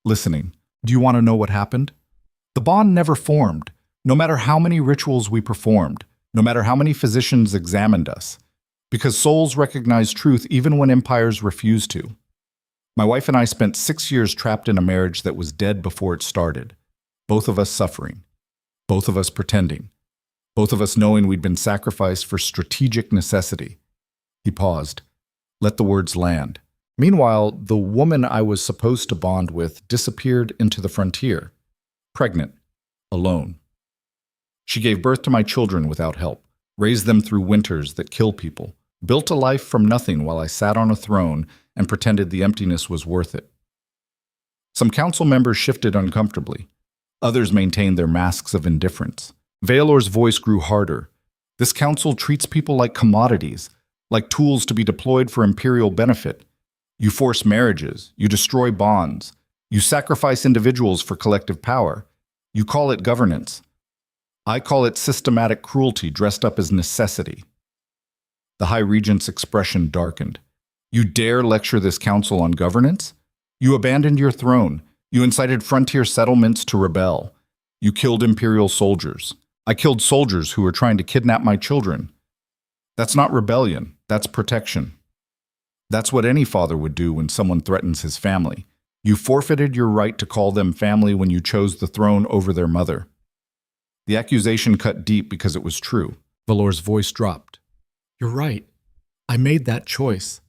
listening. Do you want to know what happened? The bond never formed, no matter how many rituals we performed, no matter how many physicians examined us, because souls recognize truth even when empires refuse to. My wife and I spent 6 years trapped in a marriage that was dead before it started, both of us suffering, both of us pretending, both of us knowing we'd been sacrificed for strategic necessity. He paused, let the words land. Meanwhile, the woman I was supposed to bond with disappeared into the frontier, pregnant, alone. She gave birth to my children without help, raised them through winters that kill people, built a life from nothing while I sat on a throne and pretended the emptiness was worth it. Some council members shifted uncomfortably. Others maintained their masks of indifference. Vaelor's voice grew harder. This council treats people like commodities, like tools to be deployed for imperial benefit. You force marriages, you destroy bonds, you sacrifice individuals for collective power. You call it governance. I call it systematic cruelty dressed up as necessity. The High Regent's expression darkened. You dare lecture this council on governance? You abandoned your throne. You incited frontier settlements to rebel. You killed imperial soldiers. I killed soldiers who were trying to kidnap my children. That's not rebellion, that's protection. That's what any father would do when someone threatens his family. You forfeited your right to call them family when you chose the throne over their mother. The accusation cut deep because it was true. Vaelor's voice dropped. You're right. I made that choice.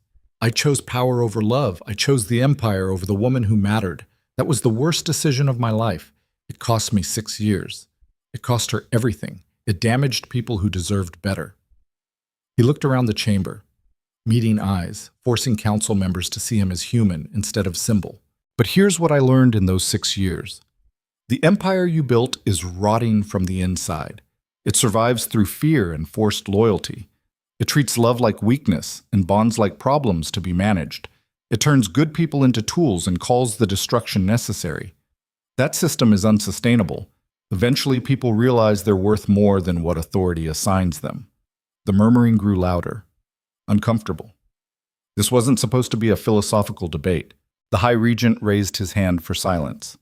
I chose power over love. I chose the empire over the woman who mattered. That was the worst decision of my life. It cost me 6 years. It cost her everything. It damaged people who deserved better. He looked around the chamber, meeting eyes, forcing council members to see him as human instead of symbol. But here's what I learned in those 6 years. The empire you built is rotting from the inside. It survives through fear and forced loyalty. It treats love like weakness and bonds like problems to be managed. It turns good people into tools and calls the destruction necessary. That system is unsustainable. Eventually, people realize they're worth more than what authority assigns them. The murmuring grew louder, uncomfortable. This wasn't supposed to be a philosophical debate. The High Regent raised his hand for silence.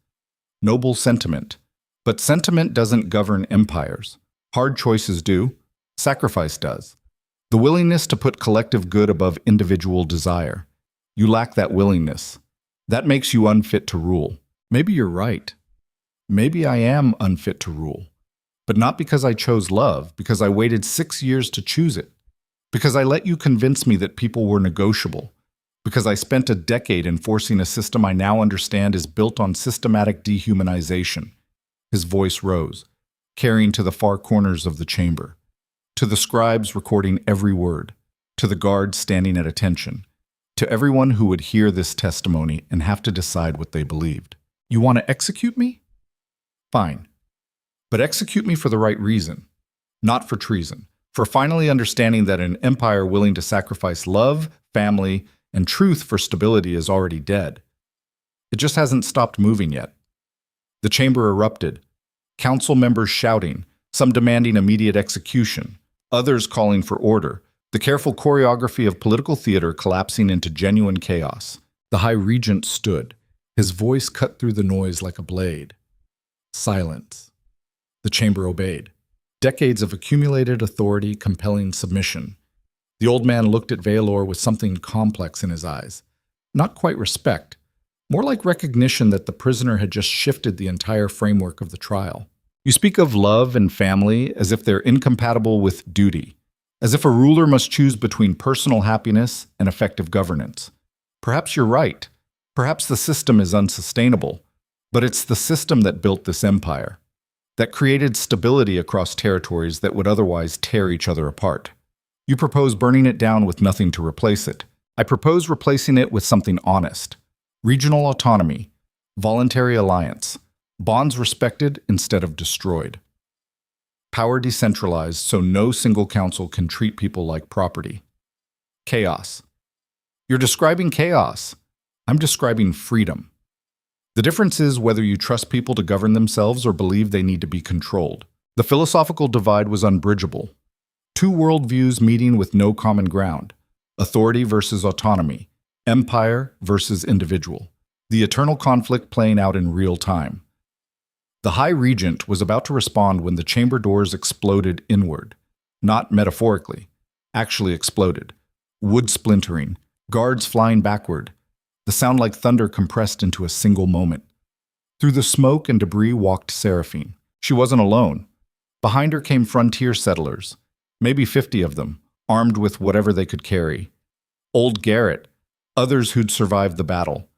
Noble sentiment. But sentiment doesn't govern empires. Hard choices do. Sacrifice does. The willingness to put collective good above individual desire. You lack that willingness. That makes you unfit to rule. Maybe you're right. Maybe I am unfit to rule. But not because I chose love, because I waited 6 years to choose it. Because I let you convince me that people were negotiable. Because I spent a decade enforcing a system I now understand is built on systematic dehumanization. His voice rose, carrying to the far corners of the chamber. To the scribes recording every word. To the guards standing at attention. To everyone who would hear this testimony and have to decide what they believed. You want to execute me? Fine. But execute me for the right reason. Not for treason. For finally understanding that an empire willing to sacrifice love, family, and truth for stability is already dead. It just hasn't stopped moving yet. The chamber erupted. Council members shouting, some demanding immediate execution, others calling for order. The careful choreography of political theater collapsing into genuine chaos. The High Regent stood. His voice cut through the noise like a blade. Silence. The chamber obeyed. Decades of accumulated authority compelling submission. The old man looked at Vaelor with something complex in his eyes. Not quite respect, more like recognition that the prisoner had just shifted the entire framework of the trial. You speak of love and family as if they're incompatible with duty, as if a ruler must choose between personal happiness and effective governance. Perhaps you're right. Perhaps the system is unsustainable, but it's the system that built this empire, that created stability across territories that would otherwise tear each other apart. You propose burning it down with nothing to replace it. I propose replacing it with something honest. Regional autonomy, voluntary alliance, bonds respected instead of destroyed. Power decentralized so no single council can treat people like property. Chaos. You're describing chaos. I'm describing freedom. The difference is whether you trust people to govern themselves or believe they need to be controlled. The philosophical divide was unbridgeable. Two worldviews meeting with no common ground. Authority versus autonomy. Empire versus individual. The eternal conflict playing out in real time. The High Regent was about to respond when the chamber doors exploded inward. Not metaphorically. Actually exploded. Wood splintering. Guards flying backward. The sound like thunder compressed into a single moment. Through the smoke and debris walked Seraphine. She wasn't alone. Behind her came frontier settlers. Maybe 50 of them, armed with whatever they could carry. Old Garrett, others who'd survived the battle.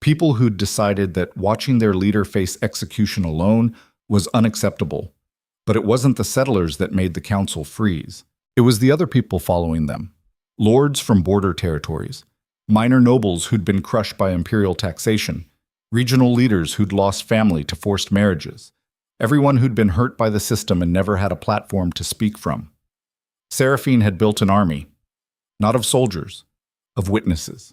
People who'd decided that watching their leader face execution alone was unacceptable. But it wasn't the settlers that made the council freeze. It was the other people following them. Lords from border territories. Minor nobles who'd been crushed by imperial taxation. Regional leaders who'd lost family to forced marriages. Everyone who'd been hurt by the system and never had a platform to speak from. Seraphine had built an army, not of soldiers, of witnesses.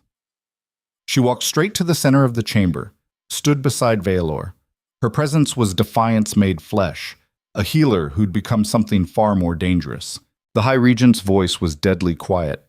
She walked straight to the center of the chamber, stood beside Vaelor. Her presence was defiance made flesh, a healer who'd become something far more dangerous. The High Regent's voice was deadly quiet.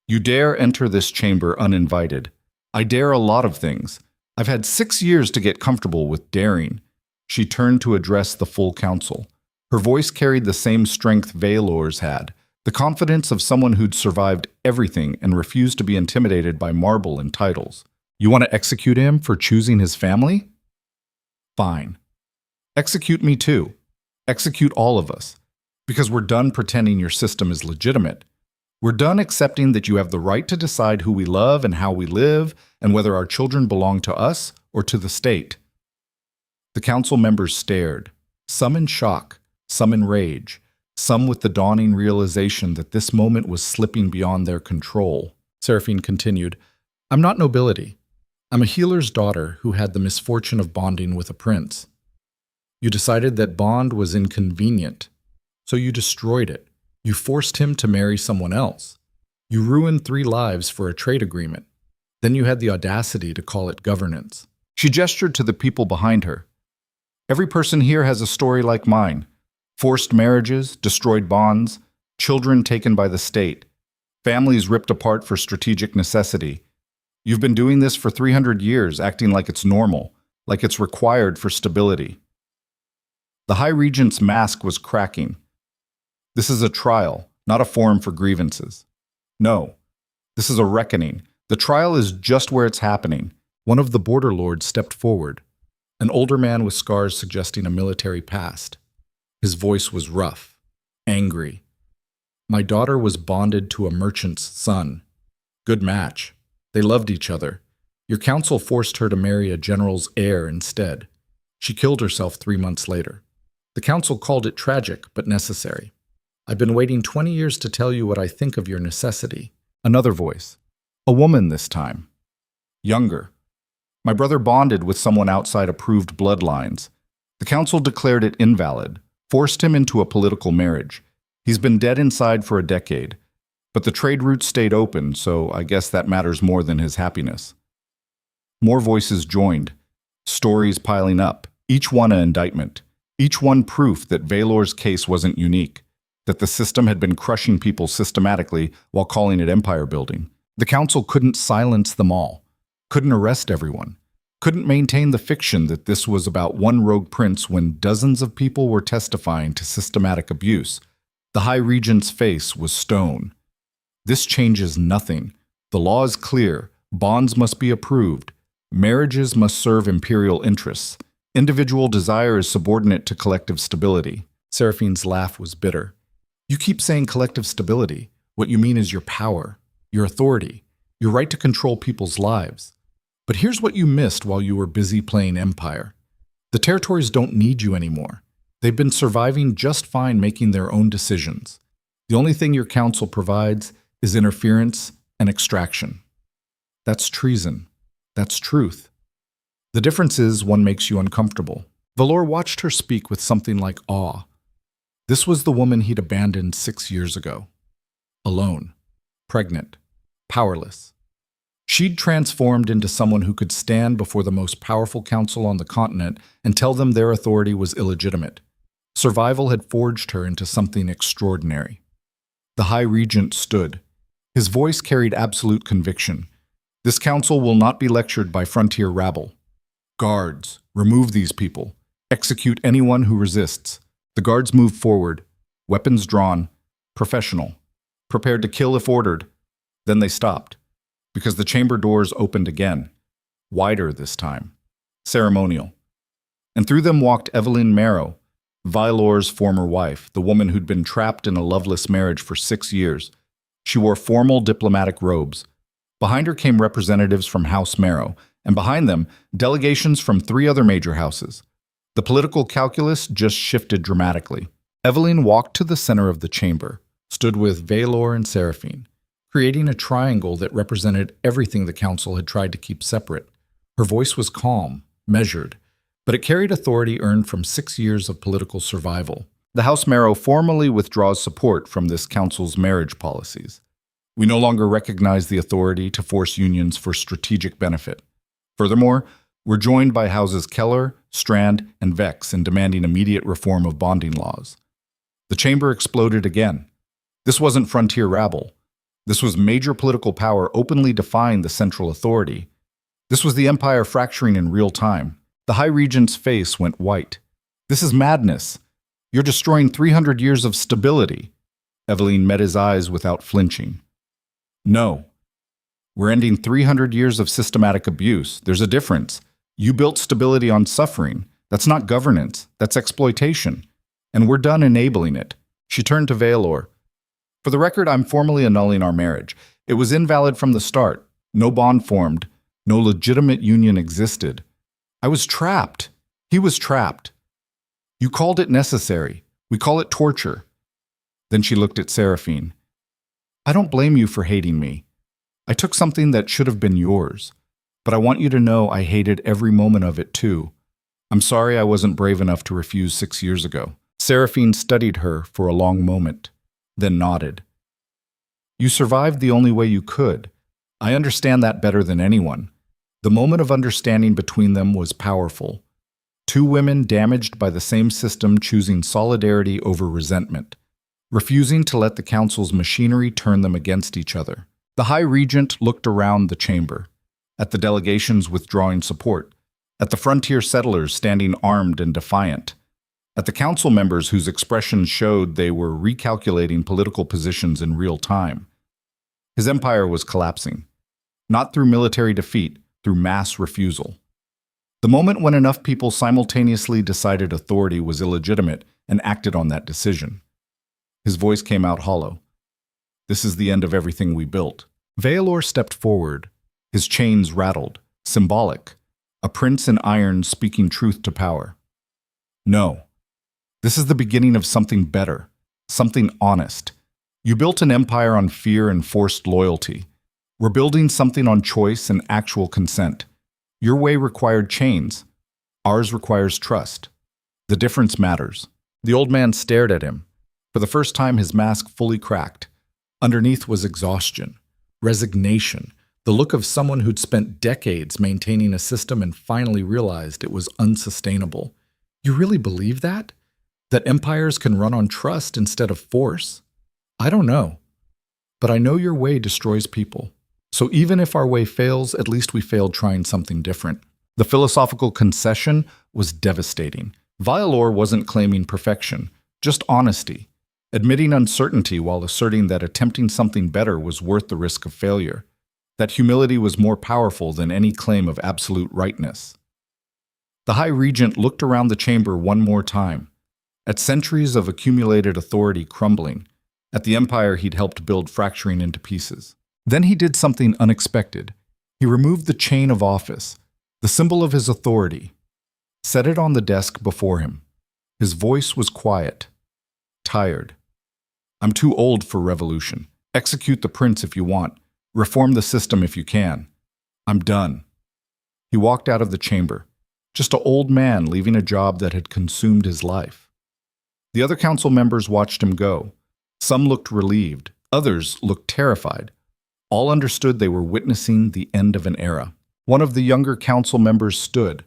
You dare enter this chamber uninvited. I dare a lot of things. I've had 6 years to get comfortable with daring. She turned to address the full council. Her voice carried the same strength Vaelor's had. The confidence of someone who'd survived everything and refused to be intimidated by marble and titles. You want to execute him for choosing his family? Fine. Execute me too. Execute all of us. Because we're done pretending your system is legitimate. We're done accepting that you have the right to decide who we love and how we live and whether our children belong to us or to the state. The council members stared, some in shock, some in rage. Some with the dawning realization that this moment was slipping beyond their control. Seraphine continued, I'm not nobility. I'm a healer's daughter who had the misfortune of bonding with a prince. You decided that bond was inconvenient, so you destroyed it. You forced him to marry someone else. You ruined 3 lives for a trade agreement. Then you had the audacity to call it governance. She gestured to the people behind her. Every person here has a story like mine. Forced marriages, destroyed bonds, children taken by the state, families ripped apart for strategic necessity. You've been doing this for 300 years, acting like it's normal, like it's required for stability. The High Regent's mask was cracking. This is a trial, not a forum for grievances. No, this is a reckoning. The trial is just where it's happening. One of the border lords stepped forward, an older man with scars suggesting a military past. His voice was rough, angry. My daughter was bonded to a merchant's son. Good match. They loved each other. Your council forced her to marry a general's heir instead. She killed herself 3 months later. The council called it tragic, but necessary. I've been waiting 20 years to tell you what I think of your necessity. Another voice. A woman this time. Younger. My brother bonded with someone outside approved bloodlines. The council declared it invalid. Forced him into a political marriage. He's been dead inside for a decade, but the trade route stayed open, so I guess that matters more than his happiness. More voices joined, stories piling up, each one an indictment, each one proof that Vaelor's case wasn't unique, that the system had been crushing people systematically while calling it empire building. The council couldn't silence them all, couldn't arrest everyone. Couldn't maintain the fiction that this was about one rogue prince when dozens of people were testifying to systematic abuse. The High Regent's face was stone. This changes nothing. The law is clear. Bonds must be approved. Marriages must serve imperial interests. Individual desire is subordinate to collective stability. Seraphine's laugh was bitter. You keep saying collective stability. What you mean is your power, your authority, your right to control people's lives. But here's what you missed while you were busy playing empire. The territories don't need you anymore. They've been surviving just fine making their own decisions. The only thing your council provides is interference and extraction. That's treason. That's truth. The difference is one makes you uncomfortable. Vaelor watched her speak with something like awe. This was the woman he'd abandoned 6 years ago. Alone, pregnant, powerless. She'd transformed into someone who could stand before the most powerful council on the continent and tell them their authority was illegitimate. Survival had forged her into something extraordinary. The High Regent stood. His voice carried absolute conviction. This council will not be lectured by frontier rabble. Guards, remove these people. Execute anyone who resists. The guards moved forward, weapons drawn, professional, prepared to kill if ordered. Then they stopped, because the chamber doors opened again, wider this time, ceremonial. And through them walked Evelyn Marrow, Vaelor's former wife, the woman who'd been trapped in a loveless marriage for 6 years. She wore formal diplomatic robes. Behind her came representatives from House Marrow, and behind them, delegations from 3 other major houses. The political calculus just shifted dramatically. Evelyn walked to the center of the chamber, stood with Vaelor and Seraphine, creating a triangle that represented everything the council had tried to keep separate. Her voice was calm, measured, but it carried authority earned from 6 years of political survival. The House Marrow formally withdraws support from this council's marriage policies. We no longer recognize the authority to force unions for strategic benefit. Furthermore, we're joined by Houses Keller, Strand, and Vex in demanding immediate reform of bonding laws. The chamber exploded again. This wasn't frontier rabble. This was major political power openly defying the central authority. This was the empire fracturing in real time. The High Regent's face went white. This is madness. You're destroying 300 years of stability. Evelyn met his eyes without flinching. No. We're ending 300 years of systematic abuse. There's a difference. You built stability on suffering. That's not governance. That's exploitation. And we're done enabling it. She turned to Vaelor. For the record, I'm formally annulling our marriage. It was invalid from the start. No bond formed. No legitimate union existed. I was trapped. He was trapped. You called it necessary. We call it torture. Then she looked at Seraphine. I don't blame you for hating me. I took something that should have been yours. But I want you to know I hated every moment of it too. I'm sorry I wasn't brave enough to refuse 6 years ago. Seraphine studied her for a long moment, then nodded. You survived the only way you could. I understand that better than anyone. The moment of understanding between them was powerful. 2 women damaged by the same system choosing solidarity over resentment, refusing to let the council's machinery turn them against each other. The High Regent looked around the chamber, at the delegations withdrawing support, at the frontier settlers standing armed and defiant, at the council members whose expressions showed they were recalculating political positions in real time. His empire was collapsing, not through military defeat, through mass refusal. The moment when enough people simultaneously decided authority was illegitimate and acted on that decision. His voice came out hollow. This is the end of everything we built. Vaelor stepped forward. His chains rattled, symbolic, a prince in iron speaking truth to power. No, this is the beginning of something better, something honest. You built an empire on fear and forced loyalty. We're building something on choice and actual consent. Your way required chains. Ours requires trust. The difference matters. The old man stared at him. For the first time, his mask fully cracked. Underneath was exhaustion, resignation, the look of someone who'd spent decades maintaining a system and finally realized it was unsustainable. You really believe that? That empires can run on trust instead of force? I don't know. But I know your way destroys people. So even if our way fails, at least we failed trying something different. The philosophical concession was devastating. Vaelor wasn't claiming perfection, just honesty. admitting uncertainty while asserting that attempting something better was worth the risk of failure, that humility was more powerful than any claim of absolute rightness. The High Regent looked around the chamber one more time, at centuries of accumulated authority crumbling, at the empire he'd helped build fracturing into pieces. Then he did something unexpected. He removed the chain of office, the symbol of his authority, set it on the desk before him. His voice was quiet, tired. "I'm too old for revolution. Execute the prince if you want. Reform the system if you can. I'm done." He walked out of the chamber, just an old man leaving a job that had consumed his life. The other council members watched him go. Some looked relieved, others looked terrified. All understood they were witnessing the end of an era. One of the younger council members stood,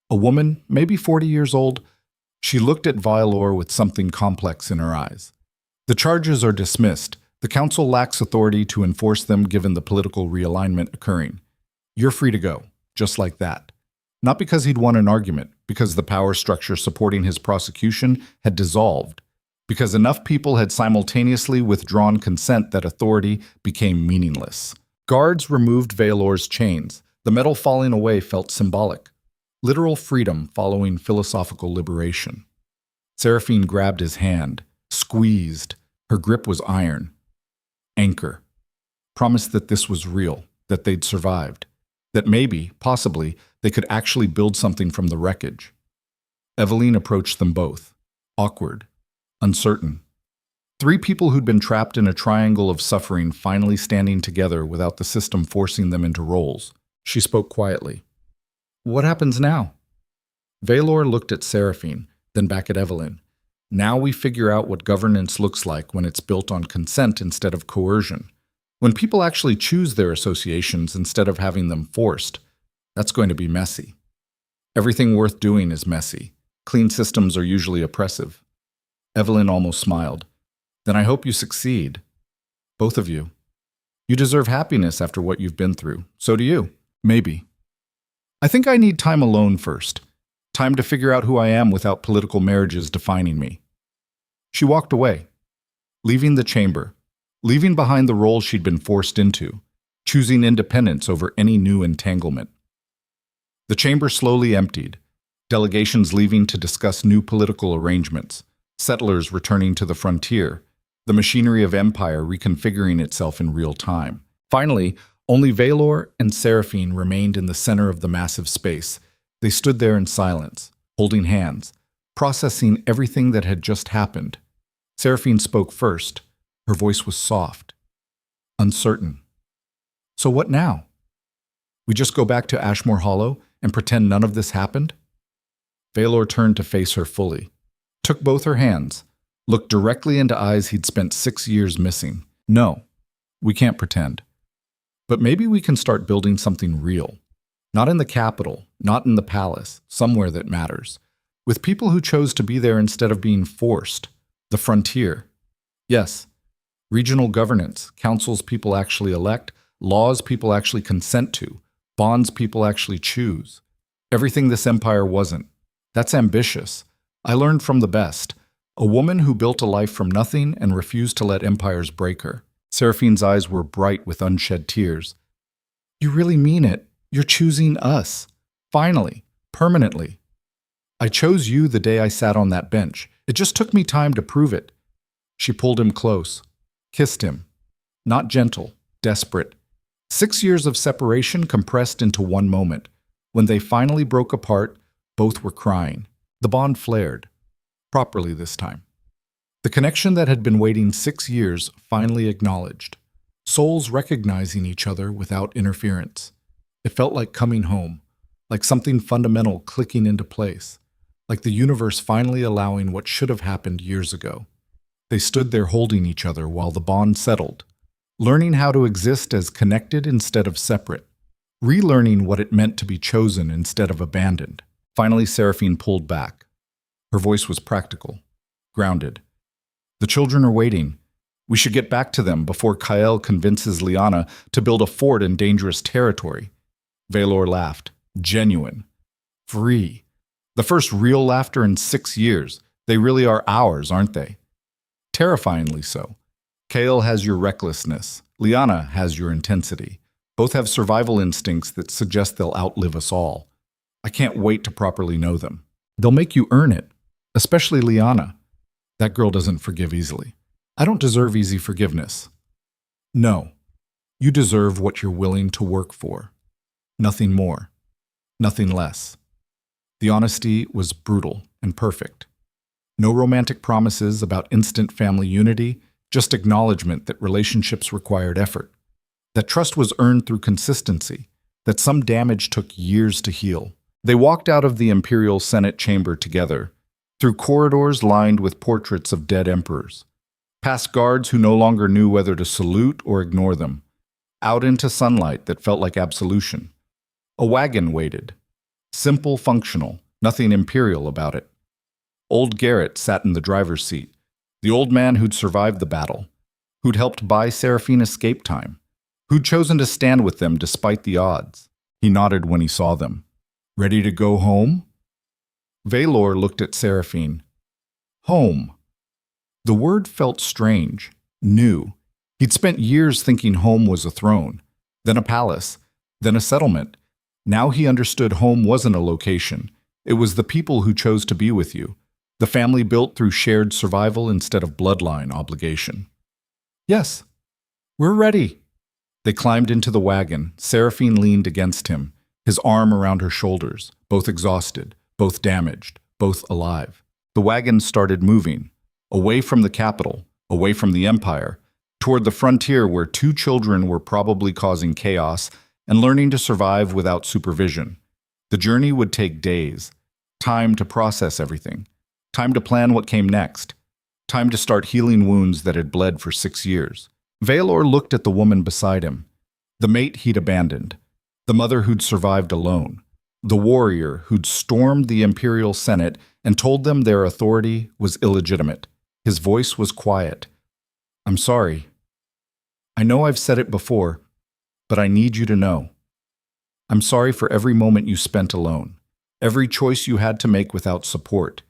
a woman, maybe 40 years old. She looked at Vaelor with something complex in her eyes. "The charges are dismissed. The council lacks authority to enforce them given the political realignment occurring. You're free to go, just like that." Not because he'd won an argument, because the power structure supporting his prosecution had dissolved, because enough people had simultaneously withdrawn consent that authority became meaningless. Guards removed Vaelor's chains. The metal falling away felt symbolic. Literal freedom following philosophical liberation. Seraphine grabbed his hand, squeezed. Her grip was iron. Anchor. Promised that this was real, that they'd survived, that maybe, possibly, they could actually build something from the wreckage. Eveline approached them both, awkward, uncertain. Three people who'd been trapped in a triangle of suffering finally standing together without the system forcing them into roles. She spoke quietly. "What happens now?" Vaelor looked at Seraphine, then back at Eveline. "Now we figure out what governance looks like when it's built on consent instead of coercion. When people actually choose their associations instead of having them forced. That's going to be messy. Everything worth doing is messy. Clean systems are usually oppressive." Eveline almost smiled. "Then I hope you succeed. Both of you. You deserve happiness after what you've been through. So do you. Maybe. I think I need time alone first. Time to figure out who I am without political marriages defining me." She walked away, leaving the chamber, leaving behind the role she'd been forced into, choosing independence over any new entanglement. The chamber slowly emptied, delegations leaving to discuss new political arrangements, settlers returning to the frontier, the machinery of empire reconfiguring itself in real time. Finally, only Vaelor and Seraphine remained in the center of the massive space. They stood there in silence, holding hands, processing everything that had just happened. Seraphine spoke first. Her voice was soft, uncertain. "So what now? We just go back to Ashmore Hollow and pretend none of this happened?" Vaelor turned to face her fully, took both her hands, looked directly into eyes he'd spent 6 years missing. "No, we can't pretend. But maybe we can start building something real. Not in the capital, not in the palace, somewhere that matters. With people who chose to be there instead of being forced. The frontier. Yes, regional governance, councils people actually elect, laws people actually consent to, bonds people actually choose. Everything this empire wasn't. That's ambitious. I learned from the best. A woman who built a life from nothing and refused to let empires break her." Seraphine's eyes were bright with unshed tears. "You really mean it. You're choosing us. Finally. Permanently. I chose you the day I sat on that bench. It just took me time to prove it." She pulled him close, kissed him. Not gentle, desperate. 6 years of separation compressed into one moment. When they finally broke apart, both were crying. The bond flared. Properly this time. The connection that had been waiting 6 years finally acknowledged. Souls recognizing each other without interference. It felt like coming home, like something fundamental clicking into place, like the universe finally allowing what should have happened years ago. They stood there holding each other while the bond settled, learning how to exist as connected instead of separate, relearning what it meant to be chosen instead of abandoned. Finally, Seraphine pulled back. Her voice was practical, grounded. "The children are waiting. We should get back to them before Kael convinces Liana to build a fort in dangerous territory." Vaelor laughed. Genuine. Free. The first real laughter in 6 years. They really are ours, aren't they? terrifyingly so. Kael has your recklessness. Liana has your intensity. Both have survival instincts that suggest they'll outlive us all. I can't wait to properly know them. They'll make you earn it, especially Liana. That girl doesn't forgive easily. I don't deserve easy forgiveness. No, you deserve what you're willing to work for. Nothing more, nothing less. The honesty was brutal and perfect. No romantic promises about instant family unity, just acknowledgement that relationships required effort, that trust was earned through consistency, that some damage took years to heal. They walked out of the Imperial Senate chamber together, through corridors lined with portraits of dead emperors, past guards who no longer knew whether to salute or ignore them, out into sunlight that felt like absolution. A wagon waited, simple, functional, nothing imperial about it. Old Garrett sat in the driver's seat, the old man who'd survived the battle, who'd helped buy Seraphine escape time, who'd chosen to stand with them despite the odds. He nodded when he saw them. Ready to go home? Vaelor looked at Seraphine. Home. The word felt strange, new. He'd spent years thinking home was a throne, then a palace, then a settlement. Now he understood home wasn't a location. It was the people who chose to be with you, the family built through shared survival instead of bloodline obligation. Yes, we're ready. They climbed into the wagon. Seraphine leaned against him, his arm around her shoulders, both exhausted, both damaged, both alive. The wagon started moving, away from the capital, away from the empire, toward the frontier where two children were probably causing chaos and learning to survive without supervision. The journey would take days, time to process everything, time to plan what came next, time to start healing wounds that had bled for 6 years. Vaelor looked at the woman beside him, the mate he'd abandoned, the mother who'd survived alone, the warrior who'd stormed the Imperial Senate and told them their authority was illegitimate. His voice was quiet. I'm sorry. I know I've said it before, but I need you to know. I'm sorry for every moment you spent alone, every choice you had to make without support,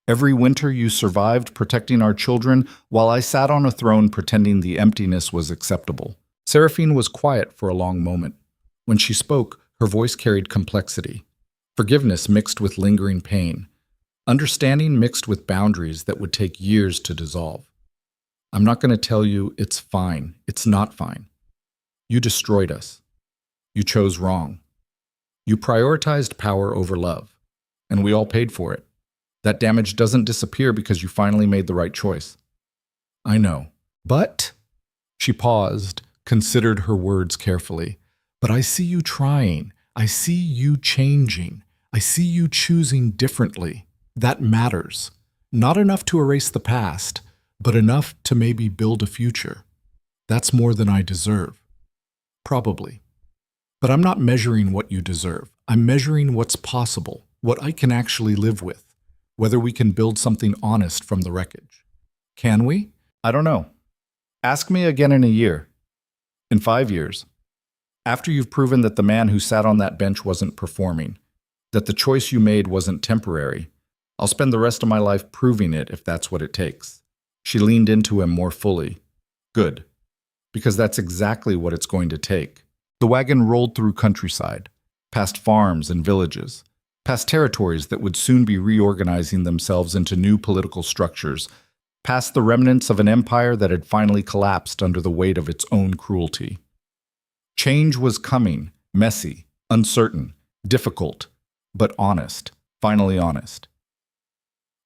every winter you survived protecting our children while I sat on a throne pretending the emptiness was acceptable. Seraphine was quiet for a long moment. When she spoke, her voice carried complexity, forgiveness mixed with lingering pain, understanding mixed with boundaries that would take years to dissolve. I'm not going to tell you it's fine. It's not fine. You destroyed us. You chose wrong. You prioritized power over love, and we all paid for it. That damage doesn't disappear because you finally made the right choice. I know. But, she paused, considered her words carefully. But I see you trying. I see you changing. I see you choosing differently. That matters. Not enough to erase the past, but enough to maybe build a future. That's more than I deserve. Probably. But I'm not measuring what you deserve. I'm measuring what's possible, what I can actually live with, whether we can build something honest from the wreckage. Can we? I don't know. Ask me again in a year. In 5 years. After you've proven that the man who sat on that bench wasn't performing, that the choice you made wasn't temporary, I'll spend the rest of my life proving it if that's what it takes. She leaned into him more fully. Good. Because that's exactly what it's going to take. The wagon rolled through countryside, past farms and villages, past territories that would soon be reorganizing themselves into new political structures, past the remnants of an empire that had finally collapsed under the weight of its own cruelty. Change was coming, messy, uncertain, difficult, but honest, finally honest.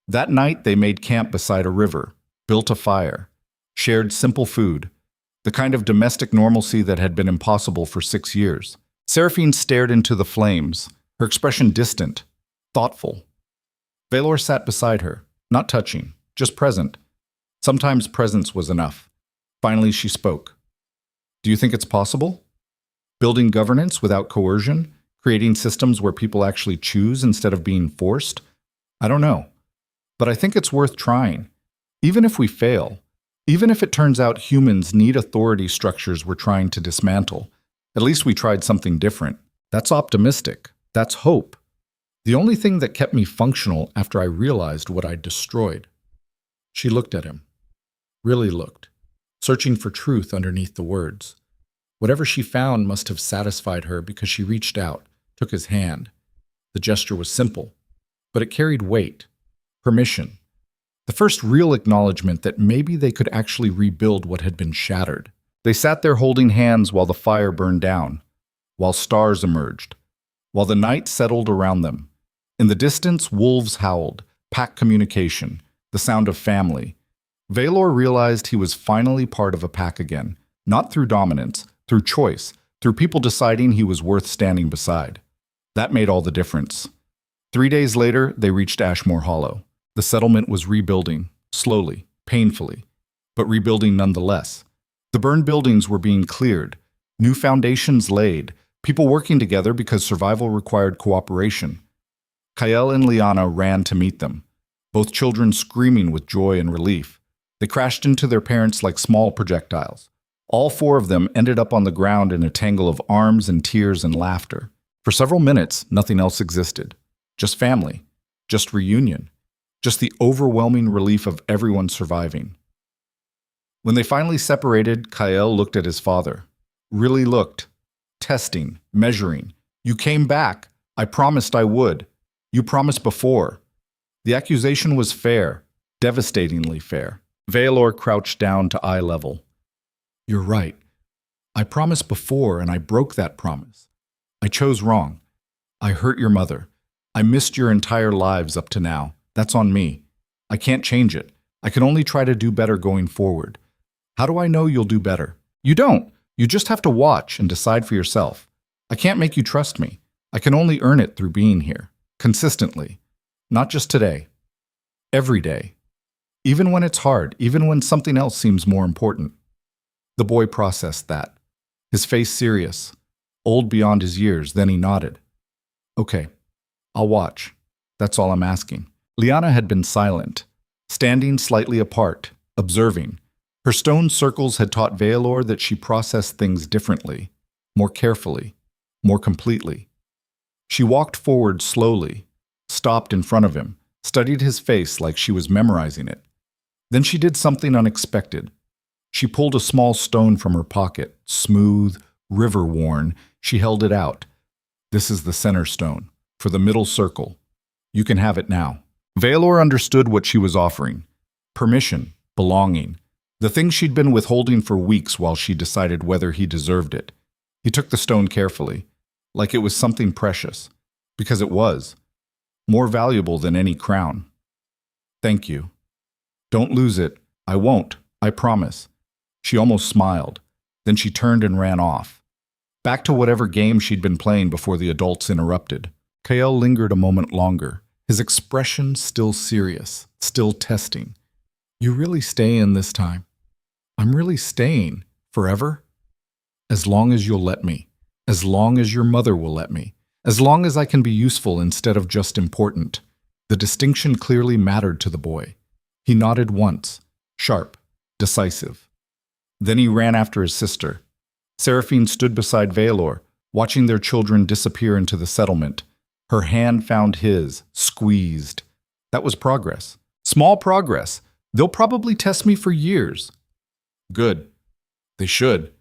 That night they made camp beside a river, built a fire, shared simple food, the kind of domestic normalcy that had been impossible for 6 years. Seraphine stared into the flames, her expression distant, thoughtful. Vaelor sat beside her, not touching, just present. Sometimes presence was enough. Finally she spoke. Do you think it's possible? Building governance without coercion? Creating systems where people actually choose instead of being forced? I don't know. But I think it's worth trying. Even if we fail, even if it turns out humans need authority structures we're trying to dismantle, at least we tried something different. That's optimistic. That's hope. The only thing that kept me functional after I realized what I'd destroyed. She looked at him. really looked, searching for truth underneath the words. Whatever she found must have satisfied her because she reached out, took his hand. The gesture was simple, but it carried weight, permission, the first real acknowledgement that maybe they could actually rebuild what had been shattered. They sat there holding hands while the fire burned down, while stars emerged, while the night settled around them. In the distance, wolves howled, pack communication, the sound of family. Vaelor realized he was finally part of a pack again, not through dominance, through choice, through people deciding he was worth standing beside. That made all the difference. 3 days later, they reached Ashmore Hollow. The settlement was rebuilding, slowly, painfully, but rebuilding nonetheless. The burned buildings were being cleared, new foundations laid, people working together because survival required cooperation. Kael and Liana ran to meet them, both children screaming with joy and relief. They crashed into their parents like small projectiles. All 4 of them ended up on the ground in a tangle of arms and tears and laughter. For several minutes, nothing else existed. Just family, just reunion, just the overwhelming relief of everyone surviving. When they finally separated, Kael looked at his father. Really looked. Testing, measuring. You came back. I promised I would. You promised before. The accusation was fair, devastatingly fair. Vaelor crouched down to eye level. You're right. I promised before and I broke that promise. I chose wrong. I hurt your mother. I missed your entire lives up to now. That's on me. I can't change it. I can only try to do better going forward. How do I know you'll do better? You don't. You just have to watch and decide for yourself. I can't make you trust me. I can only earn it through being here. Consistently. Not just today. Every day. Even when it's hard, even when something else seems more important. The boy processed that. His face serious. Old beyond his years, then he nodded. Okay. I'll watch. That's all I'm asking. Liana had been silent, standing slightly apart, observing. Her stone circles had taught Vaelor that she processed things differently, more carefully, more completely. She walked forward slowly, stopped in front of him, studied his face like she was memorizing it. Then she did something unexpected. She pulled a small stone from her pocket, smooth, river-worn. She held it out. This is the center stone, for the middle circle. You can have it now. Vaelor understood what she was offering. Permission, belonging. The thing she'd been withholding for weeks while she decided whether he deserved it. He took the stone carefully, like it was something precious. Because it was. More valuable than any crown. Thank you. Don't lose it. I won't. I promise. She almost smiled. Then she turned and ran off. Back to whatever game she'd been playing before the adults interrupted. Kael lingered a moment longer, his expression still serious, still testing. You really stay in this time? I'm really staying. Forever? As long as you'll let me. As long as your mother will let me. As long as I can be useful instead of just important. The distinction clearly mattered to the boy. He nodded once, sharp, decisive. Then he ran after his sister. Seraphine stood beside Vaelor, watching their children disappear into the settlement. Her hand found his, squeezed. That was progress. Small progress. They'll probably test me for years. Good. They should.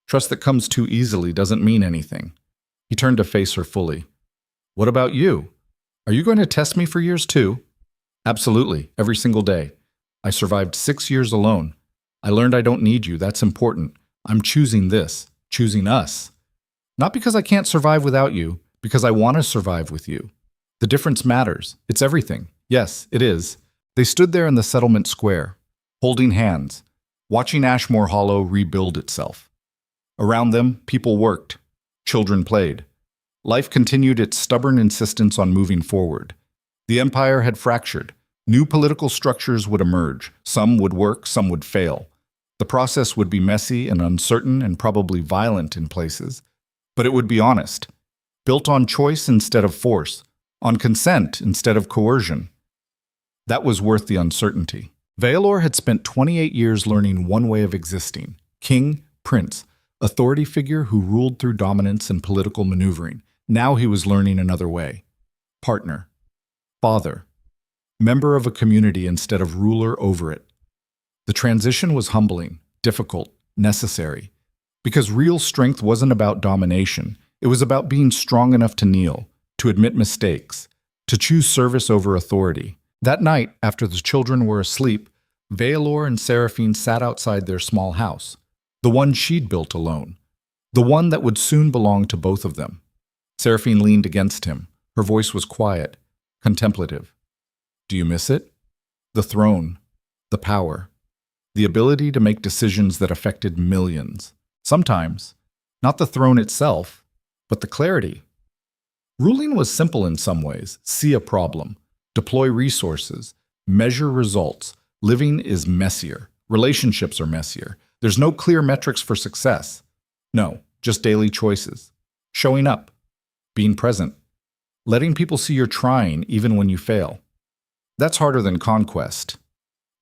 Trust that comes too easily doesn't mean anything. He turned to face her fully. What about you? Are you going to test me for years too? Absolutely, every single day. I survived 6 years alone. I learned I don't need you, that's important. I'm choosing this, choosing us. Not because I can't survive without you, because I want to survive with you. The difference matters. It's everything. Yes, it is. They stood there in the settlement square, holding hands, watching Ashmore Hollow rebuild itself. Around them, people worked. Children played. Life continued its stubborn insistence on moving forward. The empire had fractured. New political structures would emerge. Some would work, some would fail. The process would be messy and uncertain and probably violent in places, but it would be honest, built on choice instead of force, on consent instead of coercion. That was worth the uncertainty. Vaelor had spent 28 years learning one way of existing: king, prince, authority figure who ruled through dominance and political maneuvering. Now he was learning another way: partner, father, member of a community instead of ruler over it. The transition was humbling, difficult, necessary, because real strength wasn't about domination. It was about being strong enough to kneel, to admit mistakes, to choose service over authority. That night, after the children were asleep, Vaelor and Seraphine sat outside their small house, the one she'd built alone, the one that would soon belong to both of them. Seraphine leaned against him. Her voice was quiet, contemplative. Do you miss it? The throne, the power, the ability to make decisions that affected millions. Sometimes, not the throne itself, but the clarity. Ruling was simple in some ways. See a problem, deploy resources, measure results. Living is messier. Relationships are messier. There's no clear metrics for success. No, just daily choices. Showing up, being present, letting people see you're trying even when you fail. That's harder than conquest.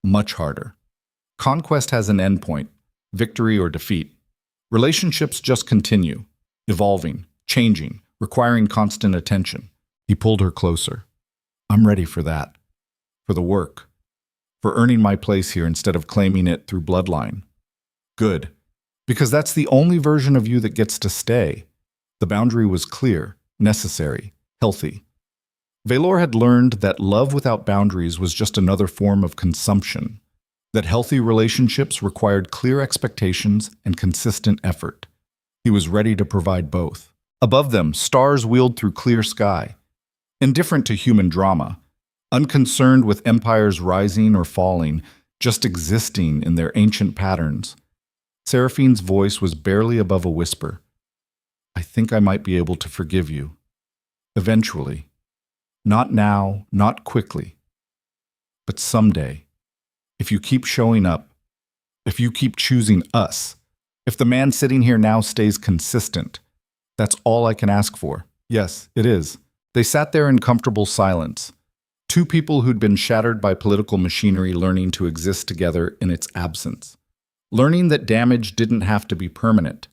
Much harder. Conquest has an endpoint, victory or defeat. Relationships just continue, evolving, changing, requiring constant attention. He pulled her closer. I'm ready for that. For the work. For earning my place here instead of claiming it through bloodline. Good. Because that's the only version of you that gets to stay. The boundary was clear, necessary, healthy. Vaelor had learned that love without boundaries was just another form of consumption, that healthy relationships required clear expectations and consistent effort. He was ready to provide both. Above them, stars wheeled through clear sky, indifferent to human drama, unconcerned with empires rising or falling, just existing in their ancient patterns. Seraphine's voice was barely above a whisper. I think I might be able to forgive you. Eventually. Not now, not quickly. But someday. If you keep showing up, if you keep choosing us, if the man sitting here now stays consistent, that's all I can ask for. Yes, it is. They sat there in comfortable silence. Two people who'd been shattered by political machinery learning to exist together in its absence. Learning that damage didn't have to be permanent,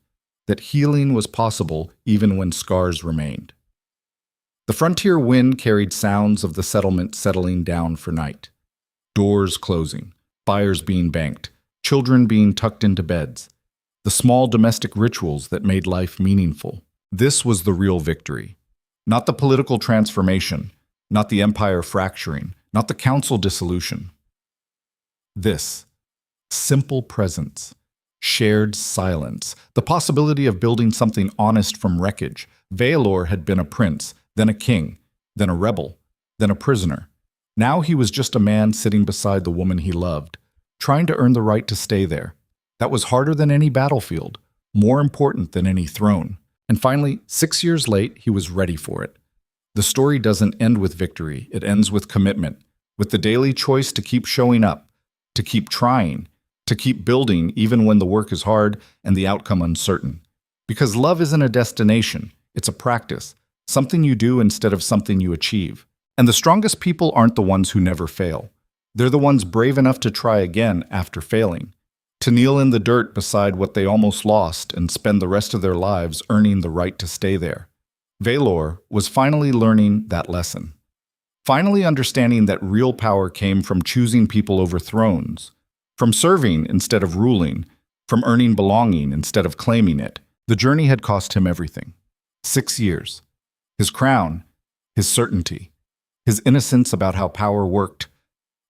that healing was possible even when scars remained. The frontier wind carried sounds of the settlement settling down for night. Doors closing, fires being banked, children being tucked into beds. The small domestic rituals that made life meaningful. This was the real victory. Not the political transformation, not the empire fracturing, not the council dissolution. This. Simple presence, shared silence, the possibility of building something honest from wreckage. Vaelor had been a prince, then a king, then a rebel, then a prisoner. Now he was just a man sitting beside the woman he loved, trying to earn the right to stay there. That was harder than any battlefield, more important than any throne. And finally, 6 years late, he was ready for it. The story doesn't end with victory, it ends with commitment, with the daily choice to keep showing up, to keep trying, to keep building even when the work is hard and the outcome uncertain. Because love isn't a destination, it's a practice, something you do instead of something you achieve. And the strongest people aren't the ones who never fail. They're the ones brave enough to try again after failing, to kneel in the dirt beside what they almost lost and spend the rest of their lives earning the right to stay there. Vaelor was finally learning that lesson. Finally understanding that real power came from choosing people over thrones, from serving instead of ruling, from earning belonging instead of claiming it. The journey had cost him everything. 6 years. His crown, his certainty, his innocence about how power worked.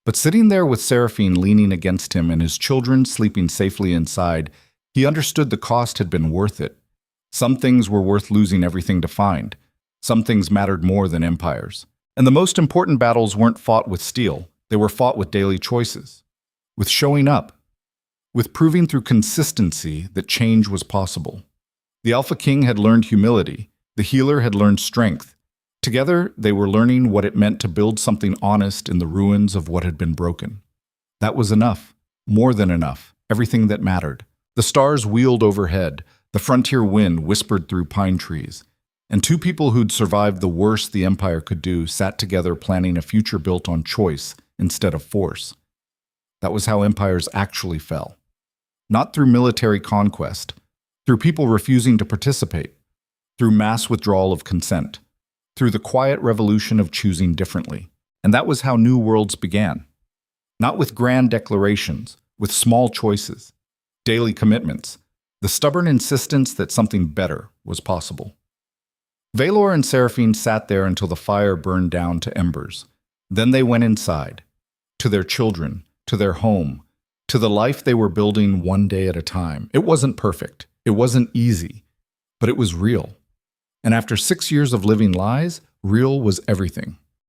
But sitting there with Seraphine leaning against him and his children sleeping safely inside, he understood the cost had been worth it. Some things were worth losing everything to find. Some things mattered more than empires. And the most important battles weren't fought with steel. They were fought with daily choices, with showing up, with proving through consistency that change was possible. The Alpha King had learned humility. The healer had learned strength. Together, they were learning what it meant to build something honest in the ruins of what had been broken. That was enough, more than enough, everything that mattered. The stars wheeled overhead, the frontier wind whispered through pine trees, and two people who'd survived the worst the empire could do sat together planning a future built on choice instead of force. That was how empires actually fell. Not through military conquest, through people refusing to participate, through mass withdrawal of consent, through the quiet revolution of choosing differently. And that was how new worlds began. Not with grand declarations, with small choices, daily commitments, the stubborn insistence that something better was possible. Vaelor and Seraphine sat there until the fire burned down to embers. Then they went inside, to their children, to their home, to the life they were building one day at a time. It wasn't perfect. It wasn't easy, but it was real. And after 6 years of living lies, real was everything.